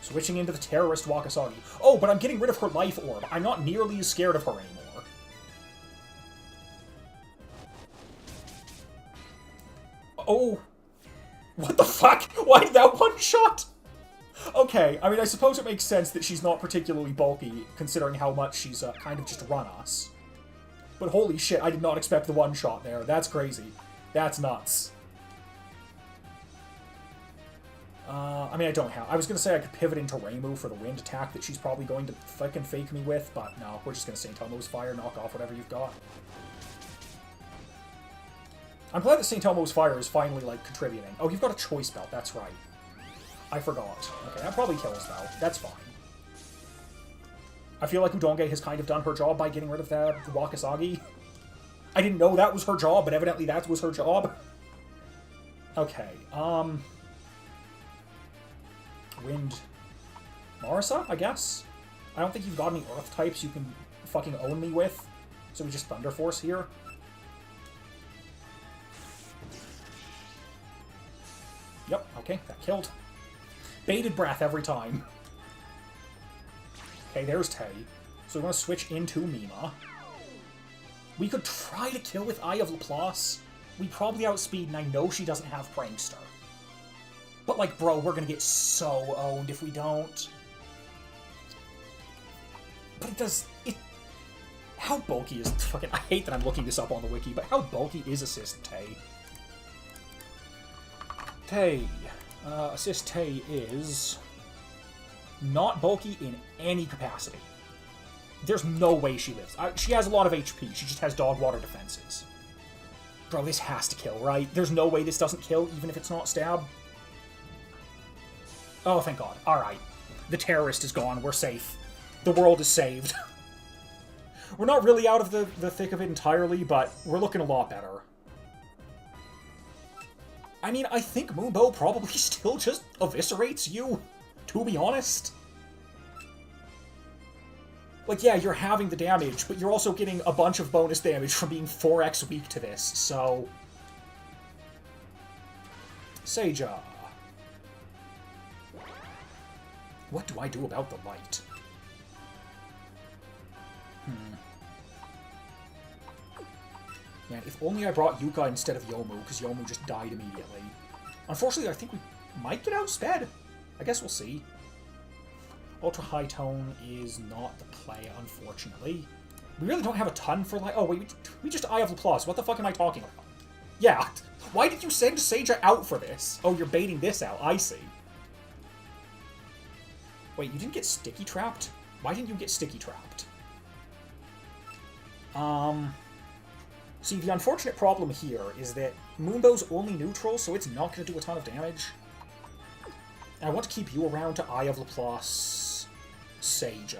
Speaker 1: Switching into the terrorist Wakasagi. Oh, but I'm getting rid of her life orb. I'm not nearly as scared of her anymore. Oh. What the fuck? Why did that one shot? Okay, I mean, I suppose it makes sense that she's not particularly bulky, considering how much she's kind of just run us. But holy shit, I did not expect the one shot there. That's crazy. That's nuts. I mean, I don't have... I was going to say I could pivot into Reimu for the wind attack that she's probably going to fucking fake me with, but no, we're just going to St. Elmo's Fire, knock off whatever you've got. I'm glad that St. Elmo's Fire is finally, like, contributing. Oh, you've got a choice belt, that's right. I forgot. Okay, that probably kills, though. That's fine. I feel like Udonge has kind of done her job by getting rid of the Wakasagi. I didn't know that was her job, but evidently that was her job. Okay, Wind Marisa, I guess? I don't think you've got any Earth types you can fucking own me with. So we just Thunder Force here. Yep, okay, that killed. Bated breath every time. Okay, there's Tei. So we want to switch into Mima. We could try to kill with Eye of Laplace. We probably outspeed, and I know she doesn't have Prankster. But, like, bro, we're gonna get so owned if we don't. But it does... How bulky is... Fucking... I hate that I'm looking this up on the wiki, but how bulky is Assist Tei? Assist Tei is... not bulky in any capacity. There's no way she lives. She has a lot of HP, she just has dog water defenses. Bro, this has to kill, right? There's no way this doesn't kill, even if it's not stab. Oh, thank God. Alright. The terrorist is gone. We're safe. The world is saved. We're not really out of the thick of it entirely, but we're looking a lot better. I mean, I think Moonbow probably still just eviscerates you, to be honest. Like, yeah, you're having the damage, but you're also getting a bunch of bonus damage from being 4x weak to this, so... Seija. What do I do about the light? Man, if only I brought Yuuka instead of Yomu, because Yomu just died immediately. Unfortunately, I think we might get outsped. I guess we'll see. Ultra High Tone is not the play, unfortunately. We really don't have a ton for light. Oh, wait, we just Eye of Laplace. What the fuck am I talking about? Yeah. Why did you send Seija out for this? Oh, you're baiting this out. I see. Wait, you didn't get sticky trapped? Why didn't you get sticky trapped? See, the unfortunate problem here is that Moonbow's only neutral, so it's not going to do a ton of damage. And I want to keep you around to Eye of Laplace Seija.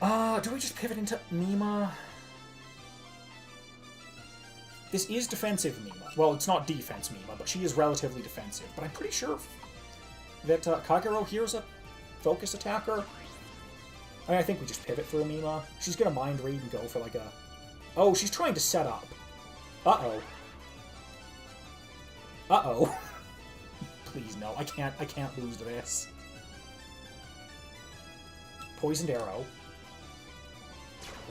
Speaker 1: Do we just pivot into Mima? This is defensive Mima. Well, it's not defense Mima, but she is relatively defensive. But I'm pretty sure that Kagero here is a focus attacker. I mean, I think we just pivot through Mima. She's gonna mind read and go for like a... Oh, she's trying to set up. Uh-oh. Uh-oh. Please, no. I can't lose to this. Poisoned arrow.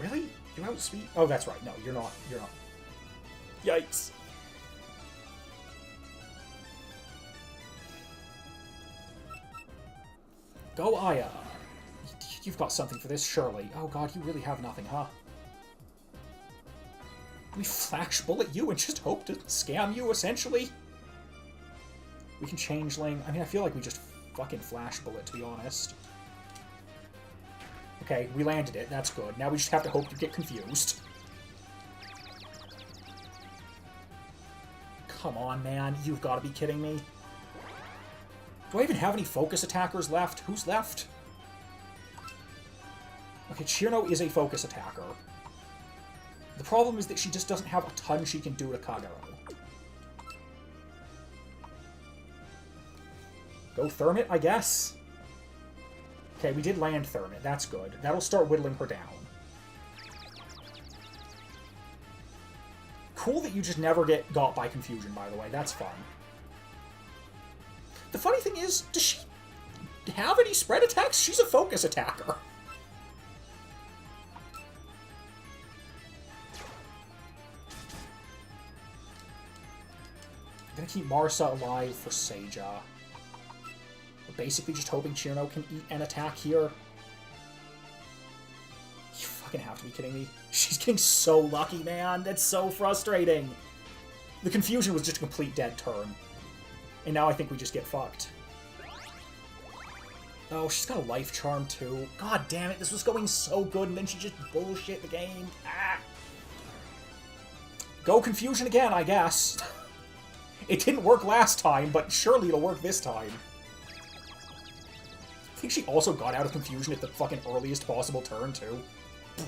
Speaker 1: Really? You outspeed? Oh, that's right. No, you're not. You're not. Yikes. Go, Aya. You've got something for this, surely. Oh god, you really have nothing, huh? We flash bullet you and just hope to scam you, essentially? We can changeling. I mean, I feel like we just fucking flash bullet, to be honest. Okay, we landed it. That's good. Now we just have to hope you get confused. Come on, man. You've got to be kidding me. Do I even have any focus attackers left? Who's left? Okay, Chirno is a focus attacker. The problem is that she just doesn't have a ton she can do to Kagero. Go Thermit, I guess? Okay, we did land Thermit. That's good. That'll start whittling her down. Cool that you just never get got by confusion, by the way. That's fun. The funny thing is, does she have any spread attacks? She's a focus attacker. I'm gonna keep Marisa alive for Seija. We're basically just hoping Chirno can eat an attack here. You fucking have to be kidding me. She's getting so lucky, man. That's so frustrating. The confusion was just a complete dead turn. And now I think we just get fucked. Oh, she's got a life charm too. God damn it, this was going so good and then she just bullshit the game. Ah. Go confusion again, I guess. It didn't work last time, but surely it'll work this time. I think she also got out of confusion at the fucking earliest possible turn, too.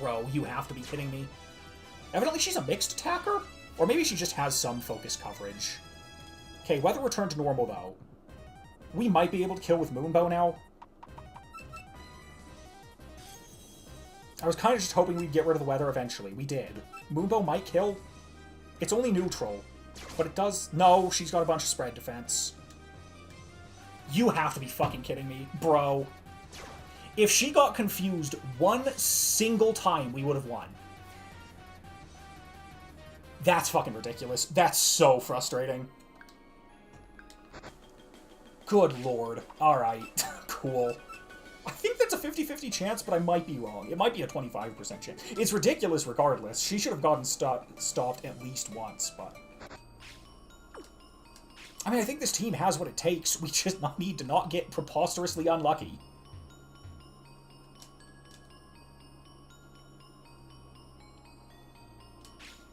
Speaker 1: Bro, you have to be kidding me. Evidently she's a mixed attacker? Or maybe she just has some focus coverage. Okay, weather returned to normal, though. We might be able to kill with Moonbow now. I was kind of just hoping we'd get rid of the weather eventually. We did. Moonbow might kill. It's only neutral. But it does... No, she's got a bunch of spread defense. You have to be fucking kidding me. Bro. If she got confused one single time, we would have won. That's fucking ridiculous. That's so frustrating. Good lord. Alright. Cool. I think that's a 50-50 chance, but I might be wrong. It might be a 25% chance. It's ridiculous regardless. She should have gotten stopped at least once, but... I mean, I think this team has what it takes. We just need to not get preposterously unlucky.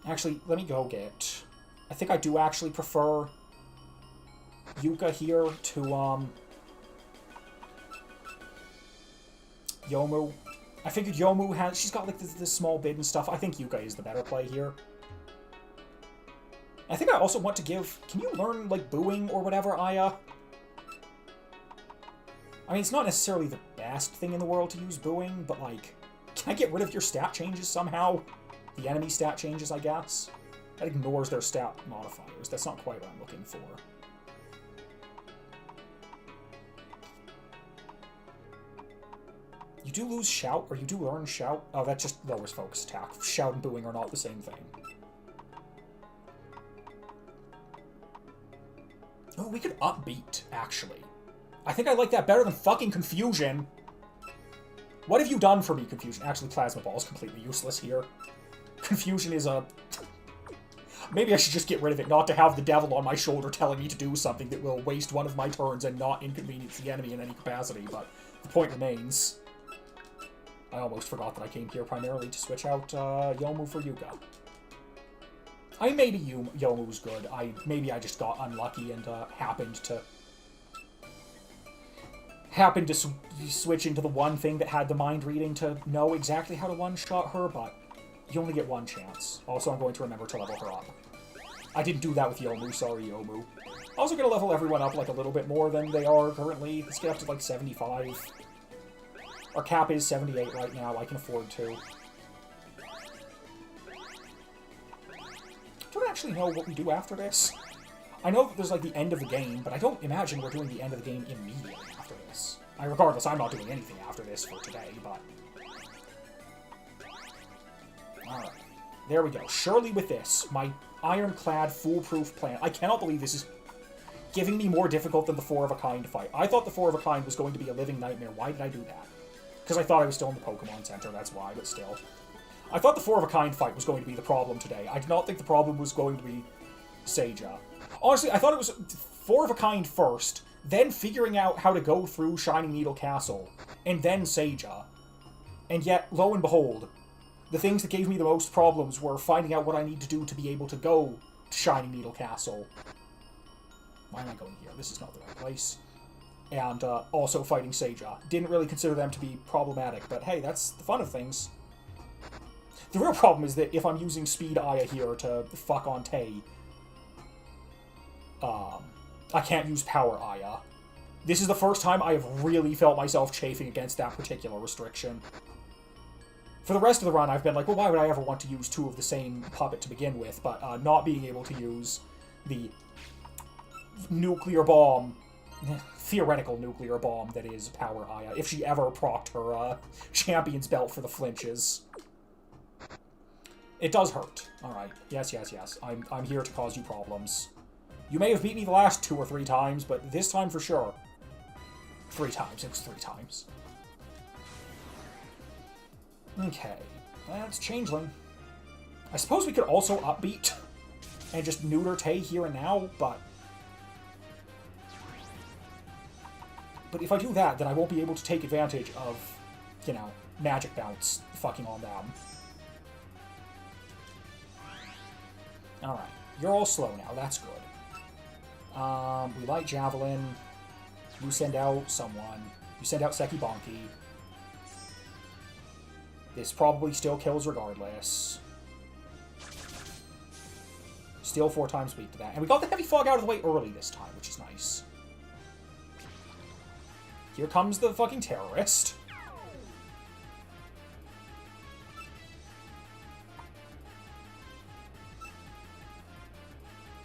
Speaker 1: Actually, let me go get... I think I do actually prefer Yuuka here to, Yomu. I figured Yomu has... She's got, like, this small bid and stuff. I think Yuuka is the better play here. I think I also want to give... Can you learn, like, booing or whatever, Aya? I mean, it's not necessarily the best thing in the world to use booing, but, like... Can I get rid of your stat changes somehow? The enemy stat changes, I guess? That ignores their stat modifiers. That's not quite what I'm looking for. You do lose Shout, or you do learn Shout. Oh, that just lowers focus attack. Shout and booing are not the same thing. Oh, we could upbeat, actually. I think I like that better than fucking Confusion. What have you done for me, Confusion? Actually, Plasma Ball is completely useless here. Confusion is a... Maybe I should just get rid of it, not to have the devil on my shoulder telling me to do something that will waste one of my turns and not inconvenience the enemy in any capacity, but the point remains. I almost forgot that I came here primarily to switch out Yomu for Yuuka. I mean, maybe Yomu's good. Maybe I just got unlucky and happened happened to switch into the one thing that had the mind reading to know exactly how to one-shot her, but you only get one chance. Also, I'm going to remember to level her up. I didn't do that with Yomu, sorry Yomu. Also gonna level everyone up like a little bit more than they are currently. Let's get up to like 75. Our cap is 78 right now, I can afford to. I don't actually know what we do after this. I know that there's like the end of the game, but I don't imagine we're doing the end of the game immediately after this. Regardless, I'm not doing anything after this for today, but... Alright. There we go. Surely with this, my ironclad, foolproof plan... I cannot believe this is giving me more difficult than the Four of a Kind fight. I thought the Four of a Kind was going to be a living nightmare. Why did I do that? Because I thought I was still in the Pokemon Center, that's why, but still. I thought the Four of a Kind fight was going to be the problem today. I did not think the problem was going to be Seija. Honestly, I thought it was Four of a Kind first, then figuring out how to go through Shining Needle Castle, and then Seija. And yet, lo and behold, the things that gave me the most problems were finding out what I need to do to be able to go to Shining Needle Castle. Why am I going here? This is not the right place. And also fighting Seija. Didn't really consider them to be problematic, but hey, that's the fun of things. The real problem is that if I'm using Speed Aya here to fuck on Tay, I can't use Power Aya. This is the first time I have really felt myself chafing against that particular restriction. For the rest of the run, I've been like, well, why would I ever want to use two of the same puppet to begin with? But not being able to use the nuclear bomb, theoretical nuclear bomb that is Power Aya, if she ever procced her champion's belt for the flinches. It does hurt. Alright. Yes, yes, yes. I'm here to cause you problems. You may have beat me the last 2 or 3 times, but this time for sure. 3 times. It was 3 times. Okay. That's Changeling. I suppose we could also upbeat and just neuter Tay here and now, but... But if I do that, then I won't be able to take advantage of, you know, Magic Bounce fucking on them. Alright. You're all slow now. That's good. We light Javelin. You send out someone. You send out Sekibonki. This probably still kills regardless. Still 4 times weak to that. And we got the Heavy Fog out of the way early this time, which is nice. Here comes the fucking terrorist.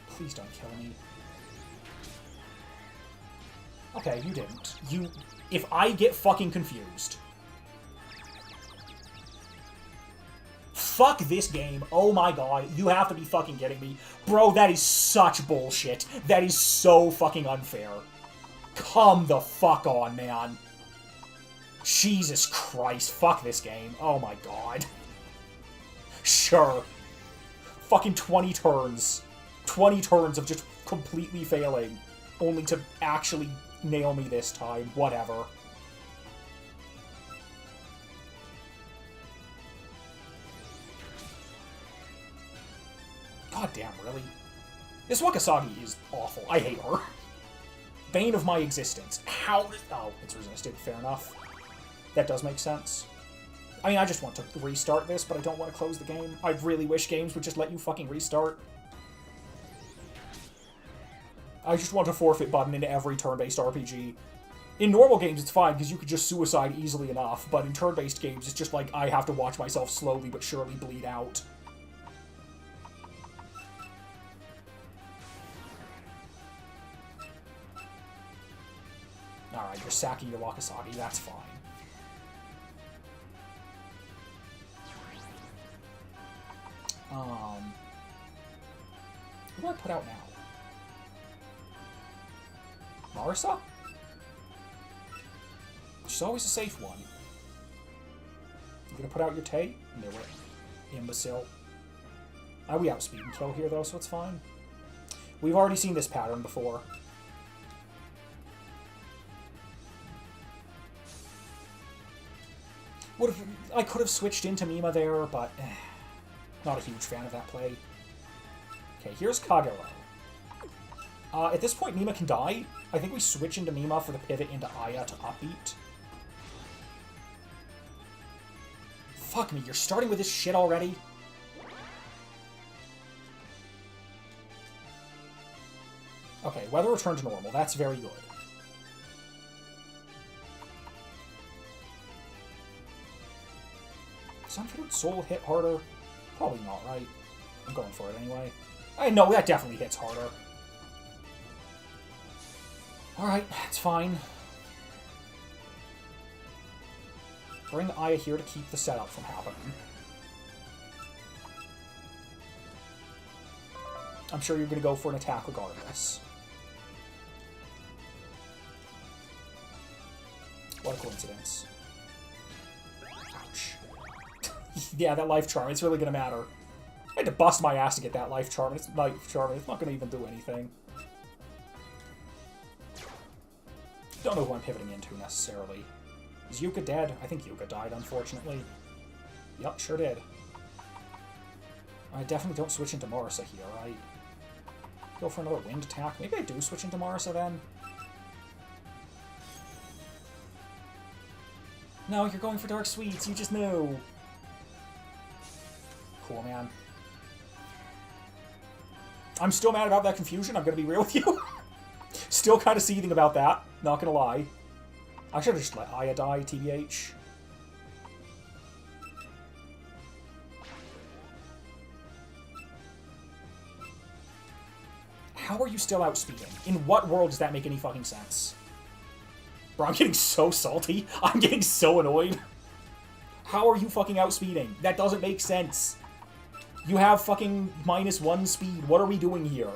Speaker 1: Please don't kill me. Okay, you didn't. If I get fucking confused... Fuck this game. Oh my god. You have to be fucking kidding me. Bro, that is such bullshit. That is so fucking unfair. Come the fuck on, man. Jesus Christ. Fuck this game. Oh my god. Sure. Fucking 20 turns. 20 turns of just completely failing. Only to actually nail me this time. Whatever. God damn, really? This Wakasagi is awful. I hate her. Bane of my existence. How? Oh, it's resisted. Fair enough. That does make sense. I mean, I just want to restart this, but I don't want to close the game. I really wish games would just let you fucking restart. I just want a forfeit button in every turn-based RPG. In normal games, it's fine, because you could just suicide easily enough, but in turn-based games, it's just like, I have to watch myself slowly but surely bleed out. Alright, you're sacking your Wakasagi, that's fine. Who do I put out now? Marisa? She's always a safe one. You gonna put out your Tay? Knew it. Imbecile. We outspeed and kill here, though, so it's fine. We've already seen this pattern before. I could have switched into Mima there, but not a huge fan of that play. Okay, here's Kagero. At this point, Mima can die. I think we switch into Mima for the pivot into Aya to upbeat. Fuck me, you're starting with this shit already? Okay, weather returned to normal. That's very good. Does Unfettered Soul hit harder? Probably not, right? I'm going for it anyway. I know, that definitely hits harder. Alright, it's fine. Bring Aya here to keep the setup from happening. I'm sure you're going to go for an attack regardless. What a coincidence. Ouch. Yeah, that life charm, it's really going to matter. I had to bust my ass to get that life charm. It's not going to even do anything. Don't know who I'm pivoting into, necessarily. Is Yuuka dead? I think Yuuka died, unfortunately. Yup, sure did. I definitely don't switch into Marisa here, right? Go for another wind attack. Maybe I do switch into Marisa, then? No, you're going for Dark Sweets. You just know. Cool, man. I'm still mad about that confusion. I'm going to be real with you. Still kind of seething about that. Not going to lie. I should have just let Aya die, TBH. How are you still outspeeding? In what world does that make any fucking sense? Bro, I'm getting so salty. I'm getting so annoyed. How are you fucking outspeeding? That doesn't make sense. You have fucking -1 speed. What are we doing here?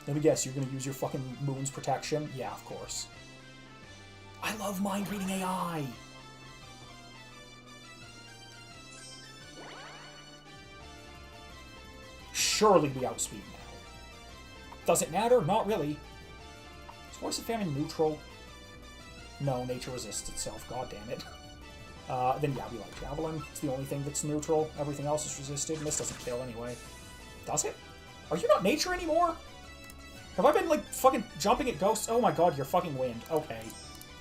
Speaker 1: Let me guess, you're gonna use your fucking Moon's protection? Yeah, of course. I love mind-reading AI! Surely we outspeed now. Does it matter? Not really. Is Voice of Famine neutral? No, nature resists itself. God damn it. Then yeah, we like Javelin. It's the only thing that's neutral. Everything else is resisted, and this doesn't kill anyway. Does it? Are you not nature anymore? Have I been, like, fucking jumping at ghosts? Oh my god, you're fucking wind. Okay.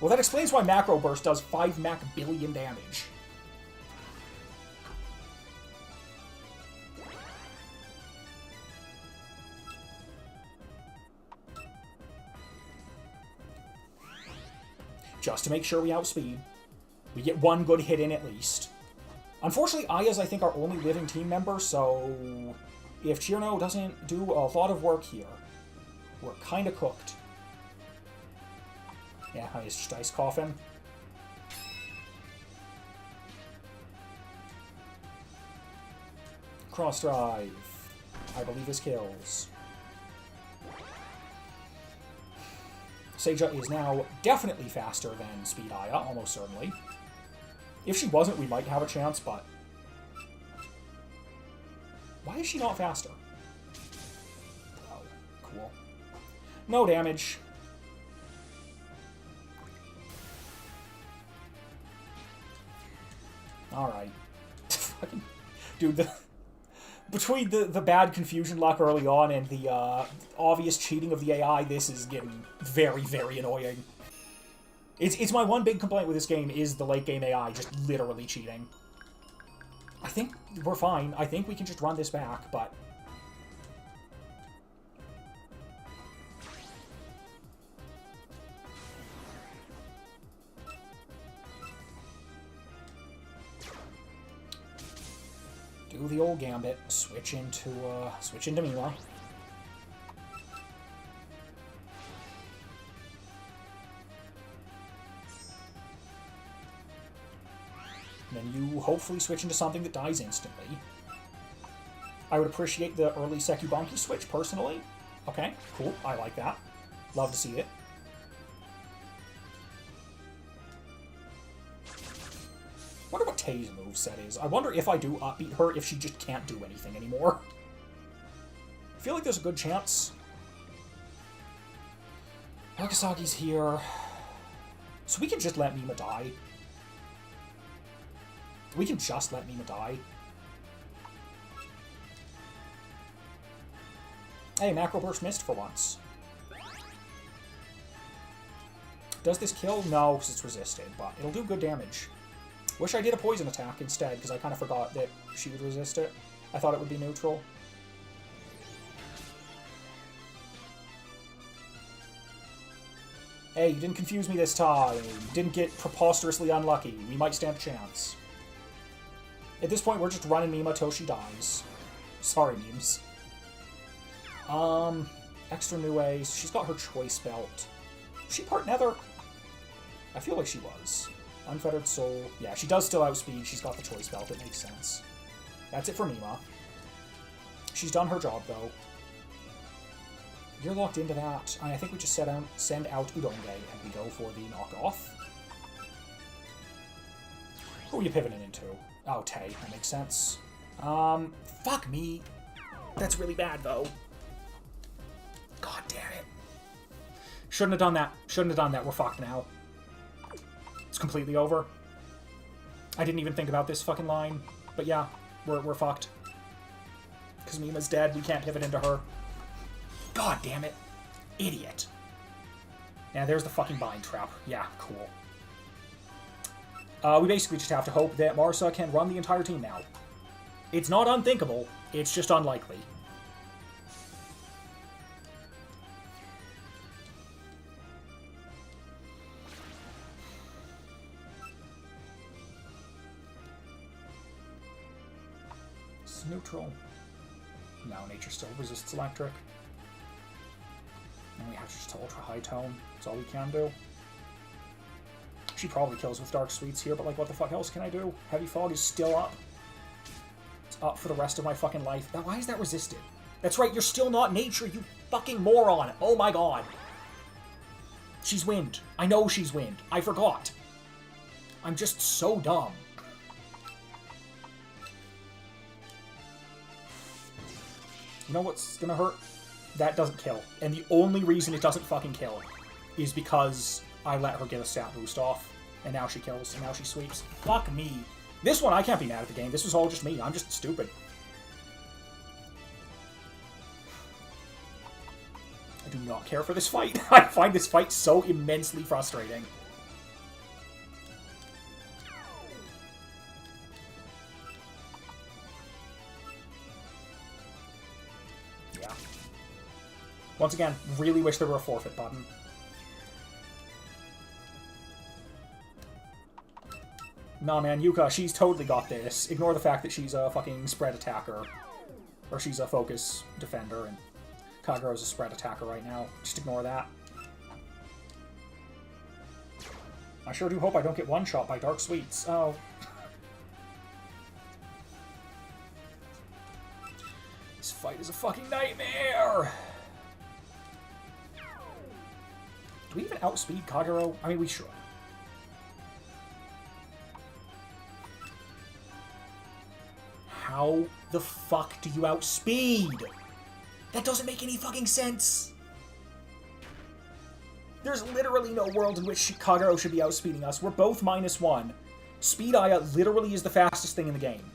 Speaker 1: Well, that explains why Macro Burst does 5 Mac billion damage. Just to make sure we outspeed. We get one good hit in at least. Unfortunately, Aya's, I think, our only living team member, so if Chirno doesn't do a lot of work here, we're kind of cooked. Yeah, it's just Ice Coffin. Cross Drive. I believe this kills. Seija is now definitely faster than Speed Aya, almost certainly. If she wasn't, we might have a chance, but... Why is she not faster? Oh, cool. No damage. Alright. Dude, between the bad confusion luck early on and the obvious cheating of the AI, this is getting very, very annoying. It's my one big complaint with this game is the late game AI just literally cheating. I think we're fine. I think we can just run this back, but... Do the old gambit. Switch into Mima. And then you hopefully switch into something that dies instantly. I would appreciate the early Sekubonki switch, personally. Okay, cool. I like that. Love to see it. Wonder what Tei's moveset is. I wonder if I do upbeat her, if she just can't do anything anymore. I feel like there's a good chance. Nakasagi's here. So we can just let Mima die. We can just let Mima die. Hey, Macro Burst missed for once. Does this kill? No, because it's resisted, but it'll do good damage. Wish I did a poison attack instead, because I kind of forgot that she would resist it. I thought it would be neutral. Hey, you didn't confuse me this time. You didn't get preposterously unlucky. We might stand a chance. At this point, we're just running Mima till she dies. Sorry, memes. Extra new ways. She's got her choice belt. Was she part nether? I feel like she was. Unfettered soul. Yeah, she does still outspeed. She's got the choice belt. It makes sense. That's it for Mima. She's done her job, though. You're locked into that. I think we just send out Udonge, and we go for the knockoff. Who are you pivoting into? Oh, Tay. That makes sense. Fuck me. That's really bad, though. God damn it. Shouldn't have done that. Shouldn't have done that. We're fucked now. It's completely over. I didn't even think about this fucking line. But yeah, we're fucked. Because Mima's dead. We can't pivot into her. God damn it. Idiot. Yeah, there's the fucking bind trap. Yeah, cool. We basically just have to hope that Marsa can run the entire team now. It's not unthinkable. It's just unlikely. It's neutral. No, nature still resists electric. And we have to just ultra high tone. That's all we can do. She probably kills with Dark Sweets here, but like, what the fuck else can I do? Heavy Fog is still up. It's up for the rest of my fucking life. Now, why is that resisted? That's right, you're still not nature, you fucking moron. Oh my god. She's wind. I know she's wind. I forgot. I'm just so dumb. You know what's gonna hurt? That doesn't kill. And the only reason it doesn't fucking kill is because I let her get a stat boost off. And now she kills, and now she sweeps. Fuck me. This one, I can't be mad at the game. This was all just me. I'm just stupid. I do not care for this fight. I find this fight so immensely frustrating. Yeah. Once again, really wish there were a forfeit button. Nah, man, Yuuka, she's totally got this. Ignore the fact that she's a fucking spread attacker. Or she's a focus defender, and Kagero's a spread attacker right now. Just ignore that. I sure do hope I don't get one-shot by Dark Sweets. Oh. This fight is a fucking nightmare! Do we even outspeed Kagero? I mean, we should. How the fuck do you outspeed? That doesn't make any fucking sense. There's literally no world in which Kagero should be outspeeding us. We're both -1. Speed Aya literally is the fastest thing in the game.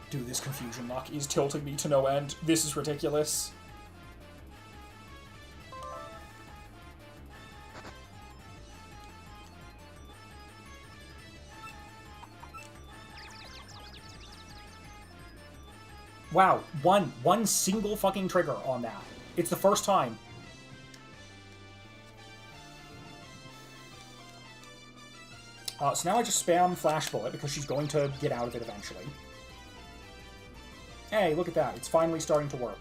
Speaker 1: Dude, this confusion lock is tilting me to no end. This is ridiculous. Wow, one single fucking trigger on that. It's the first time. So now I just spam Flash Bullet because she's going to get out of it eventually. Hey, look at that. It's finally starting to work.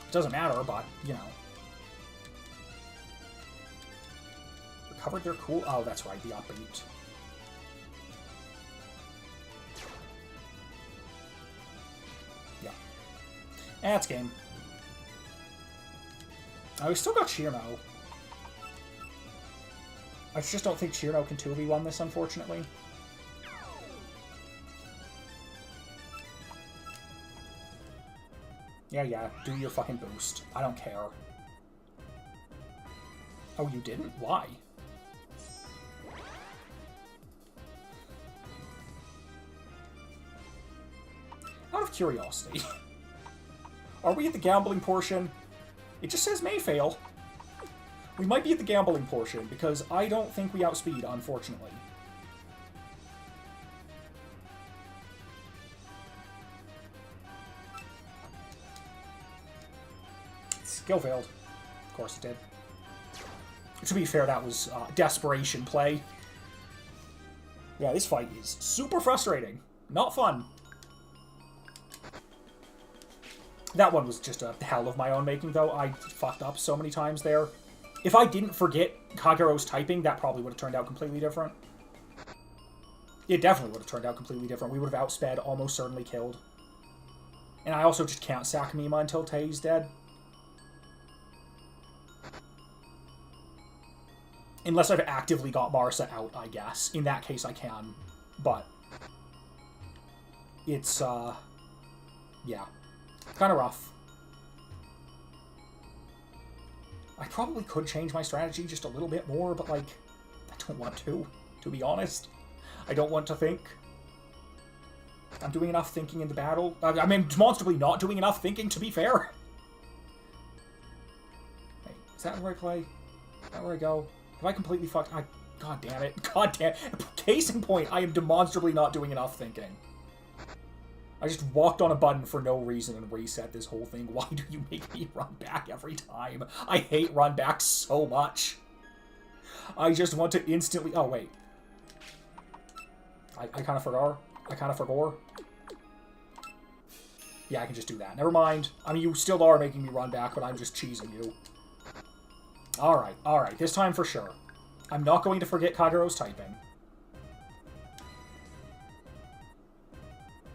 Speaker 1: It doesn't matter, but, you know. Recovered their cool... Oh, that's right, the upbeat. That's game. Oh, we still got Shirno. I just don't think Shirno can 2v1 this, unfortunately. Yeah, do your fucking boost. I don't care. Oh, you didn't? Why? curiosity. Are we at the gambling portion? It just says may fail. We might be at the gambling portion, because I don't think we outspeed, unfortunately. Skill failed. Of course it did. To be fair, that was desperation play. Yeah, this fight is super frustrating. Not fun. That one was just a hell of my own making, though. I fucked up so many times there. If I didn't forget Kagero's typing, that probably would have turned out completely different. It definitely would have turned out completely different. We would have outsped, almost certainly killed. And I also just can't sack Mima until Tei's dead. Unless I've actively got Marisa out, I guess. In that case, I can. But it's, yeah. Kind of rough. I probably could change my strategy just a little bit more, but, like, I don't want to be honest. I don't want to think. I'm doing enough thinking in the battle. I mean, demonstrably not doing enough thinking, to be fair. Hey, is that where I play? Is that where I go? Have I completely fucked? God damn it. God damn it. Case in point, I am demonstrably not doing enough thinking. I just walked on a button for no reason and reset this whole thing. Why do you make me run back every time? I hate run back so much. I just want to instantly... Oh, wait. I kind of forgot. I kind of forgot. Yeah, I can just do that. Never mind. I mean, you still are making me run back, but I'm just cheesing you. Alright, alright. This time for sure. I'm not going to forget Kagero's typing.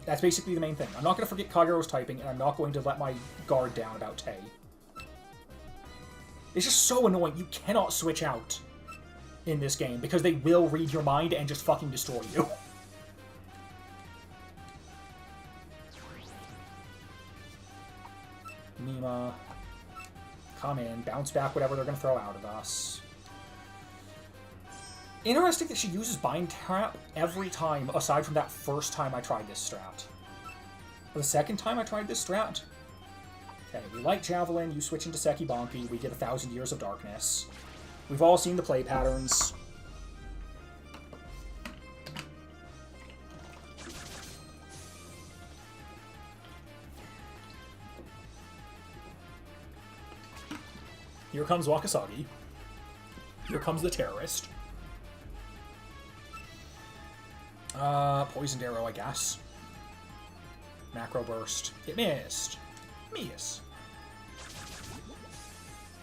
Speaker 1: That's basically the main thing. I'm not going to forget Kagero's typing, and I'm not going to let my guard down about Tei. It's just so annoying. You cannot switch out in this game, because they will read your mind and just fucking destroy you. Mima. Come in. Bounce back whatever they're going to throw out of us. Interesting that she uses Bind Trap every time, aside from that first time I tried this strat. Or the second time I tried this strat. Okay, we light Javelin, you switch into Seki Bonki, we get 1,000 Years of Darkness. We've all seen the play patterns. Here comes Wakasagi. Here comes the terrorist. Poisoned Arrow, I guess. Macro Burst. It missed. Miss.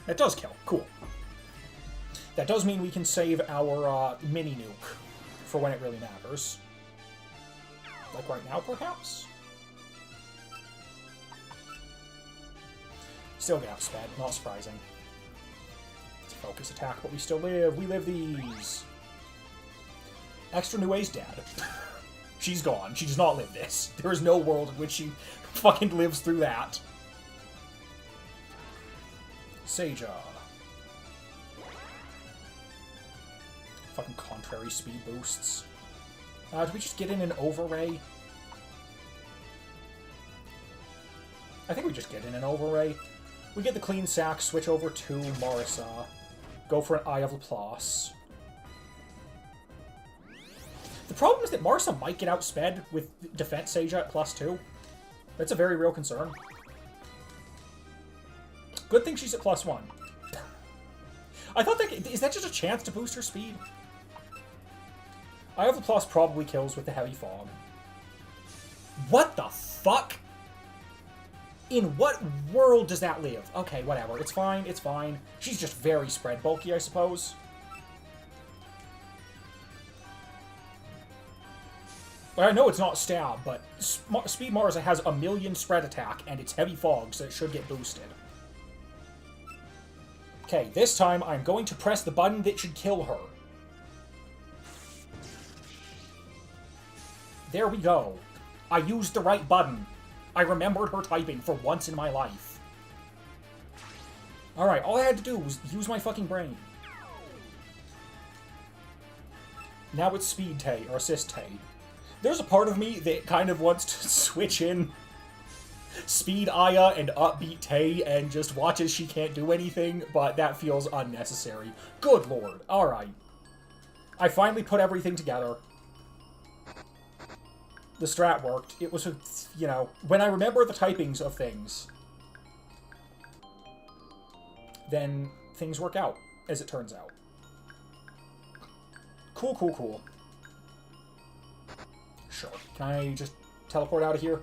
Speaker 1: That does kill. Cool. That does mean we can save our mini nuke for when it really matters. Like right now, perhaps? Still get outsped. Not surprising. It's a focus attack, but we still live. We live these. Extra Nue's dead. She's gone. She does not live this. There is no world in which she fucking lives through that. Seija. Fucking contrary speed boosts. Do we just get in an overray? I think we just get in an overray. We get the clean sack, switch over to Marisa. Go for an Eye of Laplace. The problem is that Marisa might get outsped with Defense Seija at +2. That's a very real concern. Good thing she's at +1. I thought that... Is that just a chance to boost her speed? Eye of Laplace probably kills with the Heavy Fog. What the fuck? In what world does that live? Okay, whatever. It's fine, it's fine. She's just very spread bulky, I suppose. I know it's not stab, but Speed Marisa has 1,000,000 spread attack, and it's Heavy Fog, so it should get boosted. Okay, this time I'm going to press the button that should kill her. There we go. I used the right button. I remembered her typing for once in my life. Alright, all I had to do was use my fucking brain. Now it's Speed Tei, or Assist Tei. There's a part of me that kind of wants to switch in speed Aya and upbeat Tay and just watches she can't do anything, but that feels unnecessary. Good lord. Alright. I finally put everything together. The strat worked. It was, you know, when I remember the typings of things, then things work out, as it turns out. Cool, cool, cool. Sure. Can I just teleport out of here?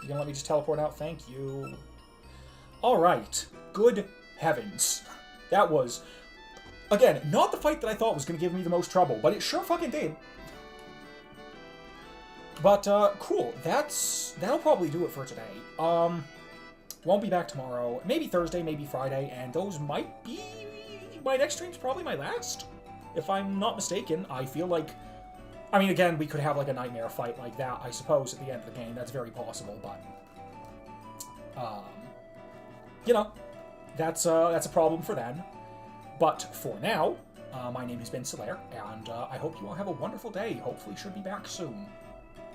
Speaker 1: You gonna let me just teleport out? Thank you. Alright. Good heavens. That was, again, not the fight that I thought was gonna give me the most trouble, but it sure fucking did. But, cool. That'll probably do it for today. Won't be back tomorrow. Maybe Thursday, maybe Friday, and those might be... My next stream's probably my last. If I'm not mistaken, I feel like... I mean, again, we could have, like, a nightmare fight like that, I suppose, at the end of the game. That's very possible, but... you know, that's a problem for then. But for now, my name has been Solaire, and I hope you all have a wonderful day. Hopefully should be back soon.